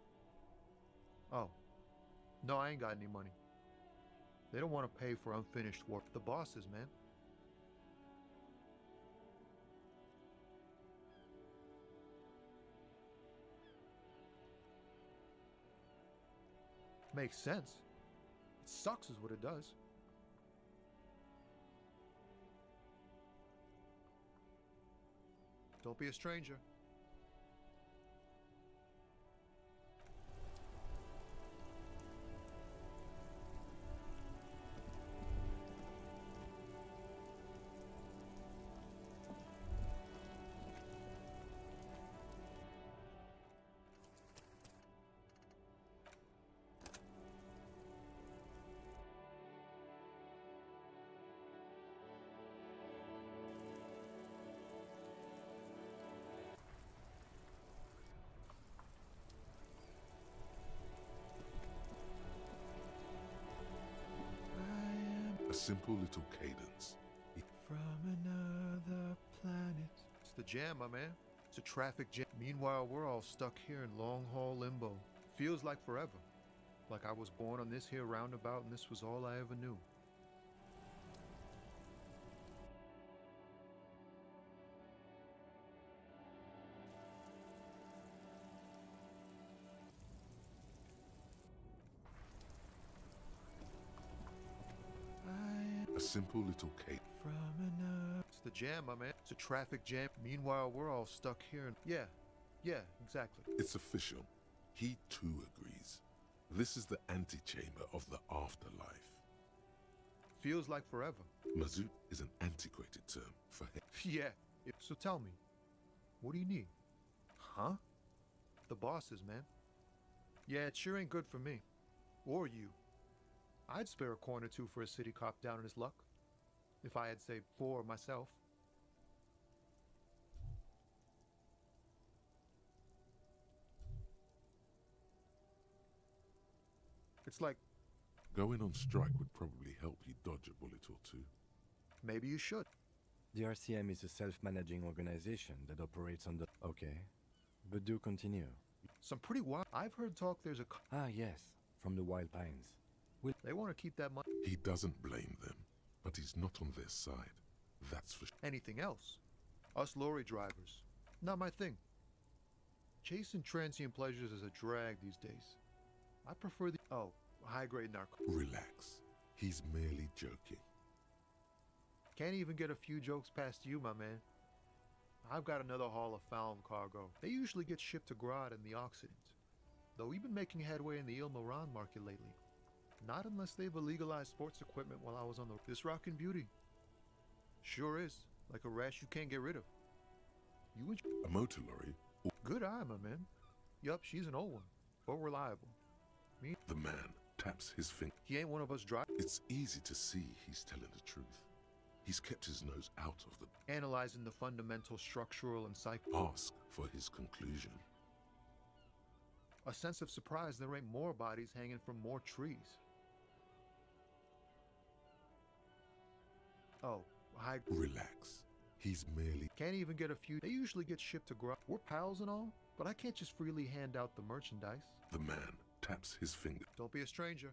Oh. No, I ain't got any money. They don't want to pay for unfinished work. The bosses, man. Makes sense. It sucks is what it does. Don't be a stranger. A simple little cadence. From another planet. It's the jam, my man. It's a traffic jam. Meanwhile, we're all stuck here in long-haul limbo. Feels like forever. Like I was born on this here roundabout and this was all I ever knew. A simple little cadence. From another. It's the jam, my man. It's a traffic jam. Meanwhile, we're all stuck here. Yeah, exactly. It's official. He too agrees. This is the antechamber of the afterlife. Feels like forever. Mazout is an antiquated term for him. Yeah. So tell me, what do you need? Huh? The bosses, man. Yeah, it sure ain't good for me. Or you. I'd spare a coin or two for a city cop down in his luck. If I had, say, 4 myself. It's like... Going on strike would probably help you dodge a bullet or two. Maybe you should. The RCM is a self-managing organization that operates on the... Okay, but do continue. Some pretty wild... I've heard talk there's a... Ah, yes, from the Wild Pines. They want to keep that money. He doesn't blame them, but he's not on their side. That's for sure. Anything else? Us lorry drivers. Not my thing. Chasing transient pleasures is a drag these days. I prefer the... Oh, high-grade narco. Relax. He's merely joking. Can't even get a few jokes past you, my man. I've got another haul of found cargo. They usually get shipped to Grad in the Occident. Though we've been making headway in the Il Moran market lately. Not unless they've illegalized sports equipment while I was on the... This rockin' beauty. Sure is. Like a rash you can't get rid of. You a motor lorry? Good eye, my man. Yup, she's an old one. But reliable. Me? The man taps his finger. He ain't one of us drivers. It's easy to see he's telling the truth. He's kept his nose out of the... Analyzing the fundamental structural and Ask for his conclusion. A sense of surprise there ain't more bodies hanging from more trees. Oh, Relax. He's merely... Can't even get a few... They usually get shipped to Grad. We're pals and all, but I can't just freely hand out the merchandise. The man taps his finger. Don't be a stranger.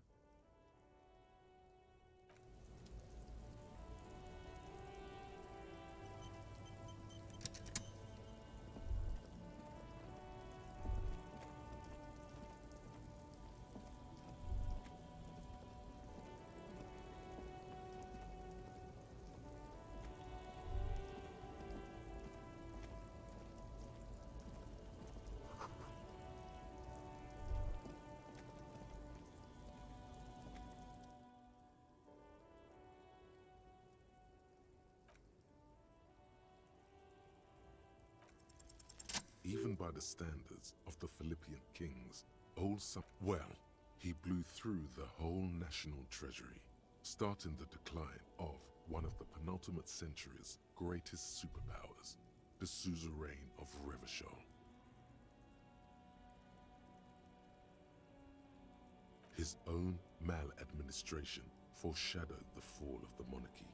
even by the standards of the Philippian kings. Well, he blew through the whole national treasury, starting the decline of one of the penultimate century's greatest superpowers, the suzerain of Revachol. His own maladministration foreshadowed the fall of the monarchy.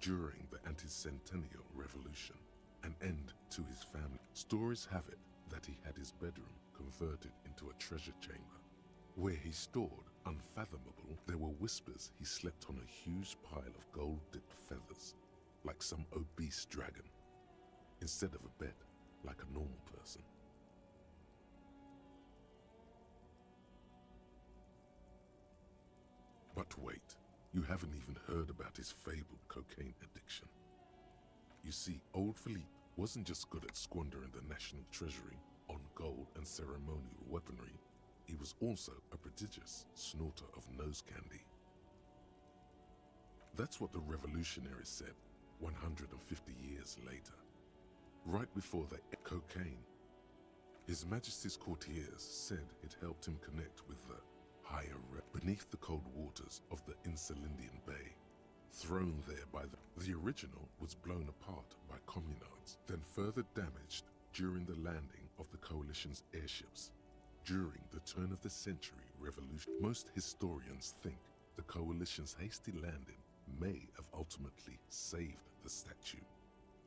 During the anti-centennial revolution, an end to his family. Stories have it that he had his bedroom converted into a treasure chamber, where he stored unfathomable. There were whispers he slept on a huge pile of gold-dipped feathers, like some obese dragon, instead of a bed, like a normal person. But wait, you haven't even heard about his fabled cocaine addiction. You see, old Philippe wasn't just good at squandering the national treasury on gold and ceremonial weaponry, he was also a prodigious snorter of nose candy. That's what the revolutionaries said 150 years later, right before they ate cocaine. His Majesty's courtiers said it helped him connect with the higher beneath the cold waters of the Insulindian Bay. Thrown there by the original was blown apart by communards, then further damaged during the landing of the coalition's airships. During the turn of the century revolution, most historians think the coalition's hasty landing may have ultimately saved the statue.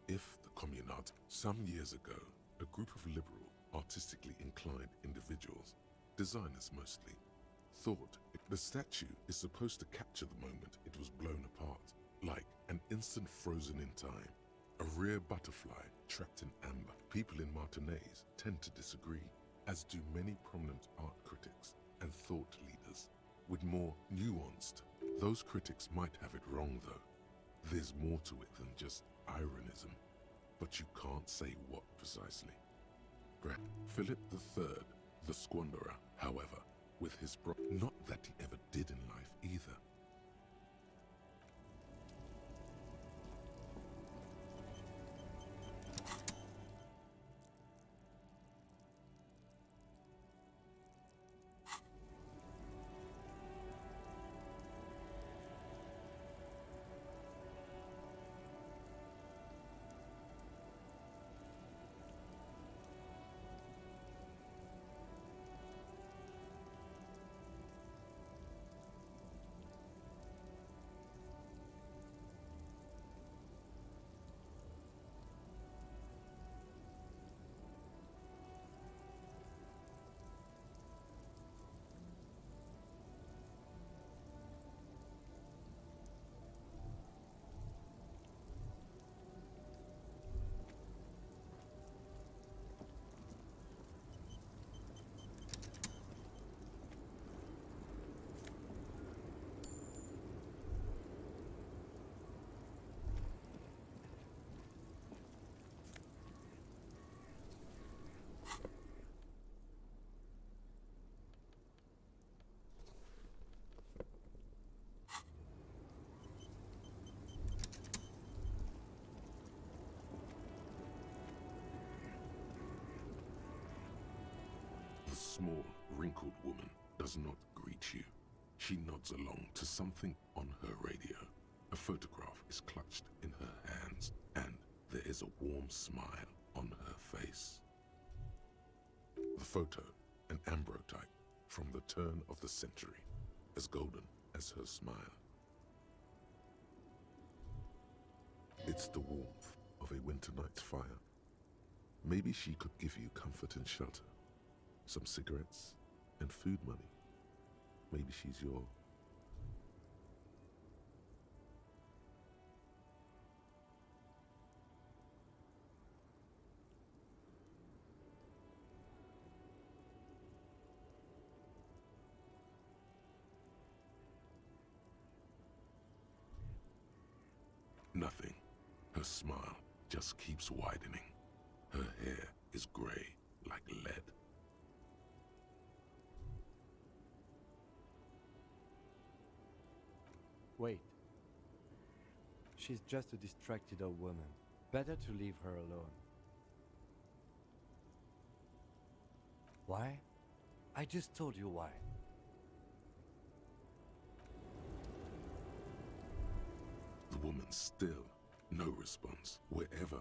If the communards, some years ago, a group of liberal, artistically inclined individuals, designers mostly, thought the statue is supposed to capture the moment it was blown apart, like an instant frozen in time, a rare butterfly trapped in amber. People in Martinaise tend to disagree, as do many prominent art critics and thought leaders, with more nuanced. Those critics might have it wrong though. There's more to it than just ironism, but you can't say what precisely. Philip III, the squanderer, however, with his not that he ever did in life either. The small, wrinkled woman does not greet you. She nods along to something on her radio. A photograph is clutched in her hands, and there is a warm smile on her face. The photo, an ambrotype from the turn of the century, as golden as her smile. It's the warmth of a winter night's fire. Maybe she could give you comfort and shelter, some cigarettes and food money. Maybe she's your... Nothing. Her smile just keeps widening. Her hair is gray like lead. Wait. She's just a distracted old woman. Better to leave her alone. Why? I just told you why. The woman still, no response, wherever.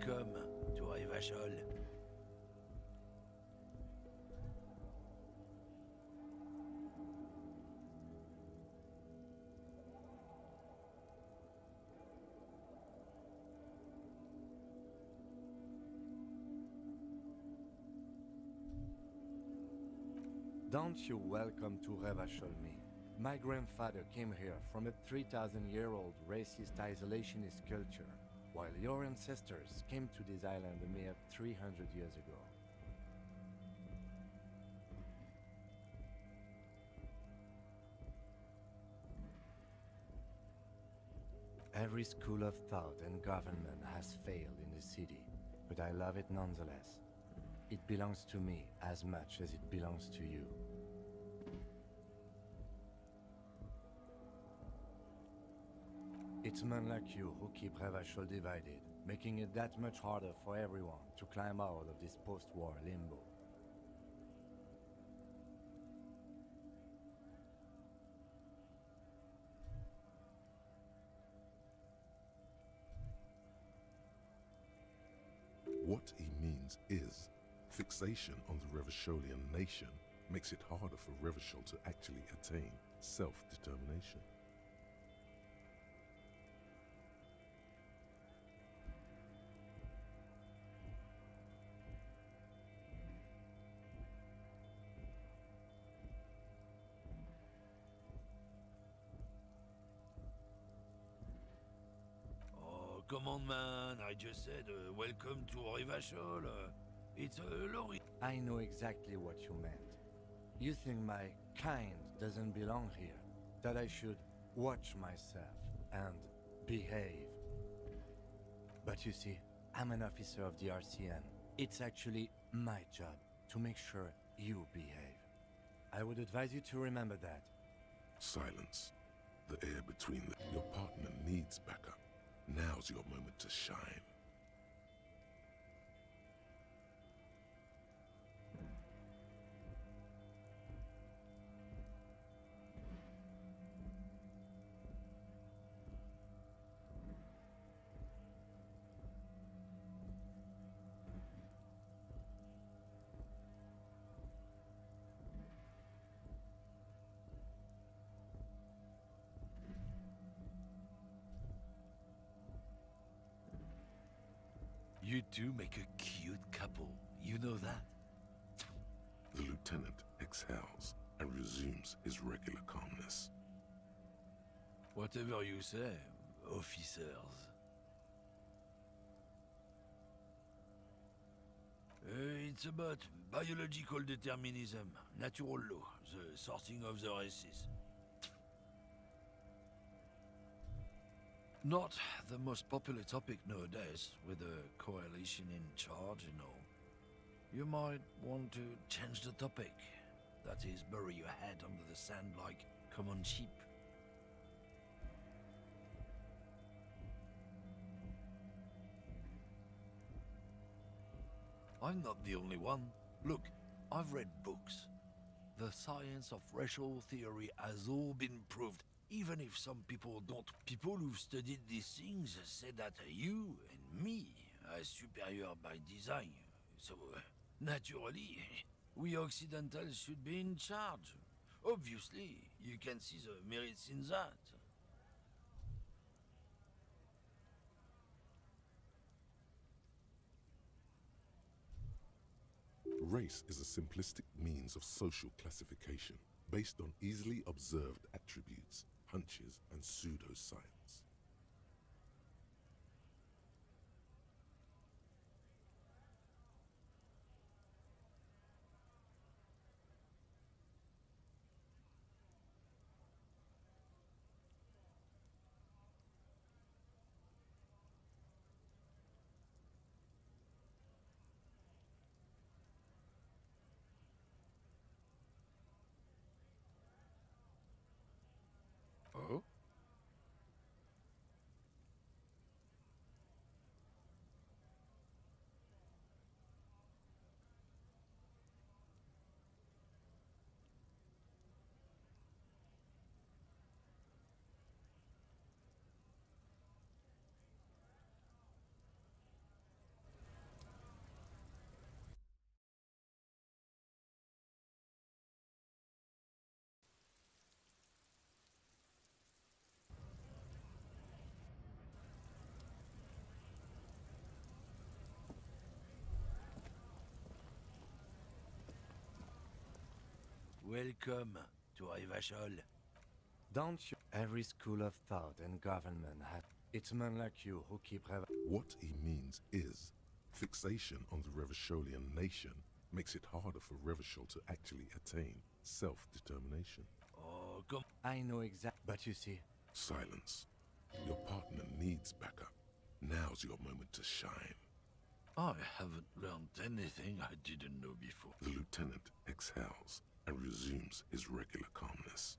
Welcome to Revachol. Don't you welcome to Revachol me. My grandfather came here from a 3,000-year-old racist isolationist culture, while your ancestors came to this island a mere 300 years ago. Every school of thought and government has failed in the city, but I love it nonetheless. It belongs to me as much as it belongs to you. It's men like you who keep Revachol divided, making it that much harder for everyone to climb out of this post-war limbo. What he means is, fixation on the Revacholian nation makes it harder for Revachol to actually attain self-determination. Oh, come on, man. I just said welcome to Revachol. It's a lorry. I know exactly what you meant. You think my kind doesn't belong here, that I should watch myself and behave. But you see, I'm an officer of the RCN. It's actually my job to make sure you behave. I would advise you to remember that. Silence. The air between them. Your partner needs backup. Now's your moment to shine. You two make a cute couple. You know that? The lieutenant exhales and resumes his regular calmness. Whatever you say, officers. It's about biological determinism, natural law, the sorting of the races. Not the most popular topic nowadays, with a coalition in charge and all. You might want to change the topic. That is, bury your head under the sand like common sheep. I'm not the only one. Look, I've read books. The science of racial theory has all been proved. Even if some people don't, people who've studied these things say that you and me are superior by design. So, naturally, we Occidentals should be in charge. Obviously, you can see the merits in that. Race is a simplistic means of social classification based on easily observed attributes, hunches, and pseudoscience. Oh? Welcome to Ivashol. Don't you? Every school of thought and government has. It's men like you who keep What he means is, fixation on the Revacholian nation makes it harder for Revachol to actually attain self-determination. Oh, come. I know exactly. But you see. Silence. Your partner needs backup. Now's your moment to shine. I haven't learned anything I didn't know before. The lieutenant exhales and resumes his regular calmness.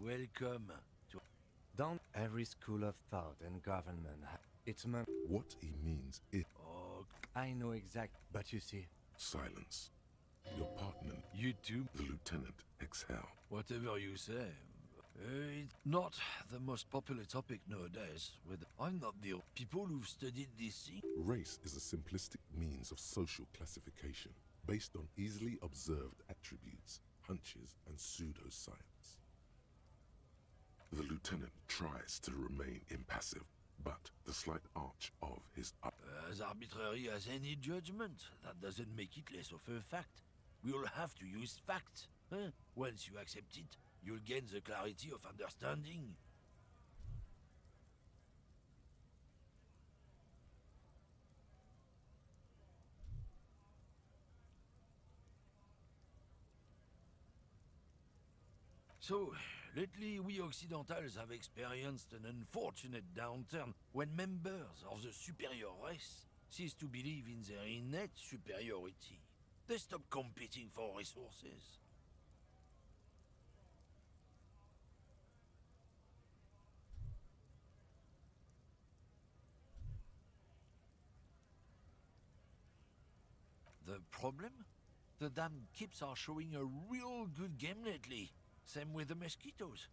Welcome to. Don't every school of thought and government has. It's men. What he means is. Oh, I know exactly. But you see. Silence. Your partner. You too. The lieutenant exhale. Whatever you say. It's not the most popular topic nowadays. I'm not the people who've studied this thing. Race is a simplistic means of social classification based on easily observed attributes, hunches, and pseudoscience. The lieutenant tries to remain impassive, but the slight arch of his As arbitrary as any judgment, that doesn't make it less of a fact. We all have to use facts. Huh? Once you accept it, you'll gain the clarity of understanding. So, lately we Occidentals have experienced an unfortunate downturn when members of the superior race cease to believe in their innate superiority. They stop competing for resources. The problem? The damn kips are showing a real good game lately. Same with the mosquitoes.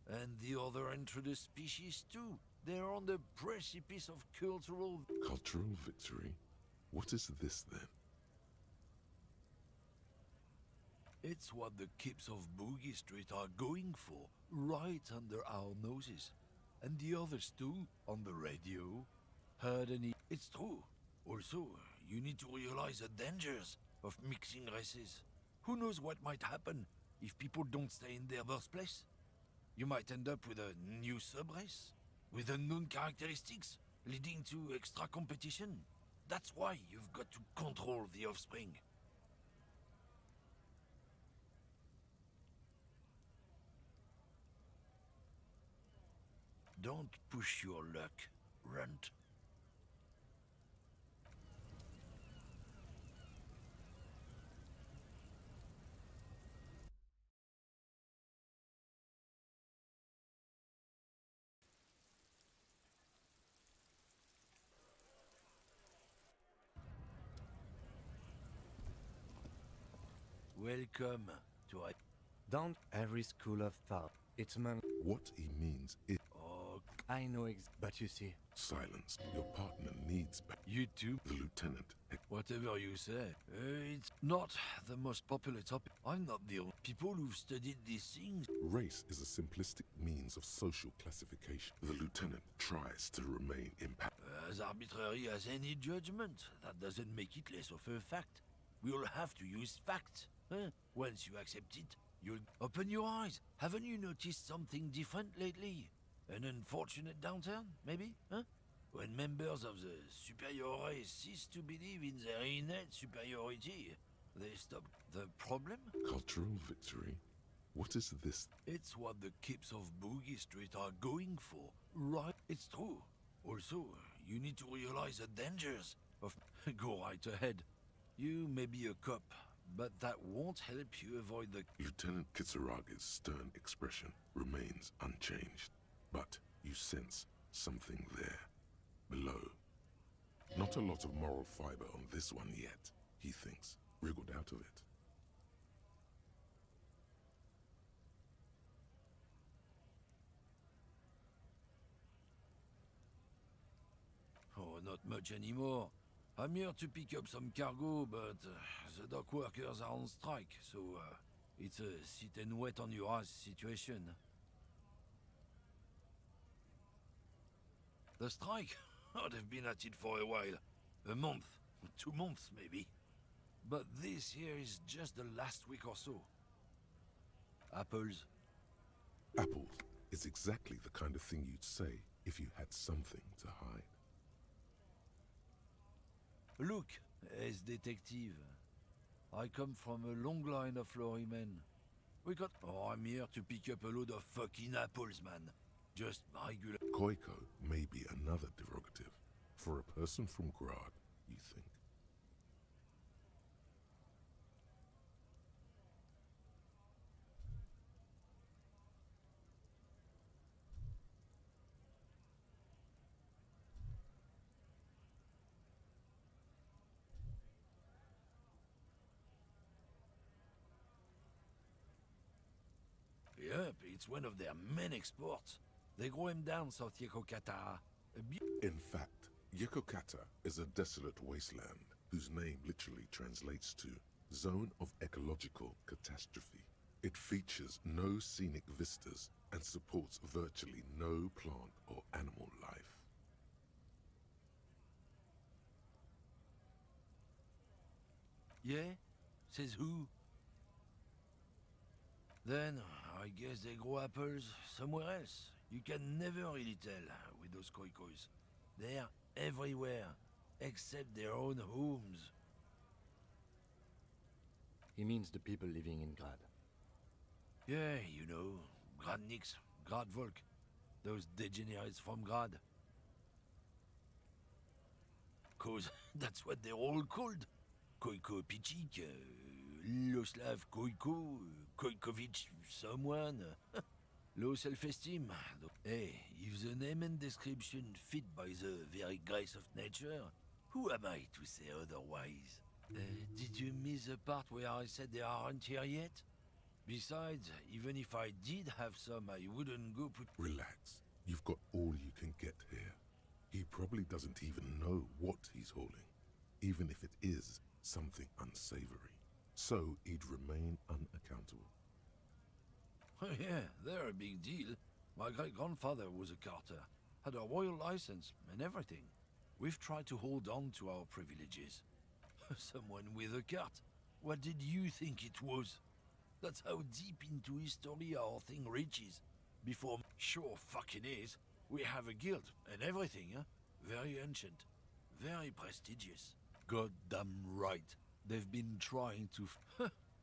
And the other introduced species too. They're on the precipice of cultural... Cultural victory? What is this then? It's what the kips of Boogie Street are going for, right under our noses. And the others too, on the radio. Heard any... It's true. Also, you need to realize the dangers of mixing races. Who knows what might happen if people don't stay in their birthplace? You might end up with a new sub-race, with unknown characteristics, leading to extra competition. That's why you've got to control the offspring. Don't push your luck, Runt. Welcome to I. Don't every school of thought. It's man. What he means is Oh, I know but you see. silence. Your partner needs You too? the lieutenant. Whatever you say. It's not the most popular topic. I'm not the only people who've studied these things. Race is a simplistic means of social classification. The lieutenant tries to remain impact. As arbitrary as any judgment, that doesn't make it less of a fact. We all have to use facts. Huh? Once you accept it, you'll open your eyes. Haven't you noticed something different lately? An unfortunate downturn, maybe? Huh? When members of the superior race cease to believe in their innate superiority, they stop. The problem? Cultural victory? What is this? It's what the kips of Boogie Street are going for, right? It's true. Also, you need to realize the dangers of... Go right ahead. You may be a cop, but that won't help you avoid the... Lieutenant Kisaragi's stern expression remains unchanged, but you sense something there, below. Not a lot of moral fiber on this one yet, he thinks, wriggled out of it. Oh, not much anymore. I'm here to pick up some cargo, but the dock workers are on strike, so it's a sit and wait on your ass situation. The strike? Oh, they've been at it for a while. A month, 2 months maybe. But this here is just the last week or so. Apples. Apples is exactly the kind of thing you'd say if you had something to hide. Look, as detective, I come from a long line of lorrymen. We got... Oh, I'm here to pick up a load of fucking apples, man. Just regular... Koiko may be another derogative. For a person from Grad, you think. Yep, it's one of their main exports. They grow him down South Yekokata. In fact, Yekokata is a desolate wasteland whose name literally translates to Zone of Ecological Catastrophe. It features no scenic vistas and supports virtually no plant or animal life. Yeah? Says who? Then, I guess they grow apples somewhere else. You can never really tell with those koikos. They're everywhere, except their own homes. He means the people living in Grad. Yeah, you know, Gradniks, Gradvolk, those degenerates from Grad. 'Cause that's what they're all called. Koiko Pichik, Loslav Koiko, Koikovich someone. Low self-esteem. Hey, if the name and description fit by the very grace of nature, who am I to say otherwise? Did you miss the part where I said they aren't here yet? Besides, even if I did have some, I wouldn't go put... Relax. You've got all you can get here. He probably doesn't even know what he's hauling, even if it is something unsavory. So he'd remain unaccountable. Oh yeah, they're a big deal. My great-grandfather was a carter, had a royal license and everything. We've tried to hold on to our privileges. Someone with a cart. What did you think it was? That's how deep into history our thing reaches. Before... Sure fucking is. We have a guild and everything, huh? Very ancient. Very prestigious. Goddamn right. They've been trying to...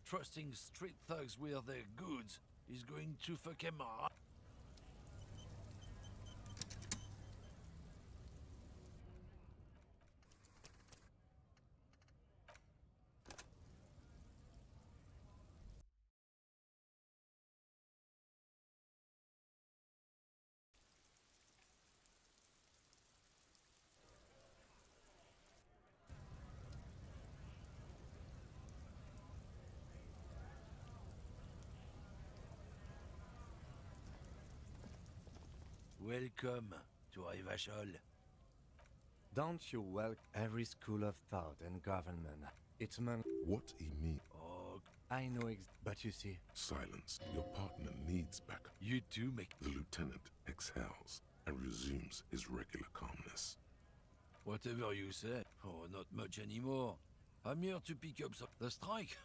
Trusting street thugs with their goods is going to fuck him up. Welcome to Rivachol. Don't you welcome every school of thought and government? It's man. What he means. Oh, I know but you see. Silence. Your partner needs backup. You too make. The lieutenant exhales and resumes his regular calmness. Whatever you say. Oh, not much anymore. I'm here to pick up some. The strike.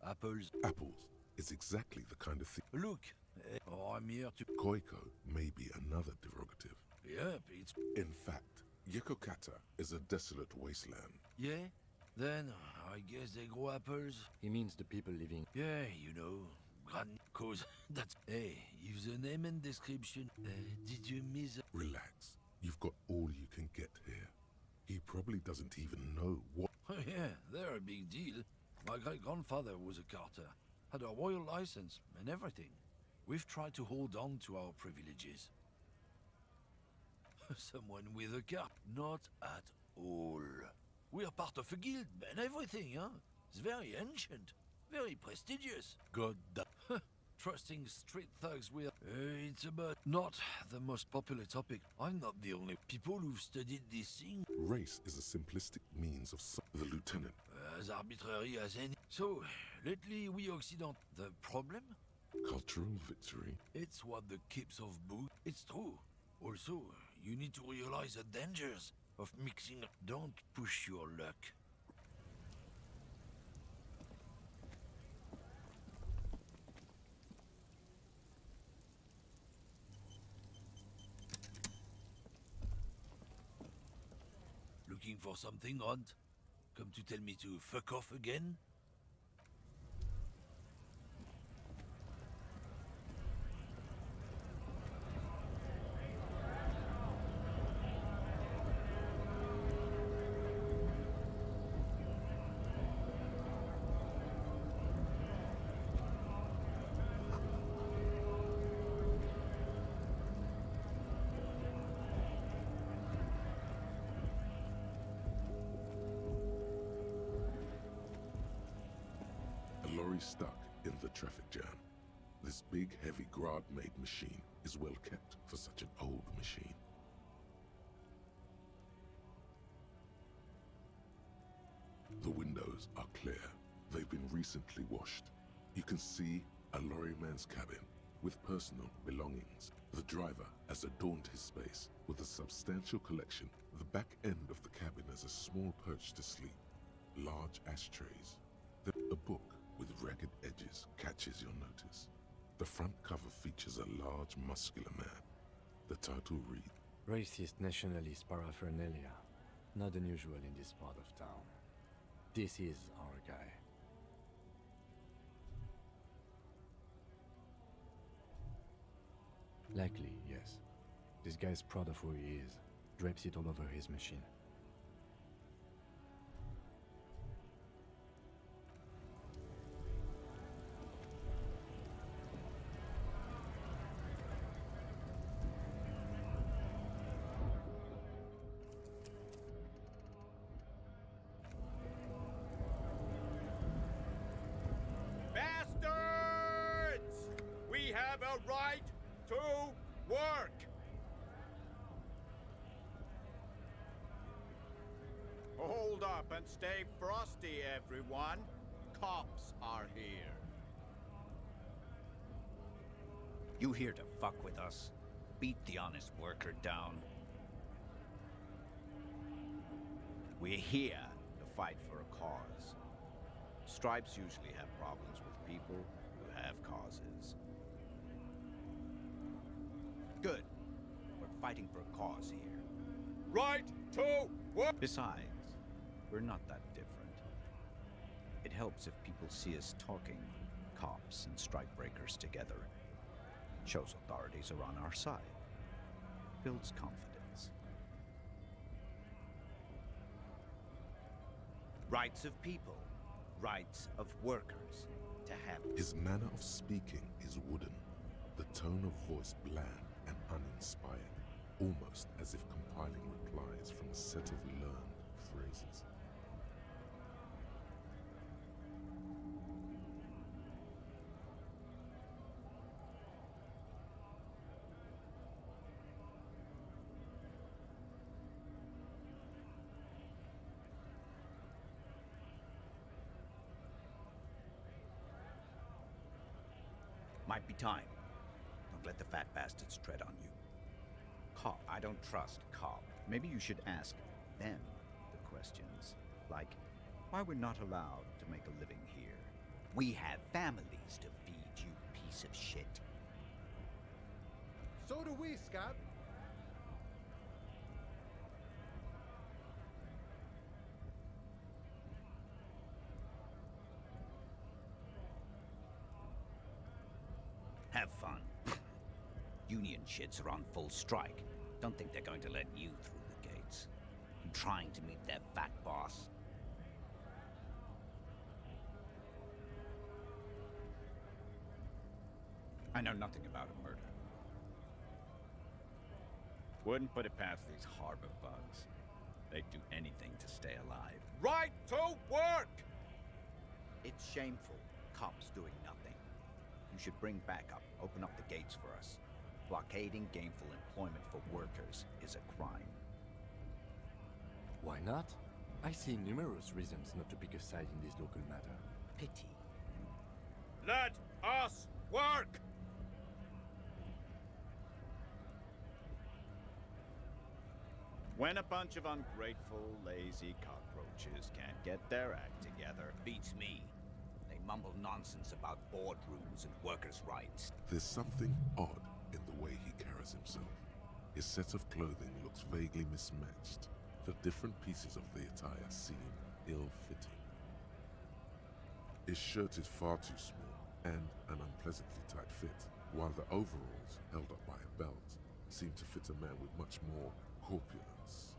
Apples. Apples is exactly the kind of thing. Look. I'm here to. Koiko may be another derogative. Yep, it's. In fact, Yekokata is a desolate wasteland. Yeah? Then, I guess they grow apples. He means the people living. Yeah, you know. Cause that's. Hey, if the name and description. Did you miss. Relax. You've got all you can get here. He probably doesn't even know what. Yeah, they're a big deal. My great-grandfather was a carter. Had a royal license and everything. We've tried to hold on to our privileges. Someone with a car? Not at all. We are part of a guild and everything, huh? It's very ancient, very prestigious. God damn. Trusting street thugs with... it's about not the most popular topic. I'm not the only people who've studied this thing. Race is a simplistic means of... The lieutenant. As arbitrary as any... So, lately we Occident... The problem? Cultural victory. It's what the keeps of boot. It's true. Also, you need to realize the dangers of mixing up. Don't push your luck. Looking for something, Hunt? Come to tell me to fuck off again? Stuck in the traffic jam. This big, heavy Grad-made machine is well kept for such an old machine. The windows are clear. They've been recently washed. You can see a lorryman's cabin with personal belongings. The driver has adorned his space with a substantial collection. The back end of the cabin has a small perch to sleep, large ashtrays, a book with ragged edges catches your notice. The front cover features a large, muscular man. The title reads, Racist nationalist paraphernalia. Not unusual in this part of town. This is our guy. Likely, yes. This guy's proud of who he is. Drapes it all over his machine. Right to work! Hold up and stay frosty, everyone. Cops are here. You here to fuck with us? Beat the honest worker down. We're here to fight for a cause. Stripes usually have problems with people who have causes. Good. We're fighting for a cause here. Right to work! Besides, we're not that different. It helps if people see us talking, cops and strikebreakers together. Shows authorities are on our side. Builds confidence. Rights of people. Rights of workers. To have... His manner of speaking is wooden. The tone of voice bland and uninspired, almost as if compiling replies from a set of learned phrases. Might be time. Don't let the fat bastards tread on you. Cop. I don't trust Cop. Maybe you should ask them the questions. Like, why we're not allowed to make a living here. We have families to feed, you piece of shit. So do we, Scott. Have fun. Union shits are on full strike. Don't think they're going to let you through the gates. I'm trying to meet their fat boss. I know nothing about a murder. Wouldn't put it past these harbor bugs. They'd do anything to stay alive. Right to work! It's shameful. Cops doing nothing. You should bring backup. Open up the gates for us. Blockading gainful employment for workers is a crime. Why not? I see numerous reasons not to pick a side in this local matter. Pity. Let us work! When a bunch of ungrateful, lazy cockroaches can't get their act together, beats me. They mumble nonsense about boardrooms and workers' rights. There's something odd in the way he carries himself. His set of clothing looks vaguely mismatched. The different pieces of the attire seem ill-fitting. His shirt is far too small and an unpleasantly tight fit, while the overalls, held up by a belt, seem to fit a man with much more corpulence.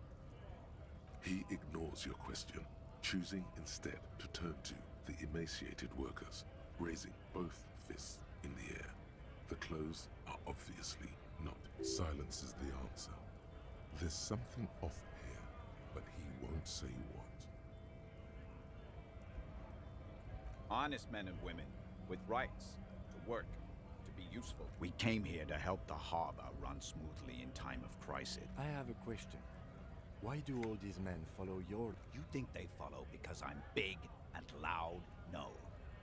He ignores your question, choosing instead to turn to the emaciated workers, raising both fists in the air. The clothes are obviously not. Silence is the answer. There's something off here, but he won't say what. Honest men and women, with rights, to work, to be useful. We came here to help the harbor run smoothly in time of crisis. I have a question. Why do all these men follow your... You think they follow because I'm big and loud? No.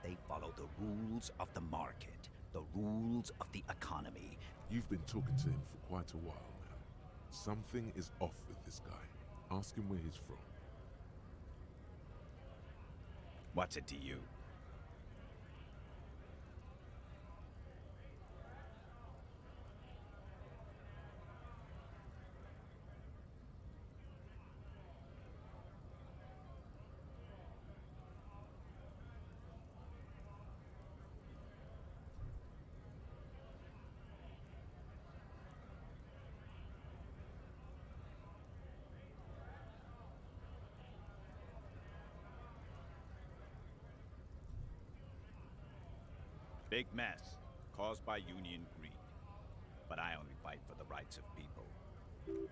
They follow the rules of the market, the rules of the economy. You've been talking to him for quite a while now. Something is off with this guy. Ask him where he's from. What's it to you? Big mess, caused by union greed. But I only fight for the rights of people.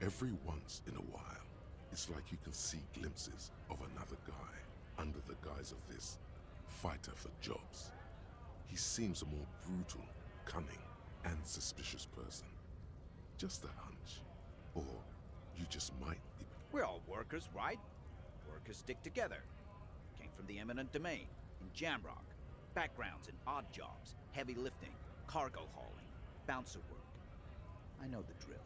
Every once in a while, it's like you can see glimpses of another guy under the guise of this fighter for jobs. He seems a more brutal, cunning, and suspicious person. Just a hunch. Or you just might be. We're all workers, right? Workers stick together. Came from the eminent domain, in Jamrock. Backgrounds in odd jobs, heavy lifting, cargo hauling, bouncer work. I know the drill.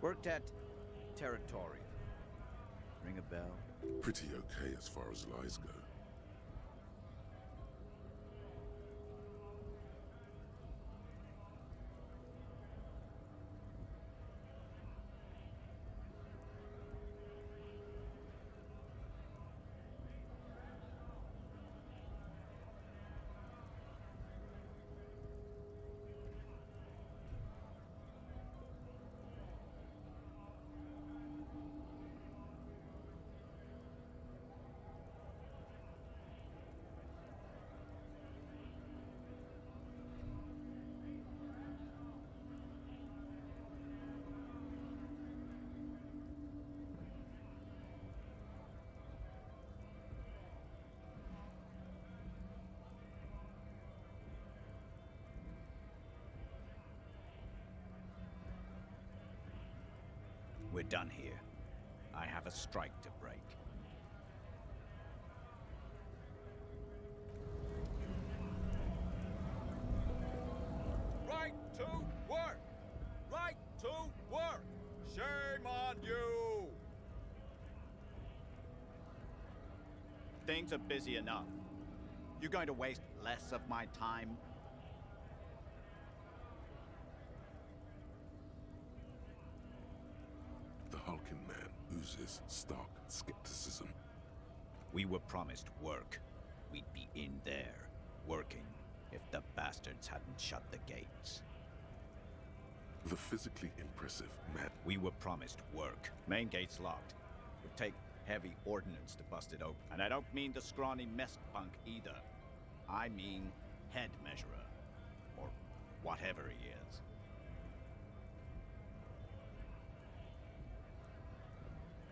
Worked at Territorial. Ring a bell? Pretty okay as far as lies go. We're done here. I have a strike to break. Right to work! Right to work! Shame on you! Things are busy enough. You going to waste less of my time? The hulking man oozes stark skepticism. We were promised work. We'd be in there, working, if the bastards hadn't shut the gates. The physically impressive man. We were promised work. Main gate's locked. Would take heavy ordnance to bust it open. And I don't mean the scrawny mess punk either. I mean head measurer. Or whatever he is.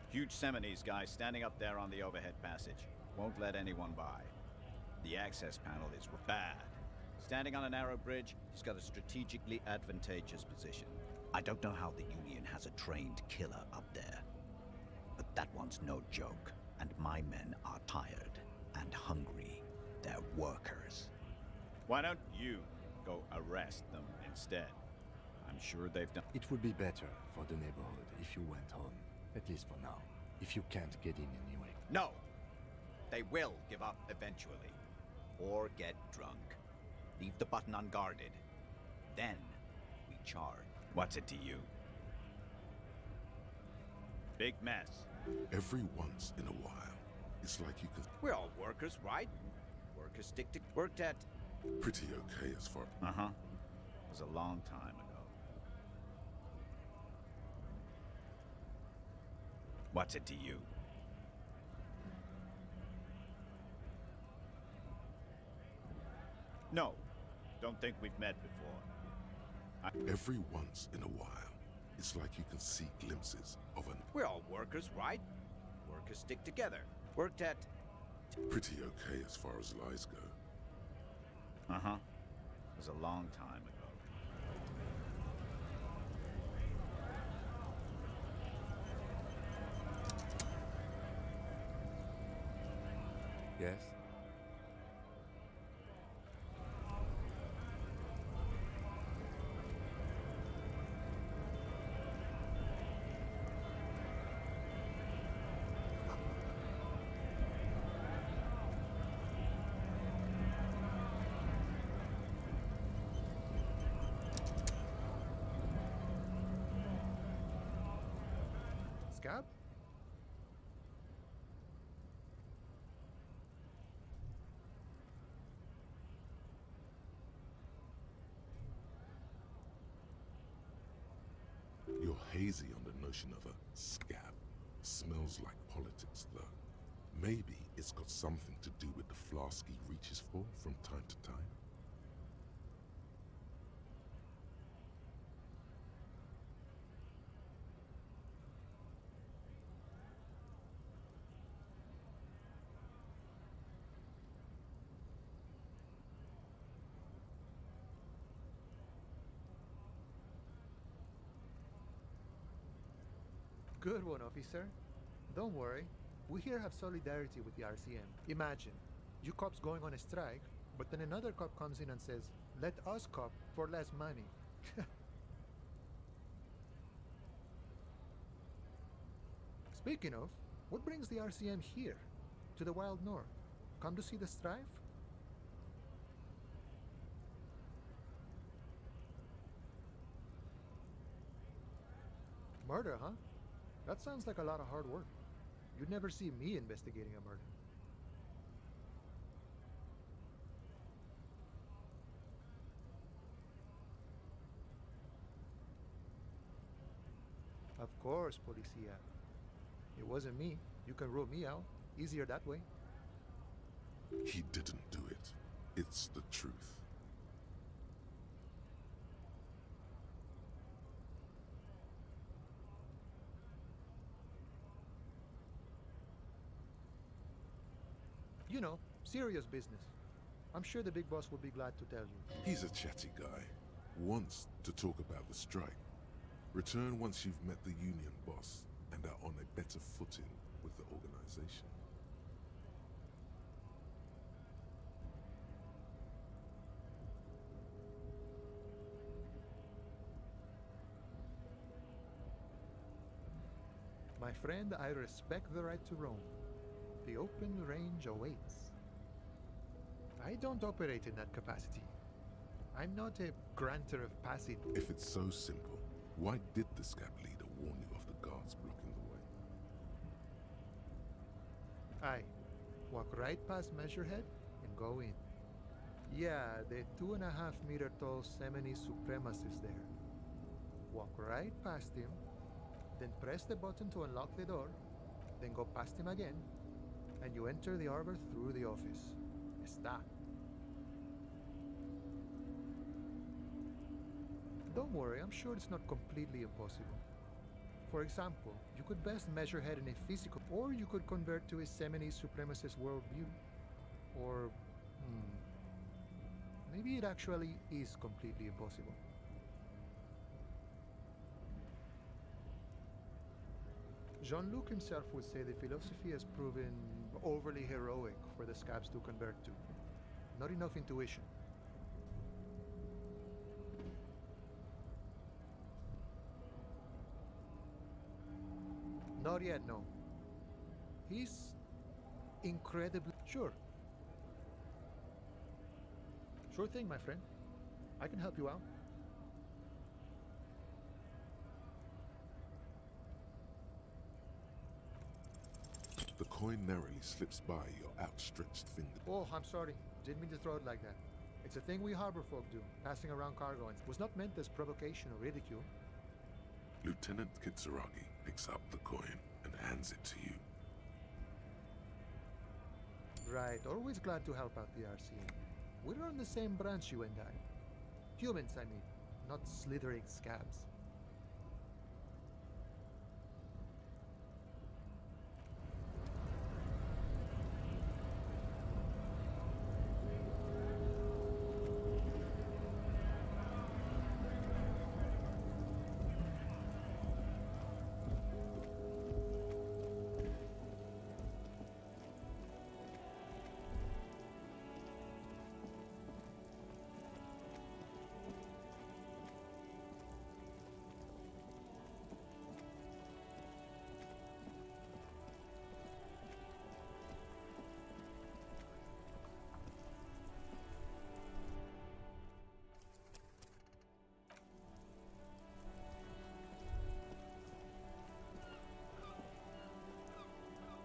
Huge Seminese guy standing up there on the overhead passage. Won't let anyone by. The access panel is bad. Standing on a narrow bridge, he's got a strategically advantageous position. I don't know how the Union has a trained killer up there. But that one's no joke, and my men are tired and hungry. They're workers. Why don't you go arrest them instead? I'm sure they've done... It would be better for the neighborhood if you went home, at least for now, if you can't get in anyway. No! They will give up eventually. Or get drunk. Leave the button unguarded. Then we charge. What's it to you? Big mess. Every once in a while, it's like you can... We're all workers, right? Workers stick to... Worked at... Pretty okay as far... Uh-huh. It was a long time ago. What's it to you? No. Don't think we've met before. Every once in a while, it's like you can see glimpses of an... We're all workers, right? Workers stick together. Worked at... Pretty okay as far as lies go. Uh-huh. It was a long time ago. Yes? Scab? You're hazy on the notion of a scab. Smells like politics, though. Maybe it's got something to do with the flask he reaches for from time to time. Good one, officer. Don't worry. We here have solidarity with the RCM. Imagine, you cops going on a strike, but then another cop comes in and says, let us cop for less money. Speaking of, what brings the RCM here, to the Wild North? Come to see the strife? Murder, huh? That sounds like a lot of hard work. You'd never see me investigating a murder. Of course, Policia. It wasn't me. You can rule me out. Easier that way. He didn't do it. It's the truth. You know, serious business. I'm sure the big boss will be glad to tell you. He's a chatty guy. Wants to talk about the strike. Return once you've met the Union boss and are on a better footing with the organization. My friend, I respect the right to roam. The open range awaits. I don't operate in that capacity. I'm not a granter of passage. If it's so simple, why did the scab leader warn you of the guards blocking the way? Aye. Walk right past Measurehead and go in. Yeah, the 2.5-meter tall Semini Supremacy is there. Walk right past him, then press the button to unlock the door, then go past him again, and you enter the arbor through the office. Está. Don't worry, I'm sure it's not completely impossible. For example, you could best Measurehead in a physical, or you could convert to a Semini Supremacist worldview. Or, maybe it actually is completely impossible. Jean-Luc himself would say the philosophy has proven overly heroic for the scabs to convert to. Not enough intuition. Not yet, no. He's incredibly... Sure. Sure thing, my friend. I can help you out. The coin narrowly slips by your outstretched finger. Oh, I'm sorry. Didn't mean to throw it like that. It's a thing we harbor folk do, passing around cargo, and was not meant as provocation or ridicule. Lieutenant Kitsuragi picks up the coin and hands it to you. Right, always glad to help out the RCA. We're on the same branch, you and I. Humans, I mean, not slithering scabs.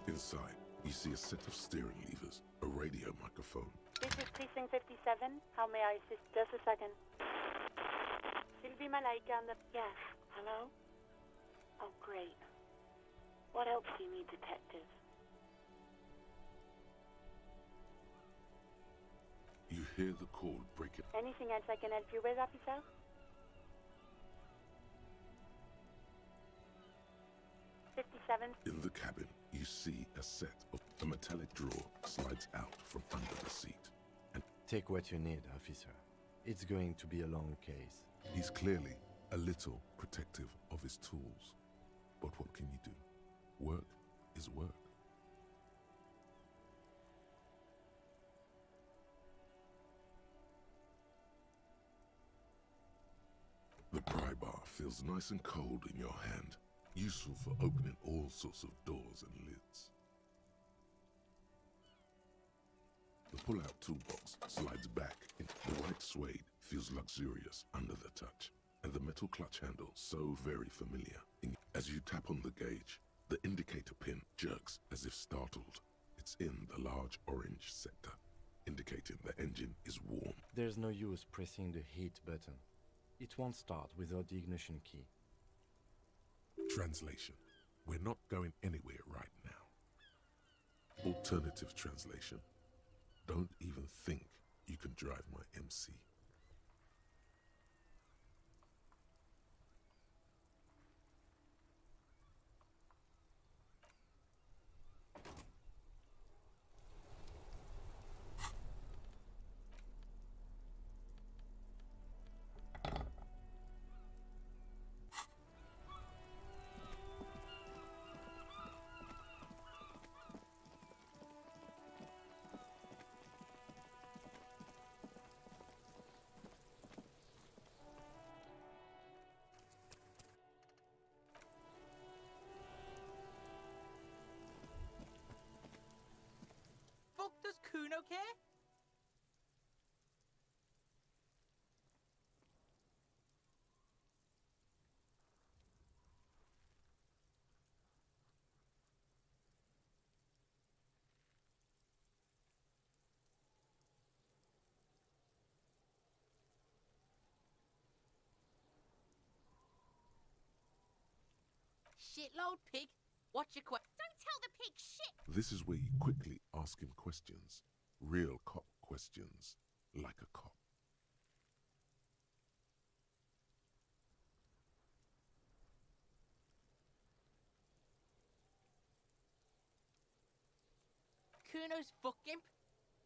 Inside, you see a set of steering levers, a radio microphone. This is Precinct 57. How may I assist? Just a second. Sylvie Malaika on the... Yes. Hello? Oh, great. What else do you need, detective? You hear the cord break it. Anything else I can help you with, officer? In the cabin, you see a set of a metallic drawer slides out from under the seat. And take what you need, officer. It's going to be a long case. He's clearly a little protective of his tools. But what can you do? Work is work. The pry bar feels nice and cold in your hand. Useful for opening all sorts of doors and lids. The pull-out toolbox slides back. The white suede feels luxurious under the touch, and the metal clutch handle so very familiar. As you tap on the gauge, the indicator pin jerks as if startled. It's in the large orange sector, indicating the engine is warm. There's no use pressing the heat button. It won't start without the ignition key. Translation. We're not going anywhere right now. Alternative translation. Don't even think you can drive my MC. Kuno care? Shitload pig. What's your question? Don't tell the pig shit! This is where you quickly ask him questions. Real cop questions. Like a cop. Kuno's fuck gimp.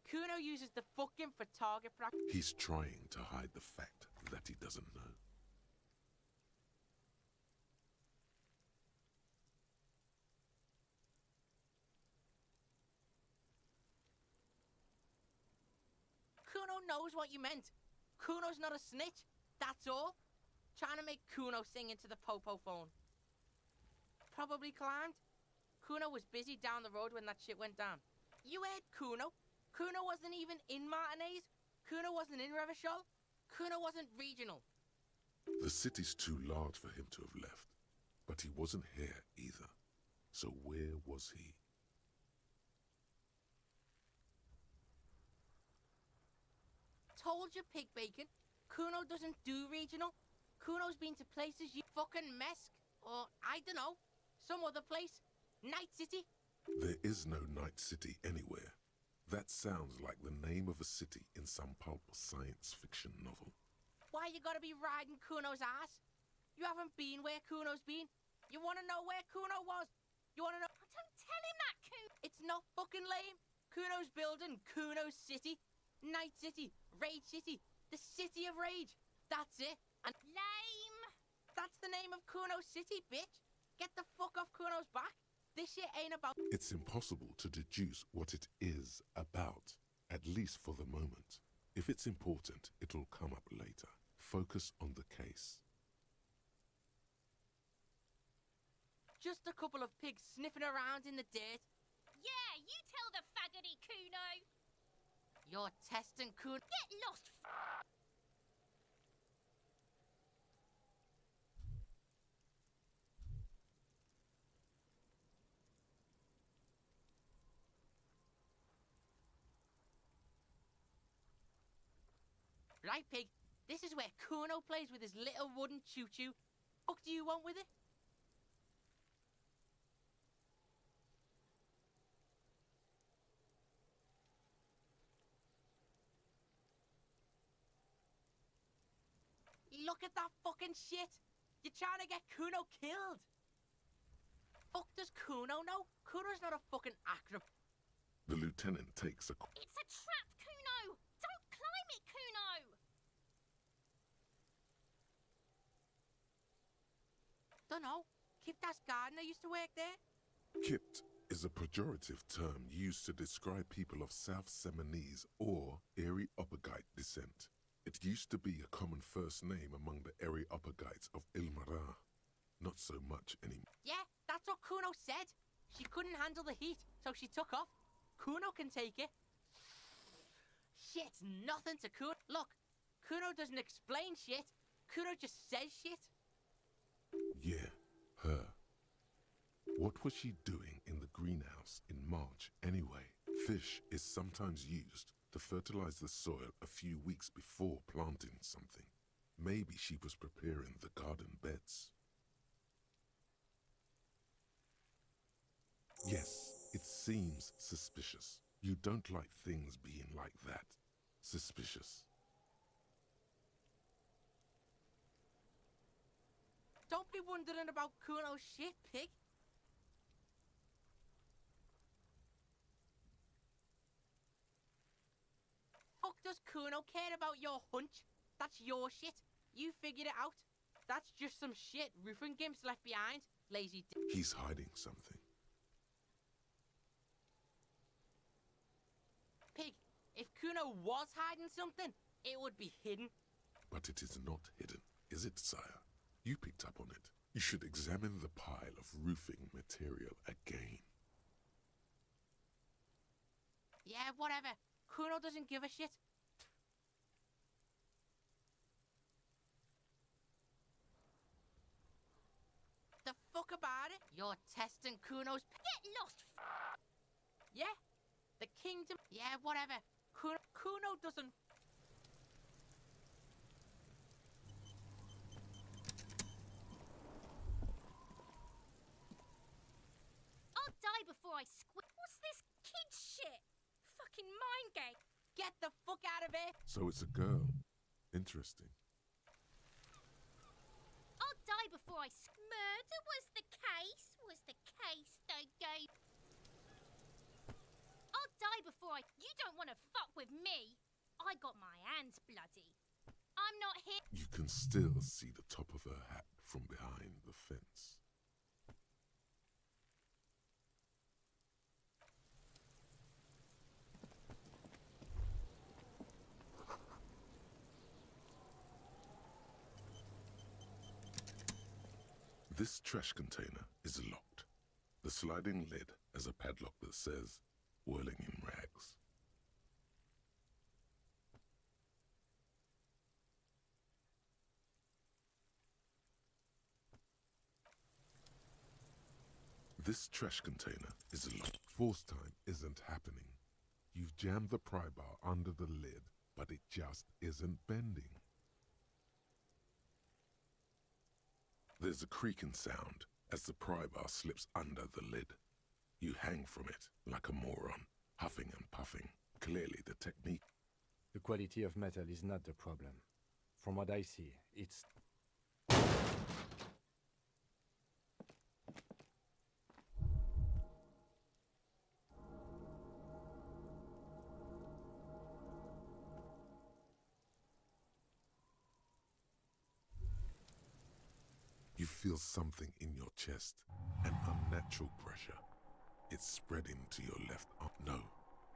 Kuno uses the fuck gimp for target practice. He's trying to hide the fact that he doesn't know. Kuno knows what you meant. Kuno's not a snitch. That's all. Trying to make Kuno sing into the popo phone. Probably climbed. Kuno was busy down the road when that shit went down. You heard Kuno. Kuno wasn't even in Martinez. Kuno wasn't in Revachol. Kuno wasn't regional. The city's too large for him to have left. But he wasn't here either. So where was he? Told you, pig bacon. Kuno doesn't do regional. Kuno's been to places you fucking Mesk. Or, I don't know, some other place. Night City. There is no Night City anywhere. That sounds like the name of a city in some pulp science fiction novel. Why you gotta be riding Kuno's ass? You haven't been where Kuno's been. You wanna know where Kuno was? You wanna know? Oh, don't tell him that, Kuno! It's not fucking lame. Kuno's building Kuno's City. Night City. Rage City. The City of Rage. That's it. And lame! That's the name of Kuno's City, bitch. Get the fuck off Kuno's back. This shit ain't about... It's impossible to deduce what it is about, at least for the moment. If it's important, it'll come up later. Focus on the case. Just a couple of pigs sniffing around in the dirt. Yeah, you tell the faggoty, Kuno! You're testing Kuno. Get lost, Right, pig. This is where Kuno plays with his little wooden choo-choo. What do you want with it? Look at that fucking shit! You're trying to get Kuno killed! Fuck does Kuno know? Kuno's not a fucking acrobat. The lieutenant takes a... It's a trap, Kuno! Don't climb it, Kuno! Dunno. Kiptas gardener used to work there? Kipt is a pejorative term used to describe people of South Seminese or Areopagite descent. It used to be a common first name among the Areopagites of Ilmara. Not so much anymore. Yeah, that's what Kuno said. She couldn't handle the heat, so she took off. Kuno can take it. Shit's nothing to Kuno. Look, Kuno doesn't explain shit. Kuno just says shit. Yeah, her. What was she doing in the greenhouse in March anyway? Fish is sometimes used to fertilize the soil a few weeks before planting something. Maybe she was preparing the garden beds. Yes, it seems suspicious. You don't like things being like that. Suspicious. Don't be wondering about Kuno's shit, pig. Fuck does Kuno care about your hunch? That's your shit. You figured it out. That's just some shit roofing gimps left behind. Lazy d- He's hiding something. Pig, if Kuno was hiding something, it would be hidden. But it is not hidden, is it, sire? You picked up on it. You should examine the pile of roofing material again. Yeah, whatever. Kuno doesn't give a shit. The fuck about it? You're testing Kuno's... Get lost! Yeah? The kingdom... Yeah, whatever. Kuno doesn't... I'll die before I squid. What's this kid shit? Fucking mind game. Get the fuck out of here! So it's a girl. Interesting. I'll die before I murder was the case they gave. I'll die before You don't want to fuck with me. I got my hands bloody. I'm not here. You can still see the top of her hat from behind the fence. This trash container is locked. The sliding lid has a padlock that says, "Whirling in rags." This trash container is locked. Force time isn't happening. You've jammed the pry bar under the lid, but it just isn't bending. There's a creaking sound as the pry bar slips under the lid. You hang from it like a moron, huffing and puffing. Clearly the technique. The quality of metal is not the problem. From what I see, it's... You feel something in your chest, an unnatural pressure. It's spreading to your left arm. No,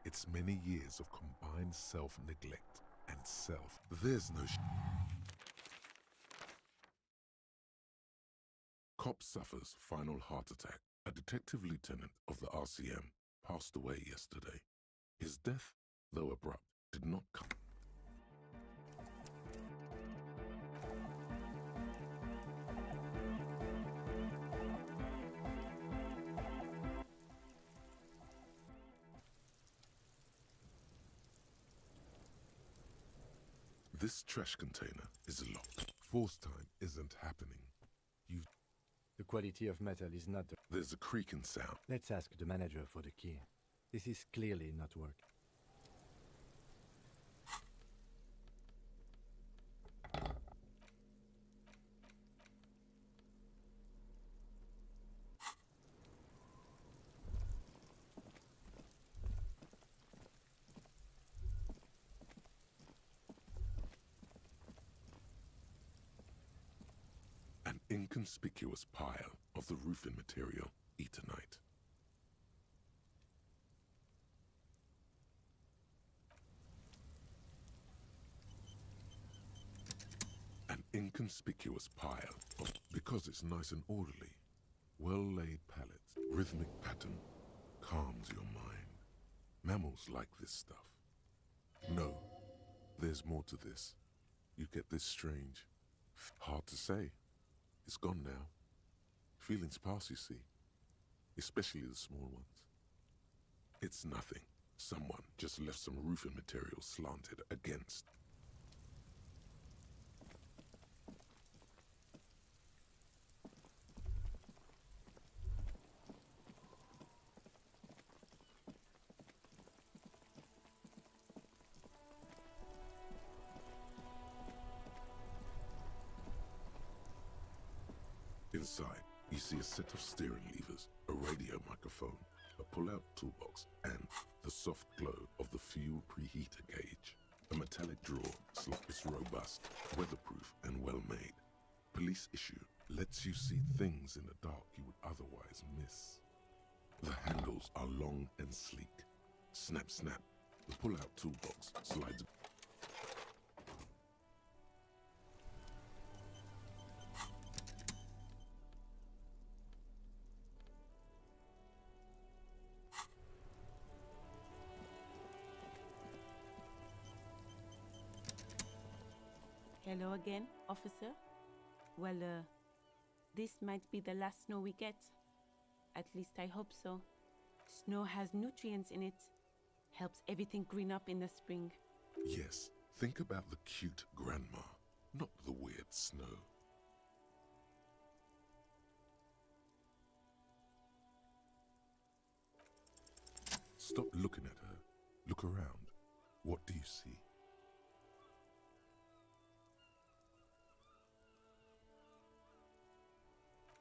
it's many years of combined self-neglect and self. There's no Cop suffers final heart attack. A detective lieutenant of the RCM passed away yesterday. His death, though abrupt, did not come. This trash container is locked. Force time isn't happening. The quality of metal is not the... There's a creaking sound. Let's ask the manager for the key. This is clearly not working. An inconspicuous pile of the roofing material, Eternite. An inconspicuous pile of, because it's nice and orderly, well-laid pallets, rhythmic pattern, calms your mind. Mammals like this stuff. No, there's more to this. You get this strange, hard to say. It's gone now. Feelings pass, you see. Especially the small ones. It's nothing. Someone just left some roofing material slanted against. Inside, you see a set of steering levers, a radio microphone, a pull-out toolbox, and the soft glow of the fuel preheater gauge. A metallic drawer, it's robust, weatherproof, and well-made. Police issue lets you see things in the dark you would otherwise miss. The handles are long and sleek. Snap, snap. The pull-out toolbox slides. Hello again, officer. Well, this might be the last snow we get. At least I hope so. Snow has nutrients in it. Helps everything green up in the spring. Yes, think about the cute grandma, not the weird snow. Stop looking at her. Look around. What do you see?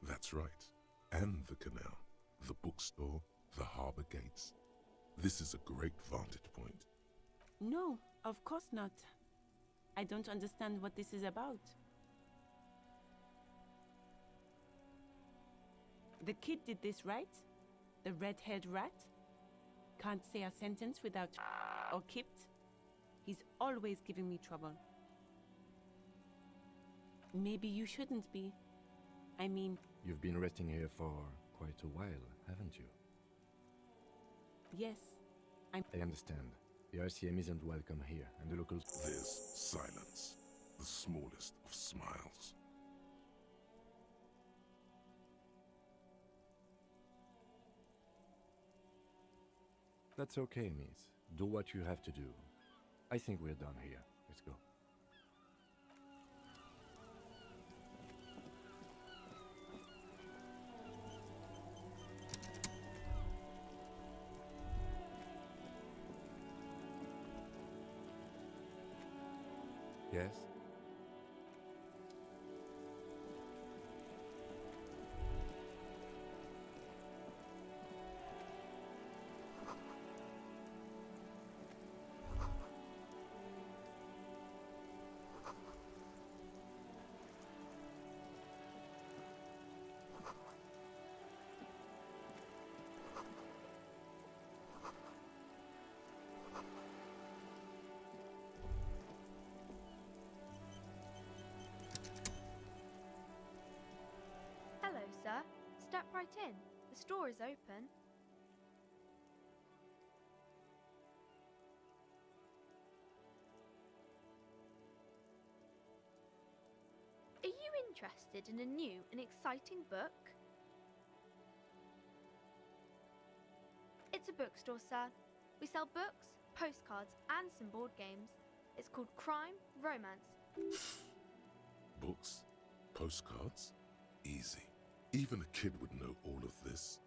That's right. And the canal, the bookstore, the harbor gates. This is a great vantage point. No, of course not. I don't understand what this is about. The kid did this, right? The red-haired rat? Can't say a sentence without or kipped. He's always giving me trouble. Maybe you shouldn't be. I mean... You've been resting here for quite a while, haven't you? Yes, I understand. The RCM isn't welcome here, and the locals... There's silence, the smallest of smiles. That's okay, miss. Do what you have to do. I think we're done here. Let's go. Yes? Hello, sir. Step right in. The store is open. Are you interested in a new and exciting book? It's a bookstore, sir. We sell books, postcards, and some board games. It's called Crime, Romance. Books? Postcards? Easy. Even a kid would know all of this.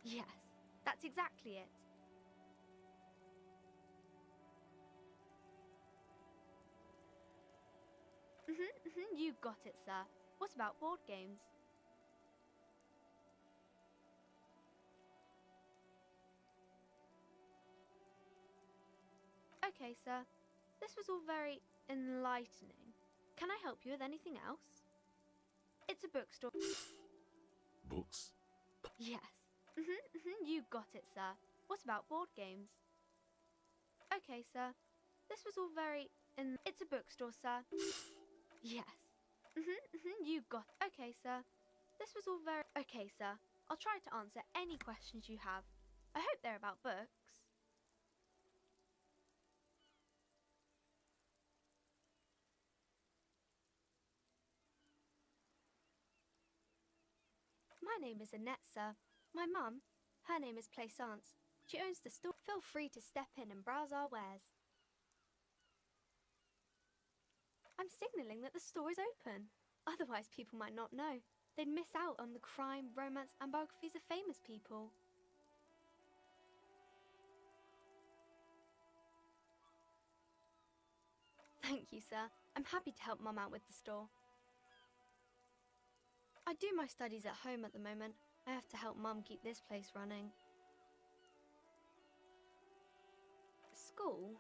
Yes, that's exactly it. You got it, sir. What about board games? Okay, sir. This was all very enlightening. Can I help you with anything else? It's a bookstore. Books? Yes. You got it, sir. What about board games? Okay, sir. This was all very It's a bookstore, sir. Yes. You got... Okay, sir. This was all very... Okay, sir. I'll try to answer any questions you have. I hope they're about books. My name is Annette, sir. My mum, her name is Plaisance. She owns the store. Feel free to step in and browse our wares. I'm signalling that the store is open. Otherwise, people might not know. They'd miss out on the crime, romance, and biographies of famous people. Thank you, sir. I'm happy to help Mum out with the store. I do my studies at home at the moment. I have to help Mum keep this place running. School?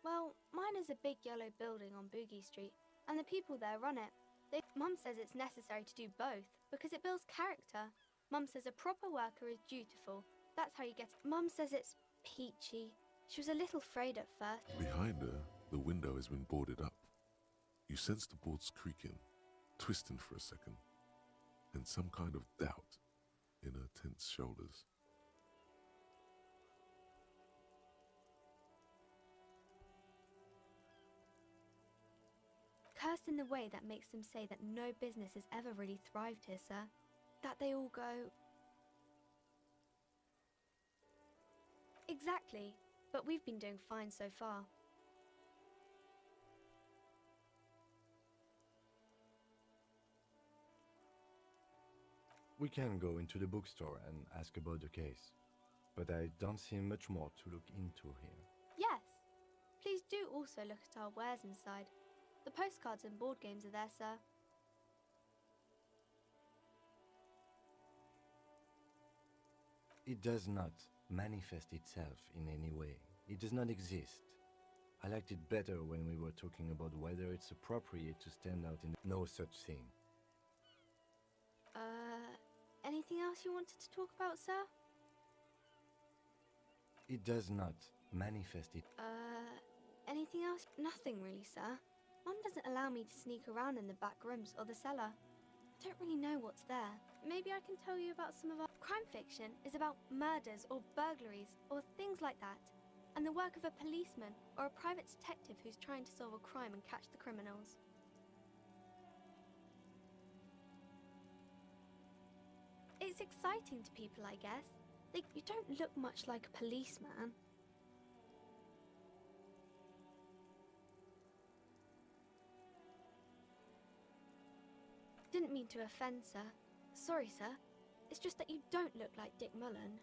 Well, mine is a big yellow building on Boogie Street, and the people there run it. Mum says it's necessary to do both, because it builds character. Mum says a proper worker is dutiful. That's how you get it. Mum says it's peachy. She was a little afraid at first. Behind her, the window has been boarded up. You sense the boards creaking, twisting for a second, and some kind of doubt in her tense shoulders. cursed in the way that makes them say that no business has ever really thrived here, sir. That they all go... Exactly, but we've been doing fine so far. We can go into the bookstore and ask about the case, but I don't see much more to look into here. Yes. Please do also look at our wares inside. The postcards and board games are there, sir. It does not manifest itself in any way. It does not exist. I liked it better when we were talking about whether it's appropriate to stand out in no such thing. Anything else you wanted to talk about, sir? It does not manifest it. Anything else? Nothing really, sir. Mum doesn't allow me to sneak around in the back rooms or the cellar. I don't really know what's there. Maybe I can tell you about some of our... Crime fiction is about murders or burglaries or things like that, and the work of a policeman or a private detective who's trying to solve a crime and catch the criminals. It's exciting to people, I guess. You don't look much like a policeman. Didn't mean to offend, sir. Sorry, sir. It's just that you don't look like Dick Mullen.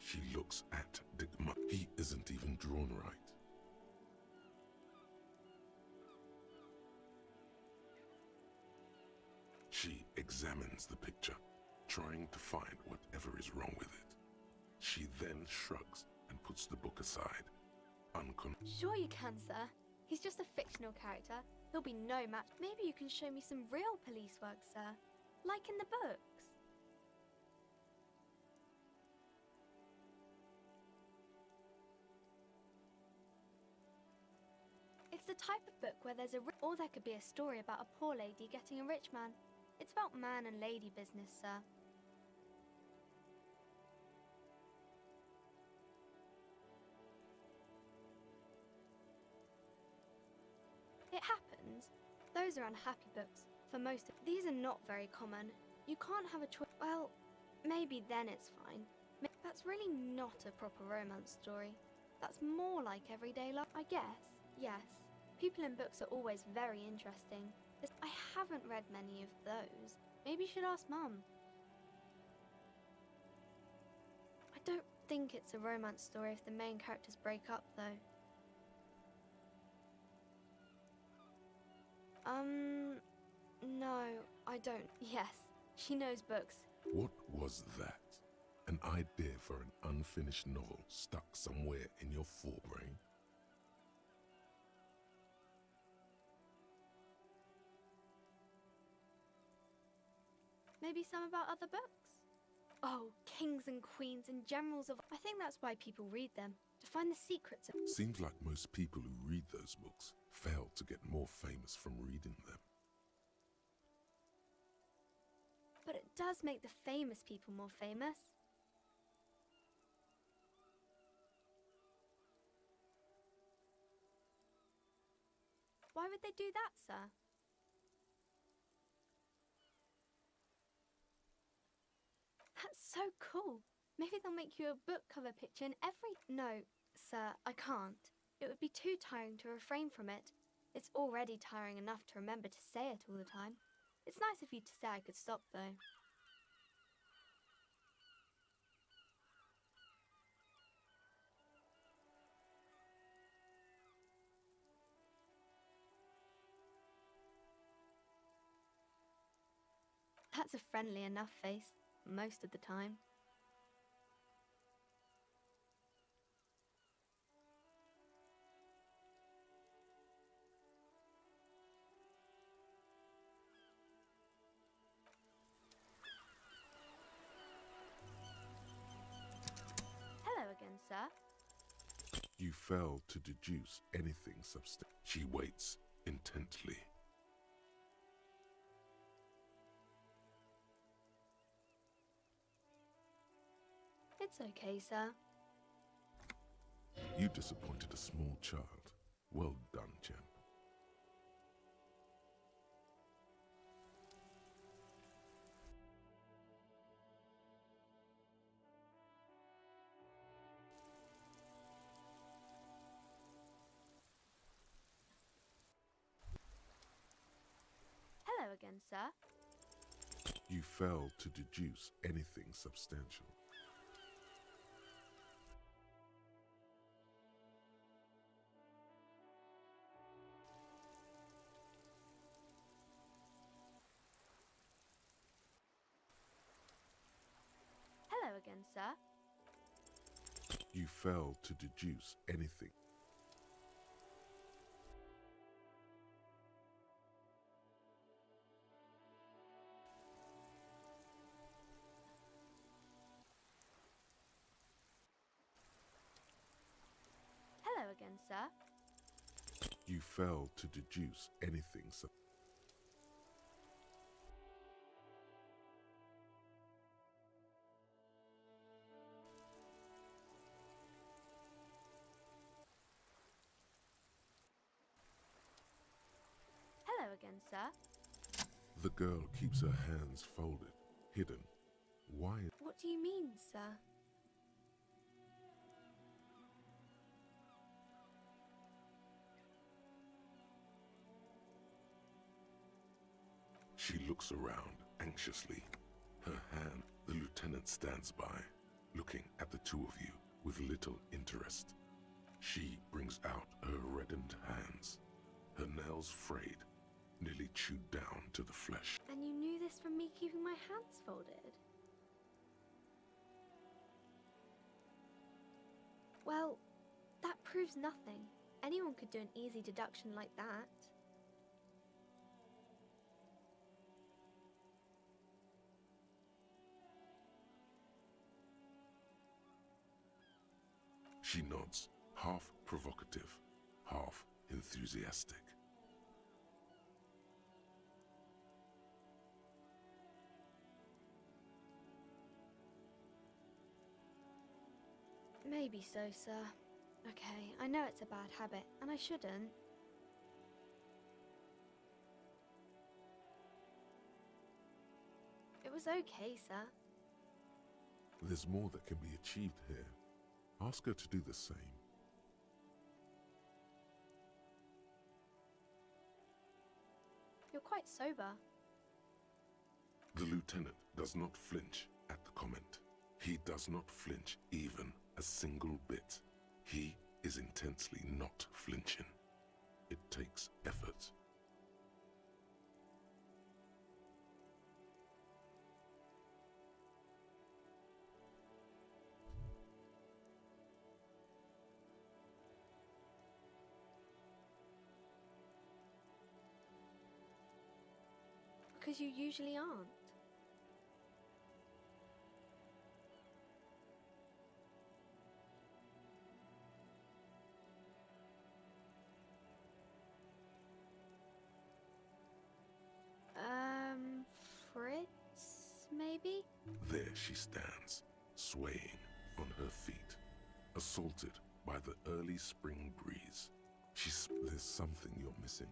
She looks at Dick He isn't even drawn right. She examines the picture, trying to find whatever is wrong with it. She then shrugs and puts the book aside. Sure you can, sir. He's just a fictional character. He'll be no match. Maybe you can show me some real police work, sir. Like in the books. It's the type of book where there's or there could be a story about a poor lady getting a rich man. It's about man and lady business, sir. It happens. Those are unhappy books. For most of these are not very common. You can't have a choice. Well, maybe then it's fine. That's really not a proper romance story. That's more like everyday life, I guess. Yes. People in books are always very interesting. I haven't read many of those. Maybe you should ask Mum. I don't think it's a romance story if the main characters break up, though. No, I don't. Yes, she knows books. What was that? An idea for an unfinished novel stuck somewhere in your forebrain? Maybe some about other books? Oh, kings and queens and generals of... I think that's why people read them, to find the secrets of... Seems like most people who read those books fail to get more famous from reading them. But it does make the famous people more famous. Why would they do that, sir? That's so cool. Maybe they'll make you a book cover picture in every... No, sir, I can't. It would be too tiring to refrain from it. It's already tiring enough to remember to say it all the time. It's nice of you to say I could stop, though. That's a friendly enough face, most of the time. Hello again, sir. You fail to deduce anything substantial. She waits intently. It's okay, sir. You disappointed a small child. Well done, champ. Hello again, sir. You fail to deduce anything substantial. Hello again, sir. You fail to deduce anything. Hello again, sir. You fail to deduce anything. Hello again, sir. The girl keeps her hands folded, hidden. Why? What do you mean, sir? She looks around anxiously. Her hand, the lieutenant stands by, looking at the two of you with little interest. She brings out her reddened hands, her nails frayed, nearly chewed down to the flesh. And you knew this from me keeping my hands folded? Well, that proves nothing. Anyone could do an easy deduction like that. She nods, half provocative, half enthusiastic. Maybe so, sir. Okay, I know it's a bad habit, and I shouldn't. It was okay, sir. There's more that can be achieved here. Ask her to do the same. You're quite sober. The lieutenant does not flinch at the comment. He does not flinch even a single bit. He is intensely not flinching. It takes effort. Because you usually aren't. Fritz, maybe? There she stands, swaying on her feet, assaulted by the early spring breeze. There's something you're missing.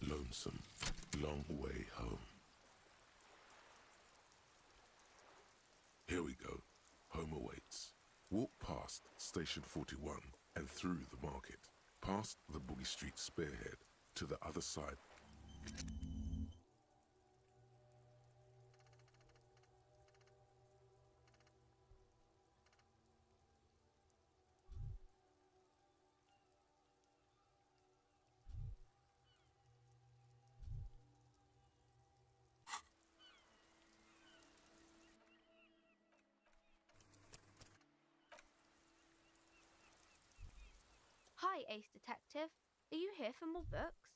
Lonesome, long way home. Here we go. Home awaits. Walk past Station 41 and through the market, past the Boogie Street spearhead to the other side. Hi, Ace Detective. Are you here for more books?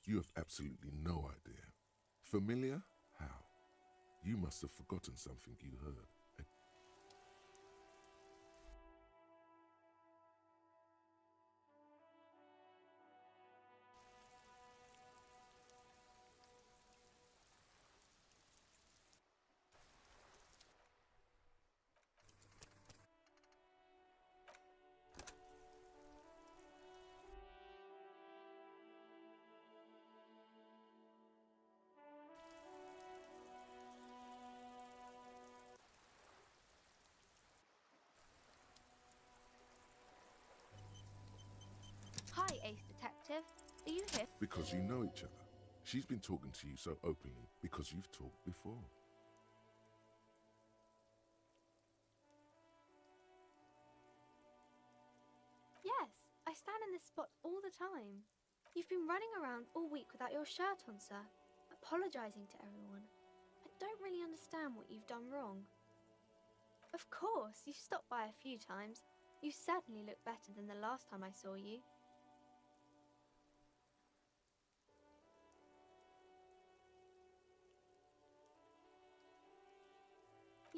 You have absolutely no idea. Familiar? How? You must have forgotten something you heard. Hi, Ace Detective. Are you here? Because you know each other. She's been talking to you so openly because you've talked before. Yes, I stand in this spot all the time. You've been running around all week without your shirt on, sir, apologising to everyone. I don't really understand what you've done wrong. Of course, you've stopped by a few times. You certainly look better than the last time I saw you.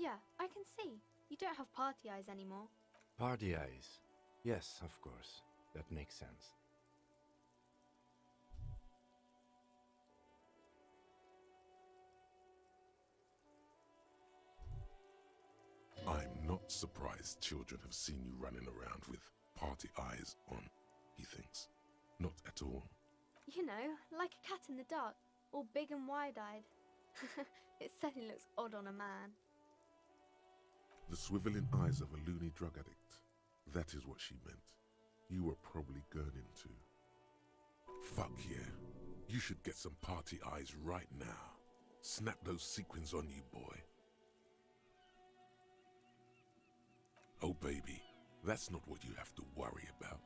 Yeah, I can see. You don't have party eyes anymore. Party eyes. Yes, of course. That makes sense. I'm not surprised children have seen you running around with party eyes on, he thinks. Not at all. You know, like a cat in the dark, all big and wide-eyed. It certainly looks odd on a man. The swiveling eyes of a loony drug addict. That is what she meant. You were probably gurning too. Fuck yeah. You should get some party eyes right now. Snap those sequins on you, boy. Oh baby, that's not what you have to worry about.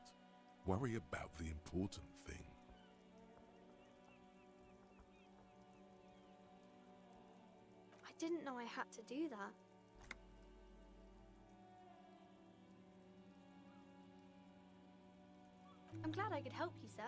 Worry about the important thing. I didn't know I had to do that. I'm glad I could help you, sir.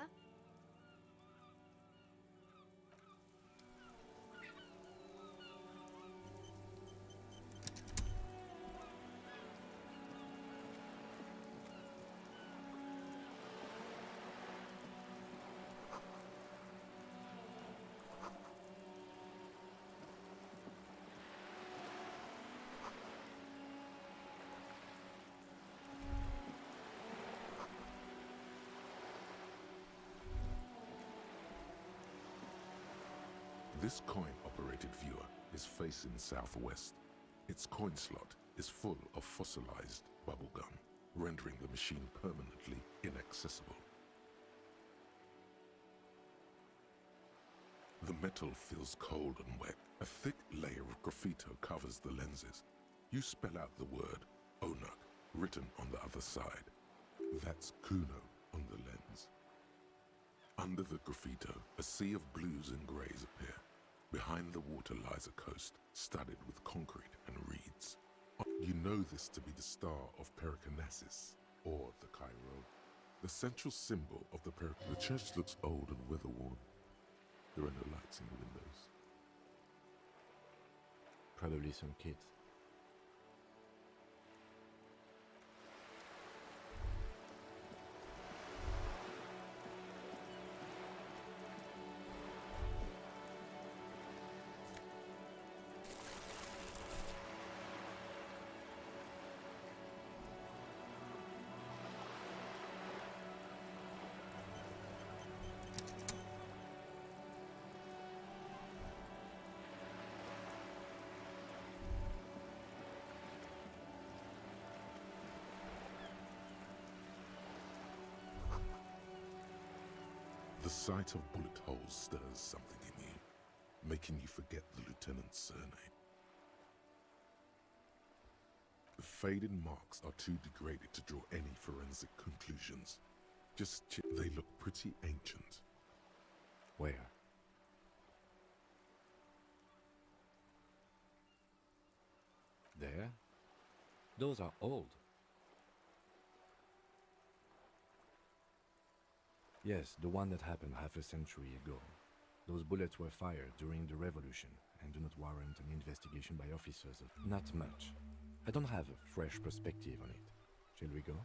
This coin-operated viewer is facing southwest. Its coin slot is full of fossilized bubblegum, rendering the machine permanently inaccessible. The metal feels cold and wet. A thick layer of graffito covers the lenses. You spell out the word Onak written on the other side. That's Kuno on the lens. Under the graffito, a sea of blues and greys appear. Behind the water lies a coast studded with concrete and reeds. You know this to be the star of Pericarnassus, or the Cairo, the central symbol of the The church looks old and weather-worn. There are no lights in the windows. Probably some kids. The sight of bullet holes stirs something in you, making you forget the lieutenant's surname. The faded marks are too degraded to draw any forensic conclusions. They look pretty ancient. Where? There? Those are old. Yes, the one that happened half a century ago. Those bullets were fired during the revolution and do not warrant an investigation by officers of... Not much. I don't have a fresh perspective on it. Shall we go?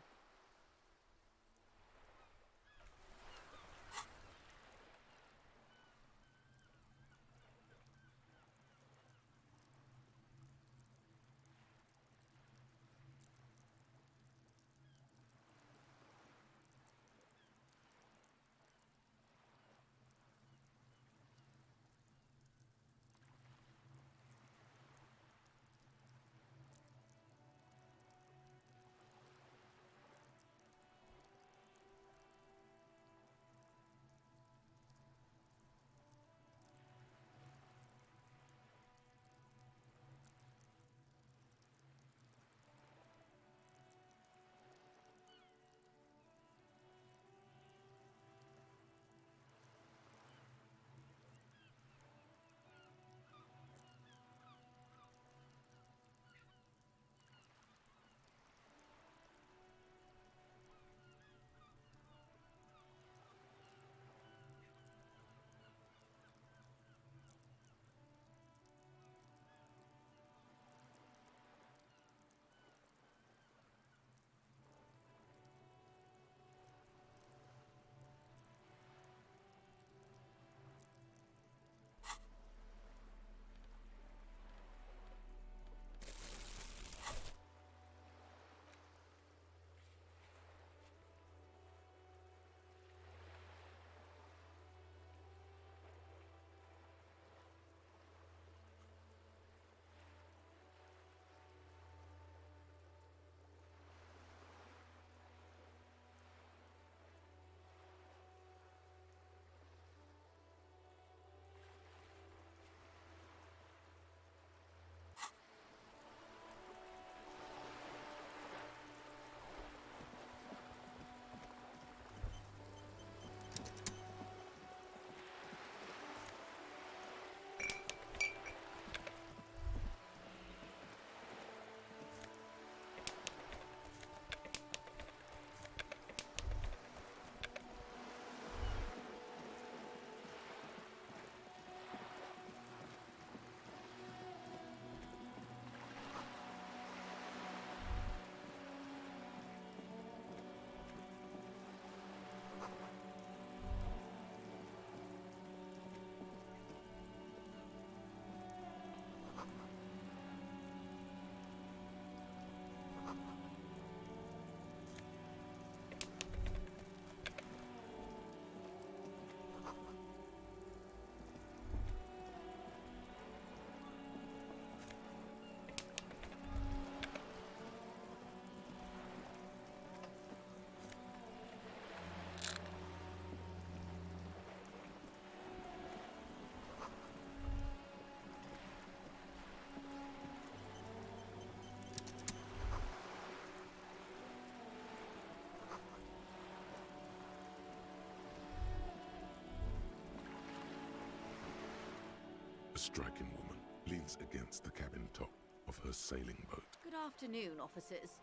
A striking woman leans against the cabin top of her sailing boat. Good afternoon, officers.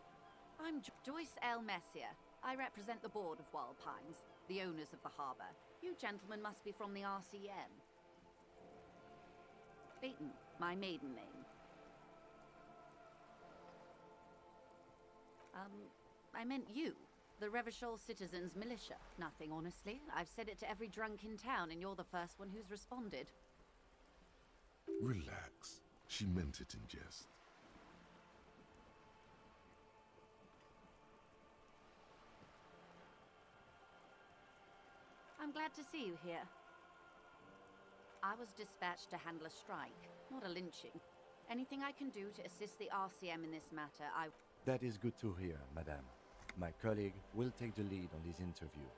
I'm Joyce L. Messier. I represent the board of Wild Pines, the owners of the harbour. You gentlemen must be from the RCM. Beaton, my maiden name. I meant you, the Revachol Citizens Militia. Nothing, honestly. I've said it to every drunk in town, and you're the first one who's responded. Relax. She meant it in jest. I'm glad to see you here. I was dispatched to handle a strike, not a lynching. Anything I can do to assist the RCM in this matter, That is good to hear, madame. My colleague will take the lead on this interview.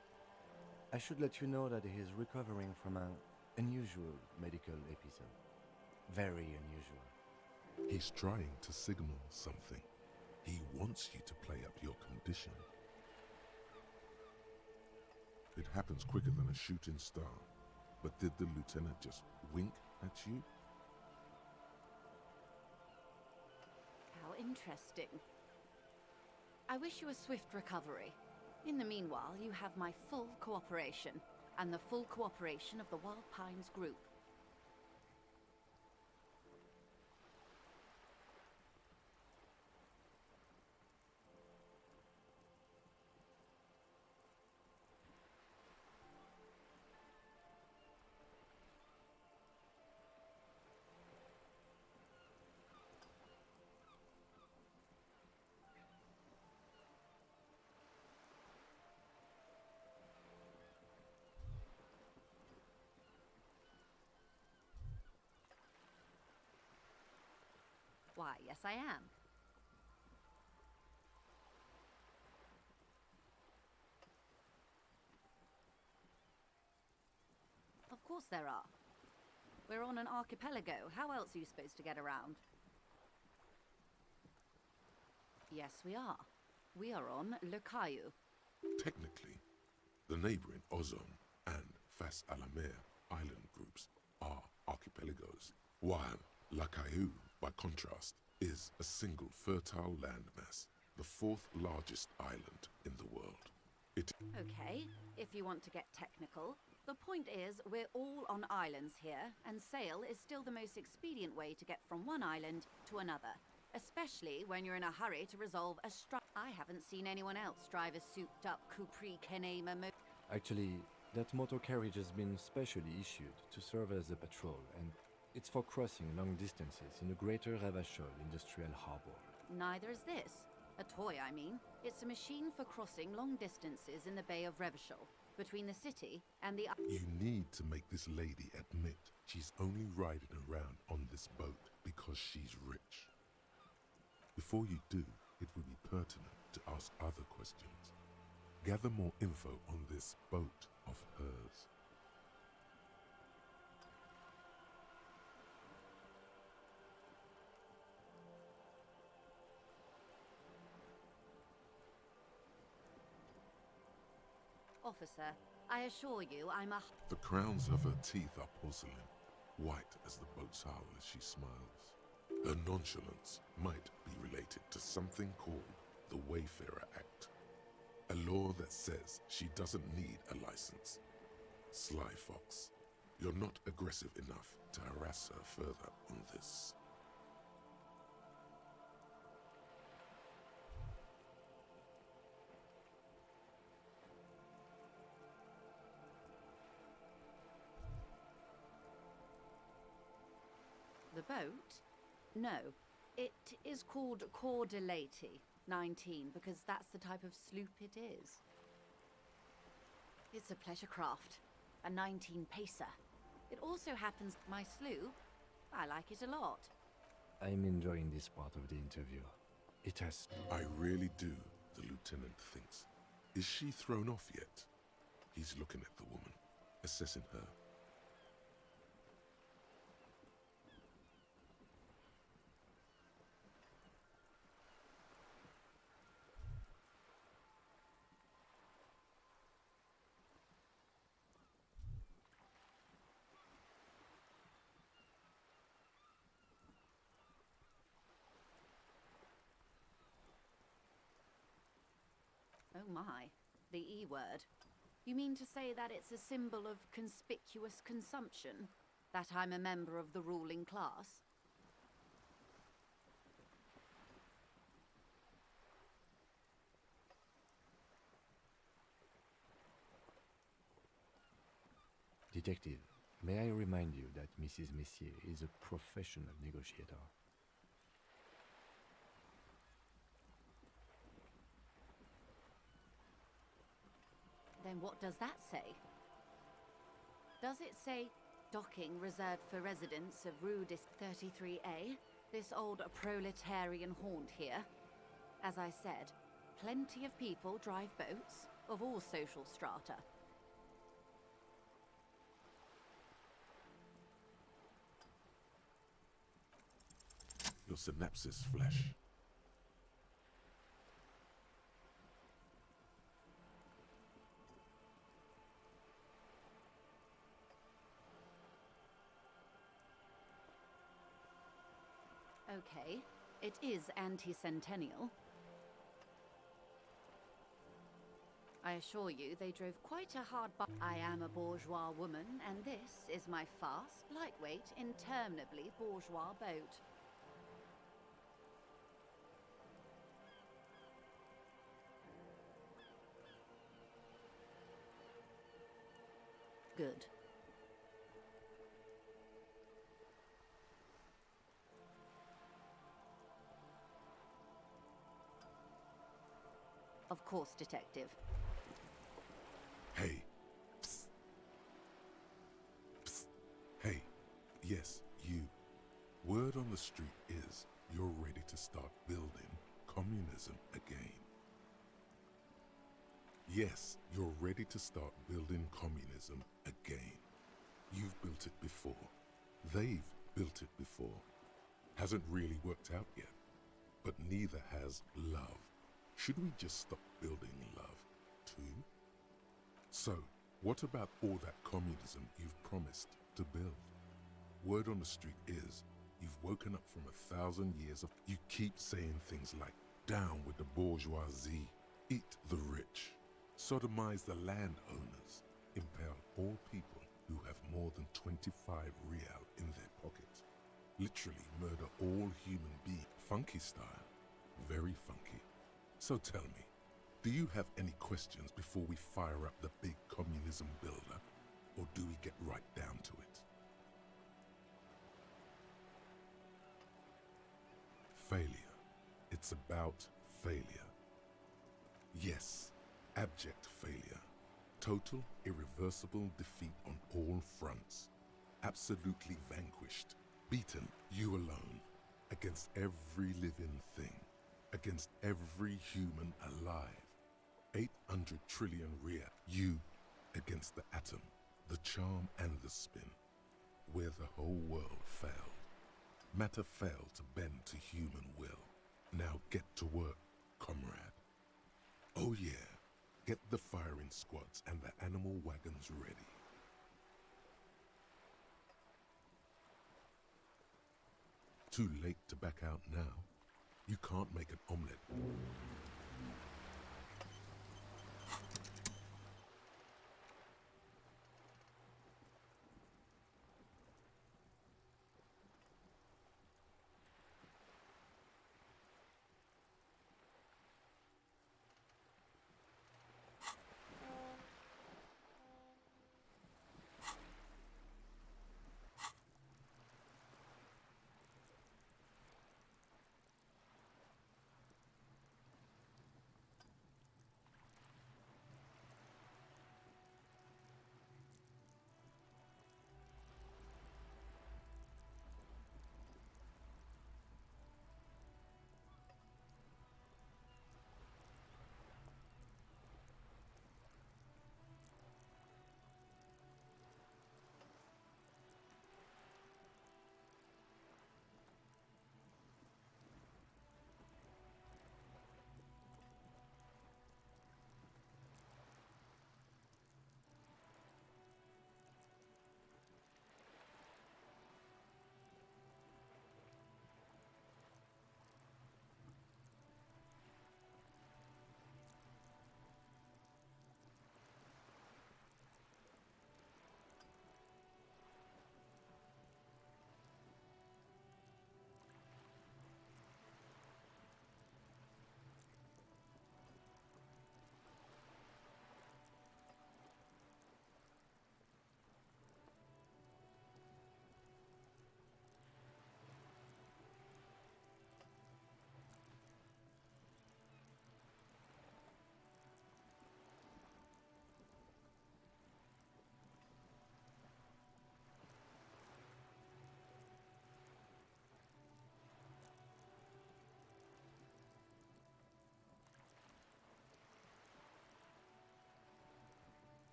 I should let you know that he is recovering from an unusual medical episode. Very unusual. He's trying to signal something. He wants you to play up your condition. It happens quicker than a shooting star. But did the lieutenant just wink at you? How interesting. I wish you a swift recovery. In the meanwhile, you have my full cooperation, and the full cooperation of the Wild Pines group. Why, yes I am. Of course there are. We're on an archipelago. How else are you supposed to get around? Yes, we are. We are on Le Caillou. Technically, the neighboring Ozone and Fas Alamer island groups are archipelagos, while La Caillou, by contrast, is a single fertile landmass, the fourth largest island in the world. Okay, if you want to get technical, the point is we're all on islands here, and sail is still the most expedient way to get from one island to another, especially when you're in a hurry to resolve a strike. I haven't seen anyone else drive a souped-up Capri Canema Actually, that motor carriage has been specially issued to serve as a patrol, and it's for crossing long distances in the greater Ravachol industrial harbor. Neither is this. A toy, I mean. It's a machine for crossing long distances in the Bay of Revachol, between the city and the... You need to make this lady admit she's only riding around on this boat because she's rich. Before you do, it would be pertinent to ask other questions. Gather more info on this boat of hers. Officer, I assure you I'm a... The crowns of her teeth are porcelain, white as the boat's hull as she smiles. Her nonchalance might be related to something called the Wayfarer Act, a law that says she doesn't need a license. Sly Fox, you're not aggressive enough to harass her further on this. The boat? No. It is called Cordelati 19 because that's the type of sloop it is. It's a pleasure craft, a 19 pacer. It also happens my sloop. I like it a lot. I'm enjoying this part of the interview. It has... I really do, the lieutenant thinks. Is she thrown off yet? He's looking at the woman, assessing her. Oh my, the E word. You mean to say that it's a symbol of conspicuous consumption? That I'm a member of the ruling class? Detective, may I remind you that Mrs. Messier is a professional negotiator. Then what does that say? Does it say docking reserved for residents of Rue des 33A? This old proletarian haunt here? As I said, plenty of people drive boats, of all social strata. Your synapses flash. Okay, it is anti-centennial. I assure you, they drove quite a hard I am a bourgeois woman, and this is my fast, lightweight, interminably bourgeois boat. Good. Of course, Detective. Hey. Psst. Psst. Hey. Yes, you. Word on the street is you're ready to start building communism again. Yes, you're ready to start building communism again. You've built it before. They've built it before. Hasn't really worked out yet. But neither has love. Should we just stop building love, too? So, what about all that communism you've promised to build? Word on the street is you've woken up from 1,000 years of... You keep saying things like, down with the bourgeoisie, eat the rich, sodomize the landowners, impale all people who have more than 25 real in their pockets, literally murder all human beings. Funky style, very funky. So tell me, do you have any questions before we fire up the big communism builder, or do we get right down to it? Failure. It's about failure. Yes, abject failure. Total, irreversible defeat on all fronts. Absolutely vanquished. Beaten, you alone. Against every living thing. Against every human alive. 800 trillion real. You against the atom, the charm and the spin. Where the whole world failed. Matter failed to bend to human will. Now get to work, comrade. Oh yeah, get the firing squads and the animal wagons ready. Too late to back out now. You can't make an omelette.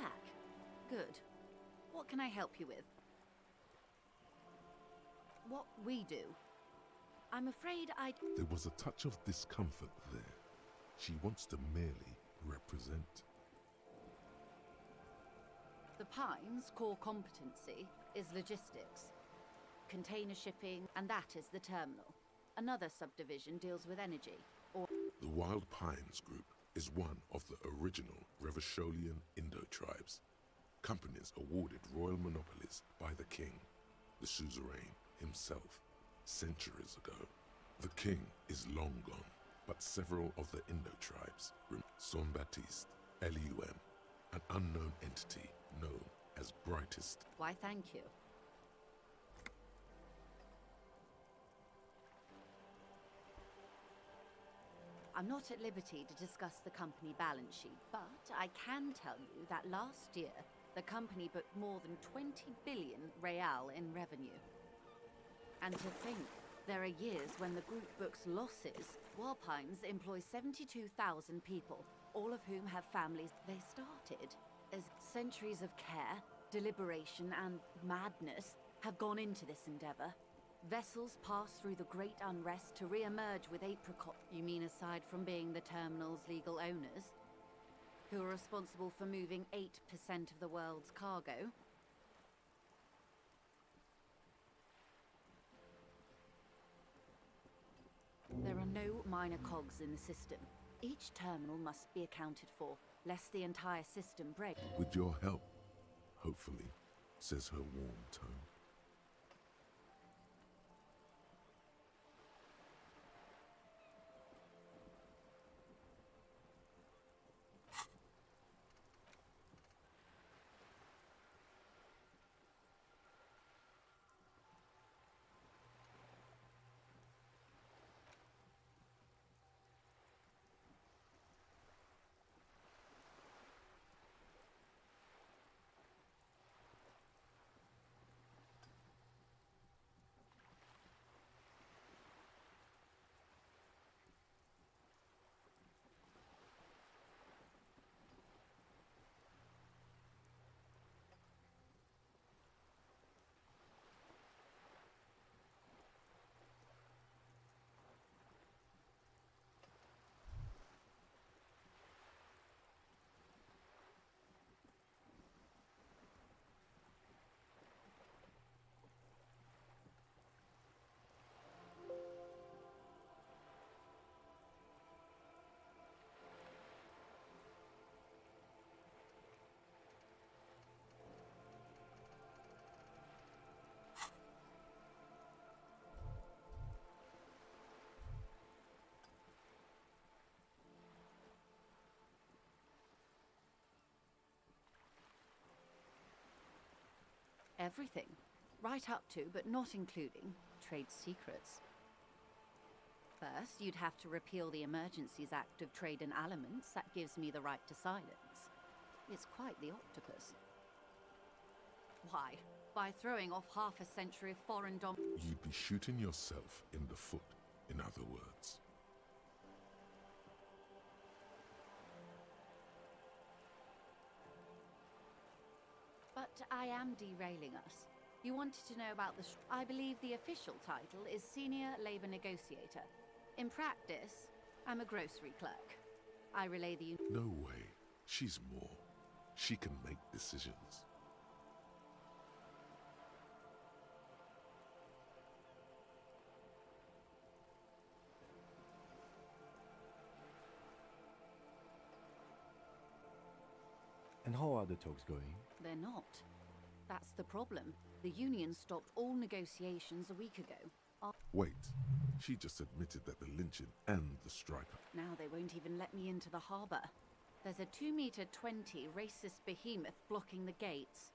back. Good. What can I help you with? What we do? I'm afraid I... There was a touch of discomfort there. She wants to merely represent. The Pines' core competency is logistics. Container shipping, and that is the terminal. Another subdivision deals with energy, or... The Wild Pines Group is one of the original Revacholian Indo-tribes. Companies awarded royal monopolies by the king, the suzerain himself, centuries ago. The king is long gone, but several of the Indo-tribes, Son-Baptiste, Elysium, an unknown entity known as Brightest. Why, thank you. I'm not at liberty to discuss the company balance sheet, but I can tell you that last year, the company booked more than 20 billion real in revenue. And to think, there are years when the group books losses. Pines employs 72,000 people, all of whom have families. They started as centuries of care, deliberation, and madness have gone into this endeavor. Vessels pass through the great unrest to re-emerge with apricot. You mean aside from being the terminal's legal owners, who are responsible for moving 8% of the world's cargo? There are no minor cogs in the system. Each terminal must be accounted for, lest the entire system break. With your help, hopefully, says her warm tone. Everything. Right up to, but not including, trade secrets. First, you'd have to repeal the Emergencies Act of Trade in Aliments that gives me the right to silence. It's quite the octopus. Why? By throwing off half a century of foreign You'd be shooting yourself in the foot, in other words. But I am derailing us. You wanted to know about the... I believe the official title is Senior Labor Negotiator. In practice, I'm a grocery clerk. I relay the... No way. She's more. She can make decisions. And how are the talks going? They're not. That's the problem. The union stopped all negotiations a week ago. Wait. She just admitted that the lynching and the strike... Now they won't even let me into the harbour. There's a 2-meter-20 racist behemoth blocking the gates.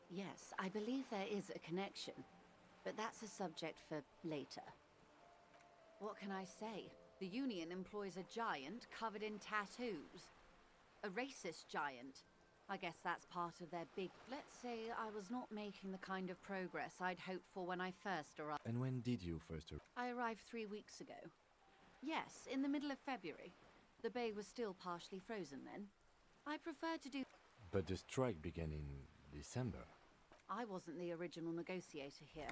Yes, I believe there is a connection. But that's a subject for later. What can I say? The union employs a giant covered in tattoos. A racist giant. I guess that's part of their big... Let's say I was not making the kind of progress I'd hoped for when I first arrived. And when did you first arrive? I arrived 3 weeks ago. Yes, in the middle of February. The bay was still partially frozen then. I prefer to do... But the strike began in December. I wasn't the original negotiator here.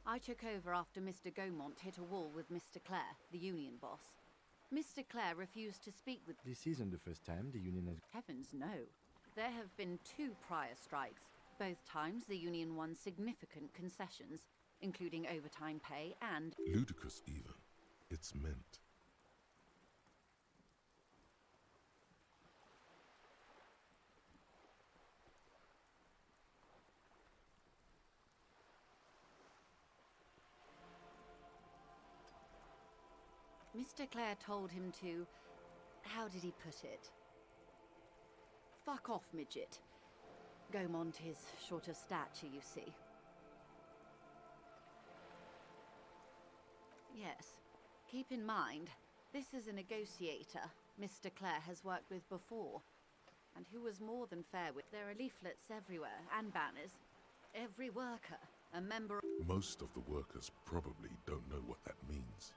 I took over after Mr. Gaumont hit a wall with Mr. Clare, the union boss. Mr. Clare refused to speak with... This isn't the first time the union has... Heavens, no. There have been 2 prior strikes. Both times the union won significant concessions, including overtime pay and... Ludicrous even. It's meant. Mr. Clare told him to... How did he put it? Fuck off, midget. Gaumont is short of stature, you see. Yes. Keep in mind, this is a negotiator Mr. Clare has worked with before, and who was more than fair with... There are leaflets everywhere, and banners. Every worker, a member... Most of the workers probably don't know what that means.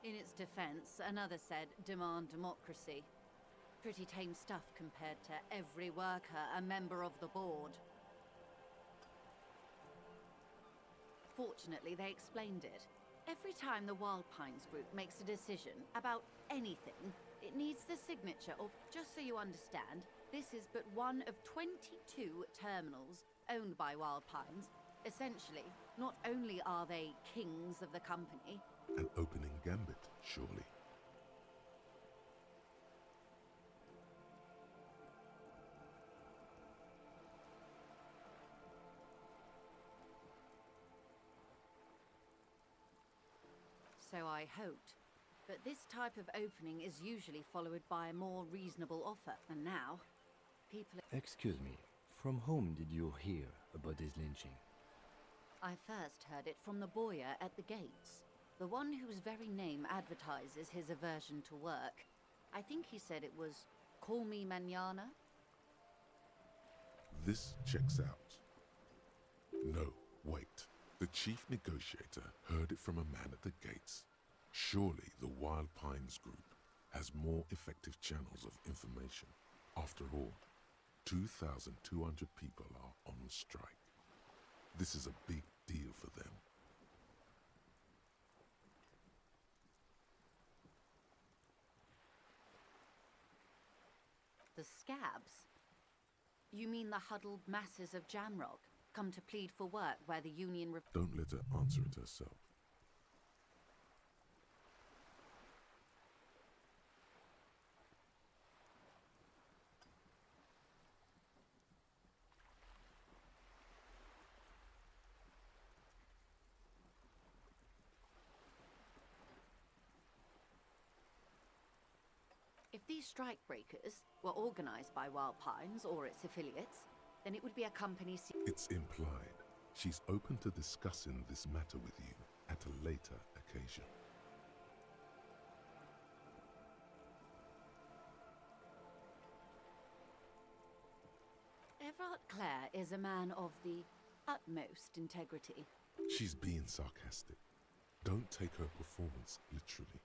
In its defense, another said, demand democracy. Pretty tame stuff compared to every worker a member of the board. Fortunately, they explained it. Every time the Wild Pines group makes a decision about anything, it needs the signature of... Just so you understand, this is but one of 22 terminals owned by Wild Pines. Essentially, not only are they kings of the company... An opening gambit, surely. So I hoped. But this type of opening is usually followed by a more reasonable offer. And now, people... Excuse me, from whom did you hear about this lynching? I first heard it from the bowyer at the gates. The one whose very name advertises his aversion to work. I think he said it was, call me mañana. This checks out. No, wait. The chief negotiator heard it from a man at the gates. Surely the Wild Pines group has more effective channels of information. After all, 2,200 people are on strike. This is a big deal for them. The scabs? You mean the huddled masses of Jamrock, come to plead for work where the union... Don't let her answer it herself. If these strikebreakers were organized by Wild Pines or its affiliates, then it would be a company... It's implied. She's open to discussing this matter with you at a later occasion. Everard Clare is a man of the utmost integrity. She's being sarcastic. Don't take her performance literally.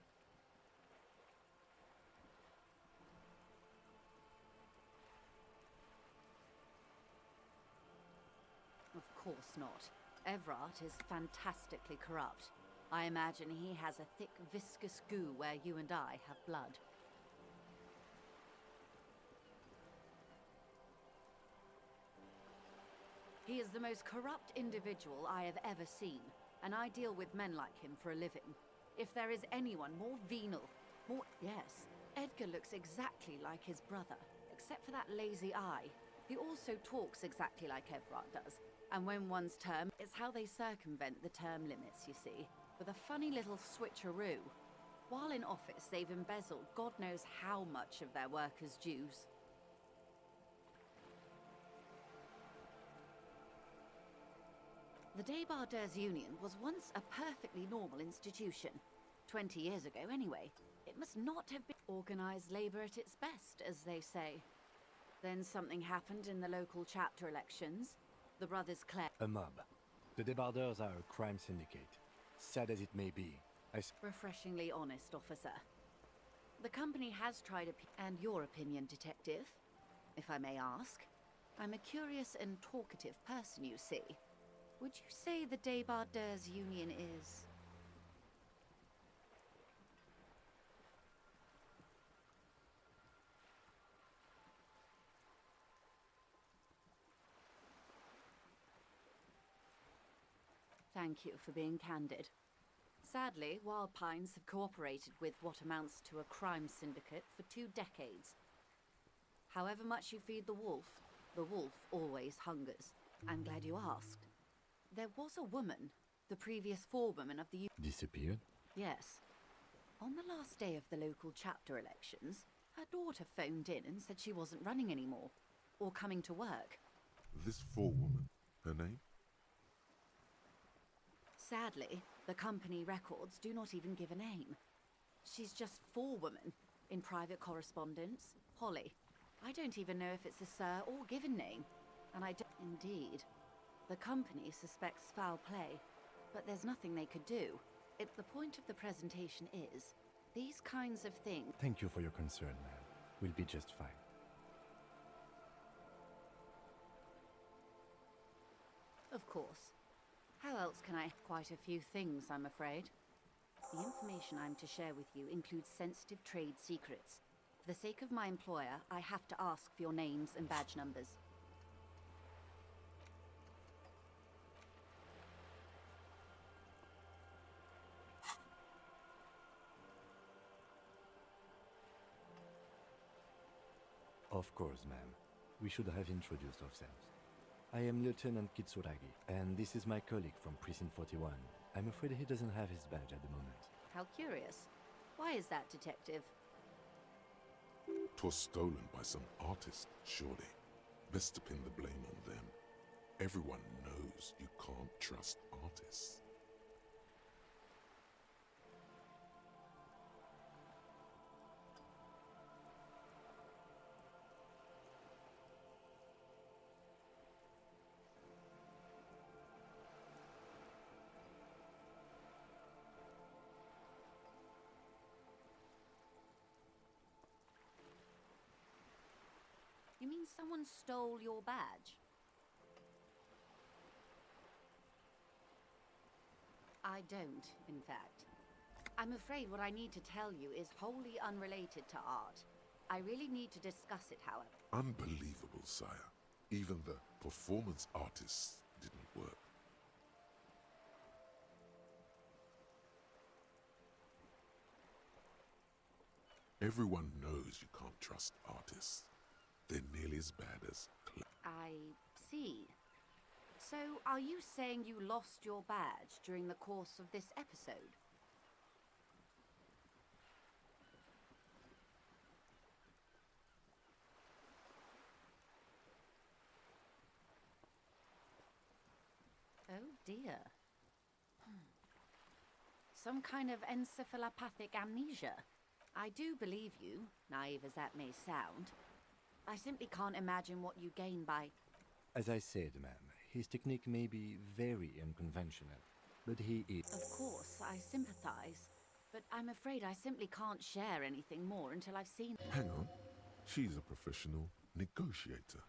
Of course not. Everard is fantastically corrupt. I imagine he has a thick, viscous goo where you and I have blood. He is the most corrupt individual I have ever seen, and I deal with men like him for a living. If there is anyone more venal, more... Yes, Edgar looks exactly like his brother, except for that lazy eye. He also talks exactly like Everard does. And when one's term, it's how they circumvent the term limits, you see, with a funny little switcheroo. While in office, they've embezzled God knows how much of their workers' dues. The Débardeurs Union was once a perfectly normal institution. 20 years ago, anyway. It must not have been organized labor at its best, as they say. Then something happened in the local chapter elections. The brothers Claire... A mob. The Debardeurs are a crime syndicate. Sad as it may be, Refreshingly honest, officer. The company has tried and your opinion, detective, if I may ask. I'm a curious and talkative person, you see. Would you say the Debardeurs Union is... Thank you for being candid. Sadly, Wild Pines have cooperated with what amounts to a crime syndicate for 2 decades. However much you feed the wolf always hungers. I'm glad you asked. There was a woman, the previous forewoman of the... disappeared? Yes. On the last day of the local chapter elections, her daughter phoned in and said she wasn't running anymore, or coming to work. This forewoman, her name? Sadly, the company records do not even give a name. She's just forewoman in private correspondence, Holly. I don't even know if it's a sir or given name, and I don't... Indeed. The company suspects foul play, but there's nothing they could do. The point of the presentation is, these kinds of things... Thank you for your concern, ma'am. We'll be just fine. Of course. How else can I... Quite a few things, I'm afraid. The information I'm to share with you includes sensitive trade secrets. For the sake of my employer, I have to ask for your names and badge numbers. Of course, ma'am. We should have introduced ourselves. I am Lieutenant Kitsuragi, and this is my colleague from Precinct 41. I'm afraid he doesn't have his badge at the moment. How curious. Why is that, detective? 'Twas stolen by some artist, surely. Best to pin the blame on them. Everyone knows you can't trust artists. You mean someone stole your badge? I don't, in fact. I'm afraid what I need to tell you is wholly unrelated to art. I really need to discuss it, however. Unbelievable, sire. Even the performance artists didn't work. Everyone knows you can't trust artists. They're nearly as bad as... I see. So, are you saying you lost your badge during the course of this episode? Oh dear. Some kind of encephalopathic amnesia. I do believe you, naive as that may sound. I simply can't imagine what you gain by... As I said, ma'am, his technique may be very unconventional, but he is... Of course, I sympathize. But I'm afraid I simply can't share anything more until I've seen... Hang on. She's a professional negotiator.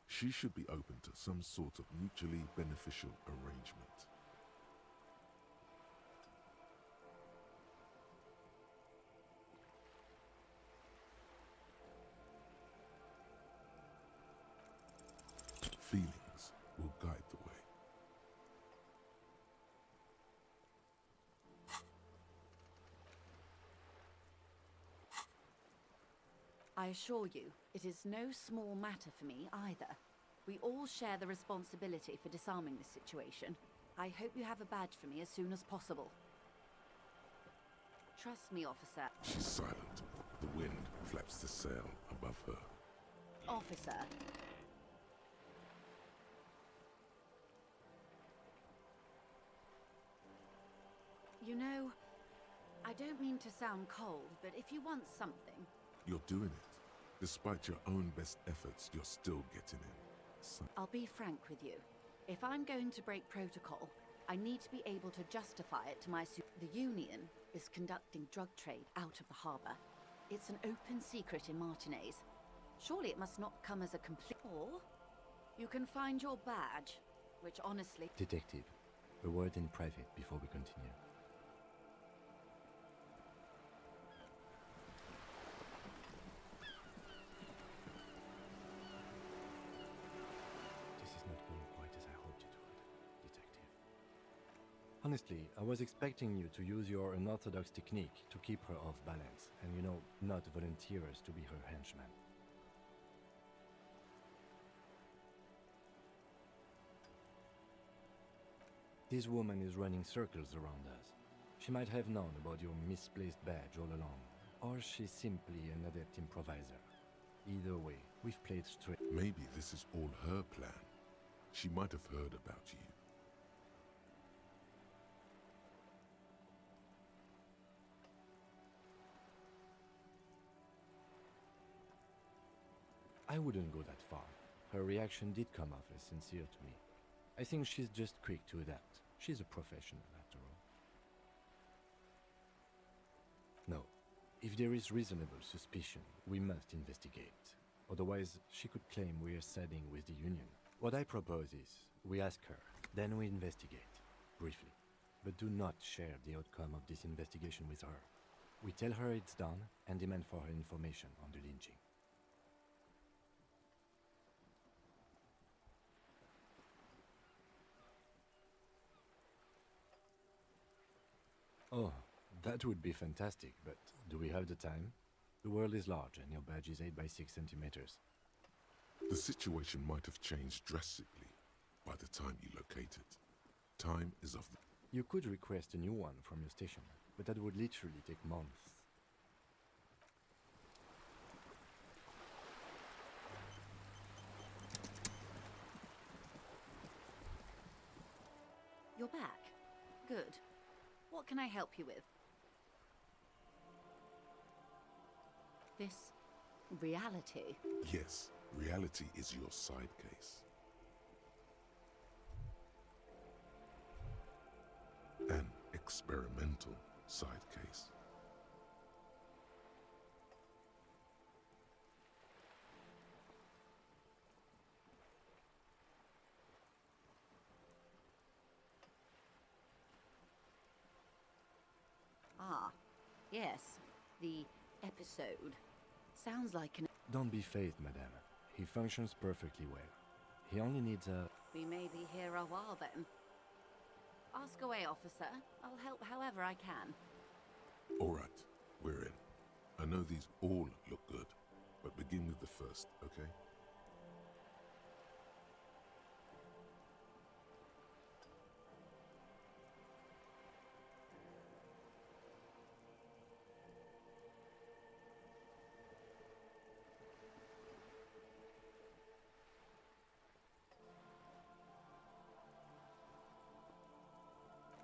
She should be open to some sort of mutually beneficial arrangement. Feelings will guide the way. I assure you, it is no small matter for me either. We all share the responsibility for disarming this situation. I hope you have a badge for me as soon as possible. Trust me, officer. She's silent. The wind flaps the sail above her. Officer. You know, I don't mean to sound cold, but if you want something... You're doing it. Despite your own best efforts, you're still getting in. So I'll be frank with you. If I'm going to break protocol, I need to be able to justify it to my The Union is conducting drug trade out of the harbor. It's an open secret in Martinez. Surely it must not come as a complete... Or you can find your badge, which honestly... Detective, a word in private before we continue. This is not going quite as I hoped it would, Detective. Honestly, I was expecting you to use your unorthodox technique to keep her off balance, and not volunteer us to be her henchman. This woman is running circles around us. She might have known about your misplaced badge all along, or she's simply an adept improviser. Either way, we've played straight. maybe this is all her plan. She might have heard about you. I wouldn't go that far. Her reaction did come off as sincere to me. I think she's just quick to adapt. She's a professional, after all. No, if there is reasonable suspicion, we must investigate. Otherwise, she could claim we are siding with the Union. What I propose is, we ask her, then we investigate, briefly. But do not share the outcome of this investigation with her. We tell her it's done and demand for her information on the lynching. Oh, that would be fantastic, but do we have the time? The world is large and your badge is 8 by 6 centimeters. The situation might have changed drastically by the time you locate it. Time is of the... You could request a new one from your station, but that would literally take months. You're back. Good. What can I help you with? This reality? Yes, reality is your side case. An experimental side case. Ah, yes. The episode. Sounds like an... Don't be phased, madame. He functions perfectly well. He only needs a... We may be here a while then. Ask away, officer. I'll help however I can. All right, we're in. I know these all look good, but begin with the first, okay?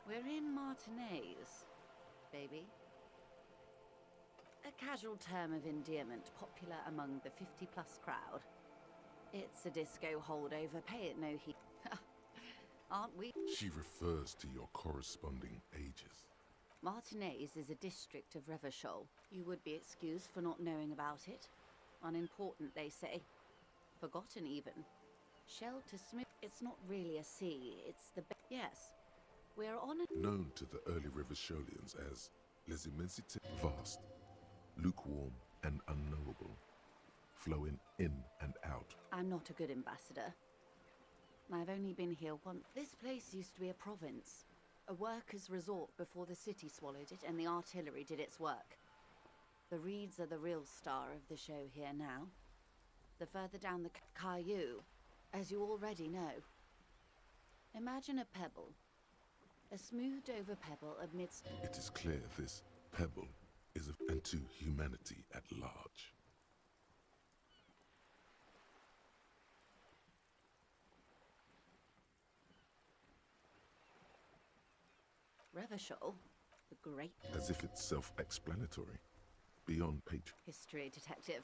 We're in Martinez, baby. A casual term of endearment popular among the 50-plus crowd. It's a disco holdover, pay it no heed. Aren't we? She refers to your corresponding ages. Martinez is a district of Revachol. You would be excused for not knowing about it. Unimportant, they say. Forgotten, even. Shell to smooth. It's not really a sea, it's the... Yes. We're on a... Known to the early Revacholians as Les Immensités, vast, lukewarm and unknowable, flowing in and out. I'm not a good ambassador. I've only been here once. This place used to be a province. A workers' resort before the city swallowed it and the artillery did its work. The reeds are the real star of the show here now. The further down the Caillou, as you already know. Imagine a pebble. A smoothed over pebble amidst... It is clear this pebble is and to humanity at large. Revachol, the great... As if it's self-explanatory, beyond page. History detective.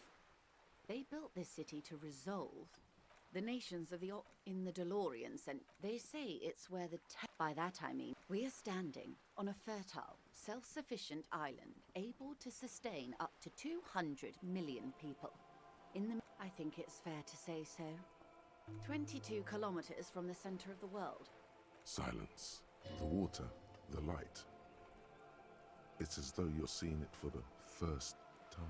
They built this city to resolve the nations of the in the DeLorean, and they say it's where the by that I mean we are standing on a fertile, self-sufficient island able to sustain up to 200 million people. I think it's fair to say so. 22 kilometers from the center of the world. Silence. The water, the light. It's as though you're seeing it for the first time.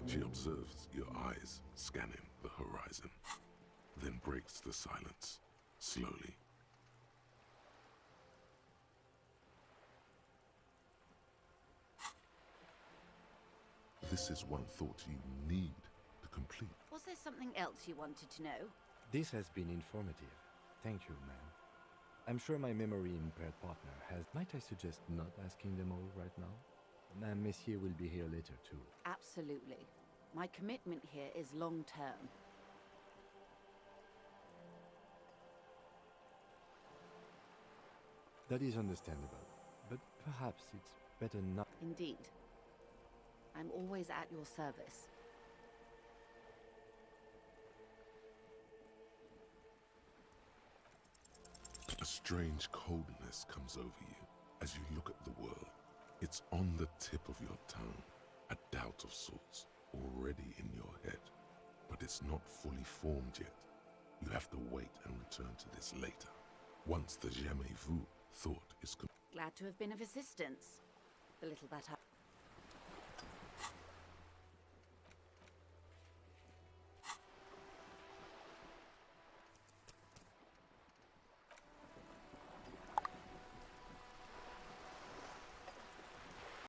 She observes your eyes scanning the horizon, then breaks the silence, slowly. This is one thought you need to complete. Was there something else you wanted to know? This has been informative. Thank you, ma'am. I'm sure my memory-impaired partner has... Might I suggest not asking them all right now? Madame Messier will be here later, too. Absolutely. My commitment here is long-term. That is understandable, but perhaps it's better not... Indeed. I'm always at your service. A strange coldness comes over you as you look at the world. It's on the tip of your tongue, a doubt of sorts, already in your head. But it's not fully formed yet. You have to wait and return to this later. Once the jamais vu thought is complete. Glad to have been of assistance. The little that I...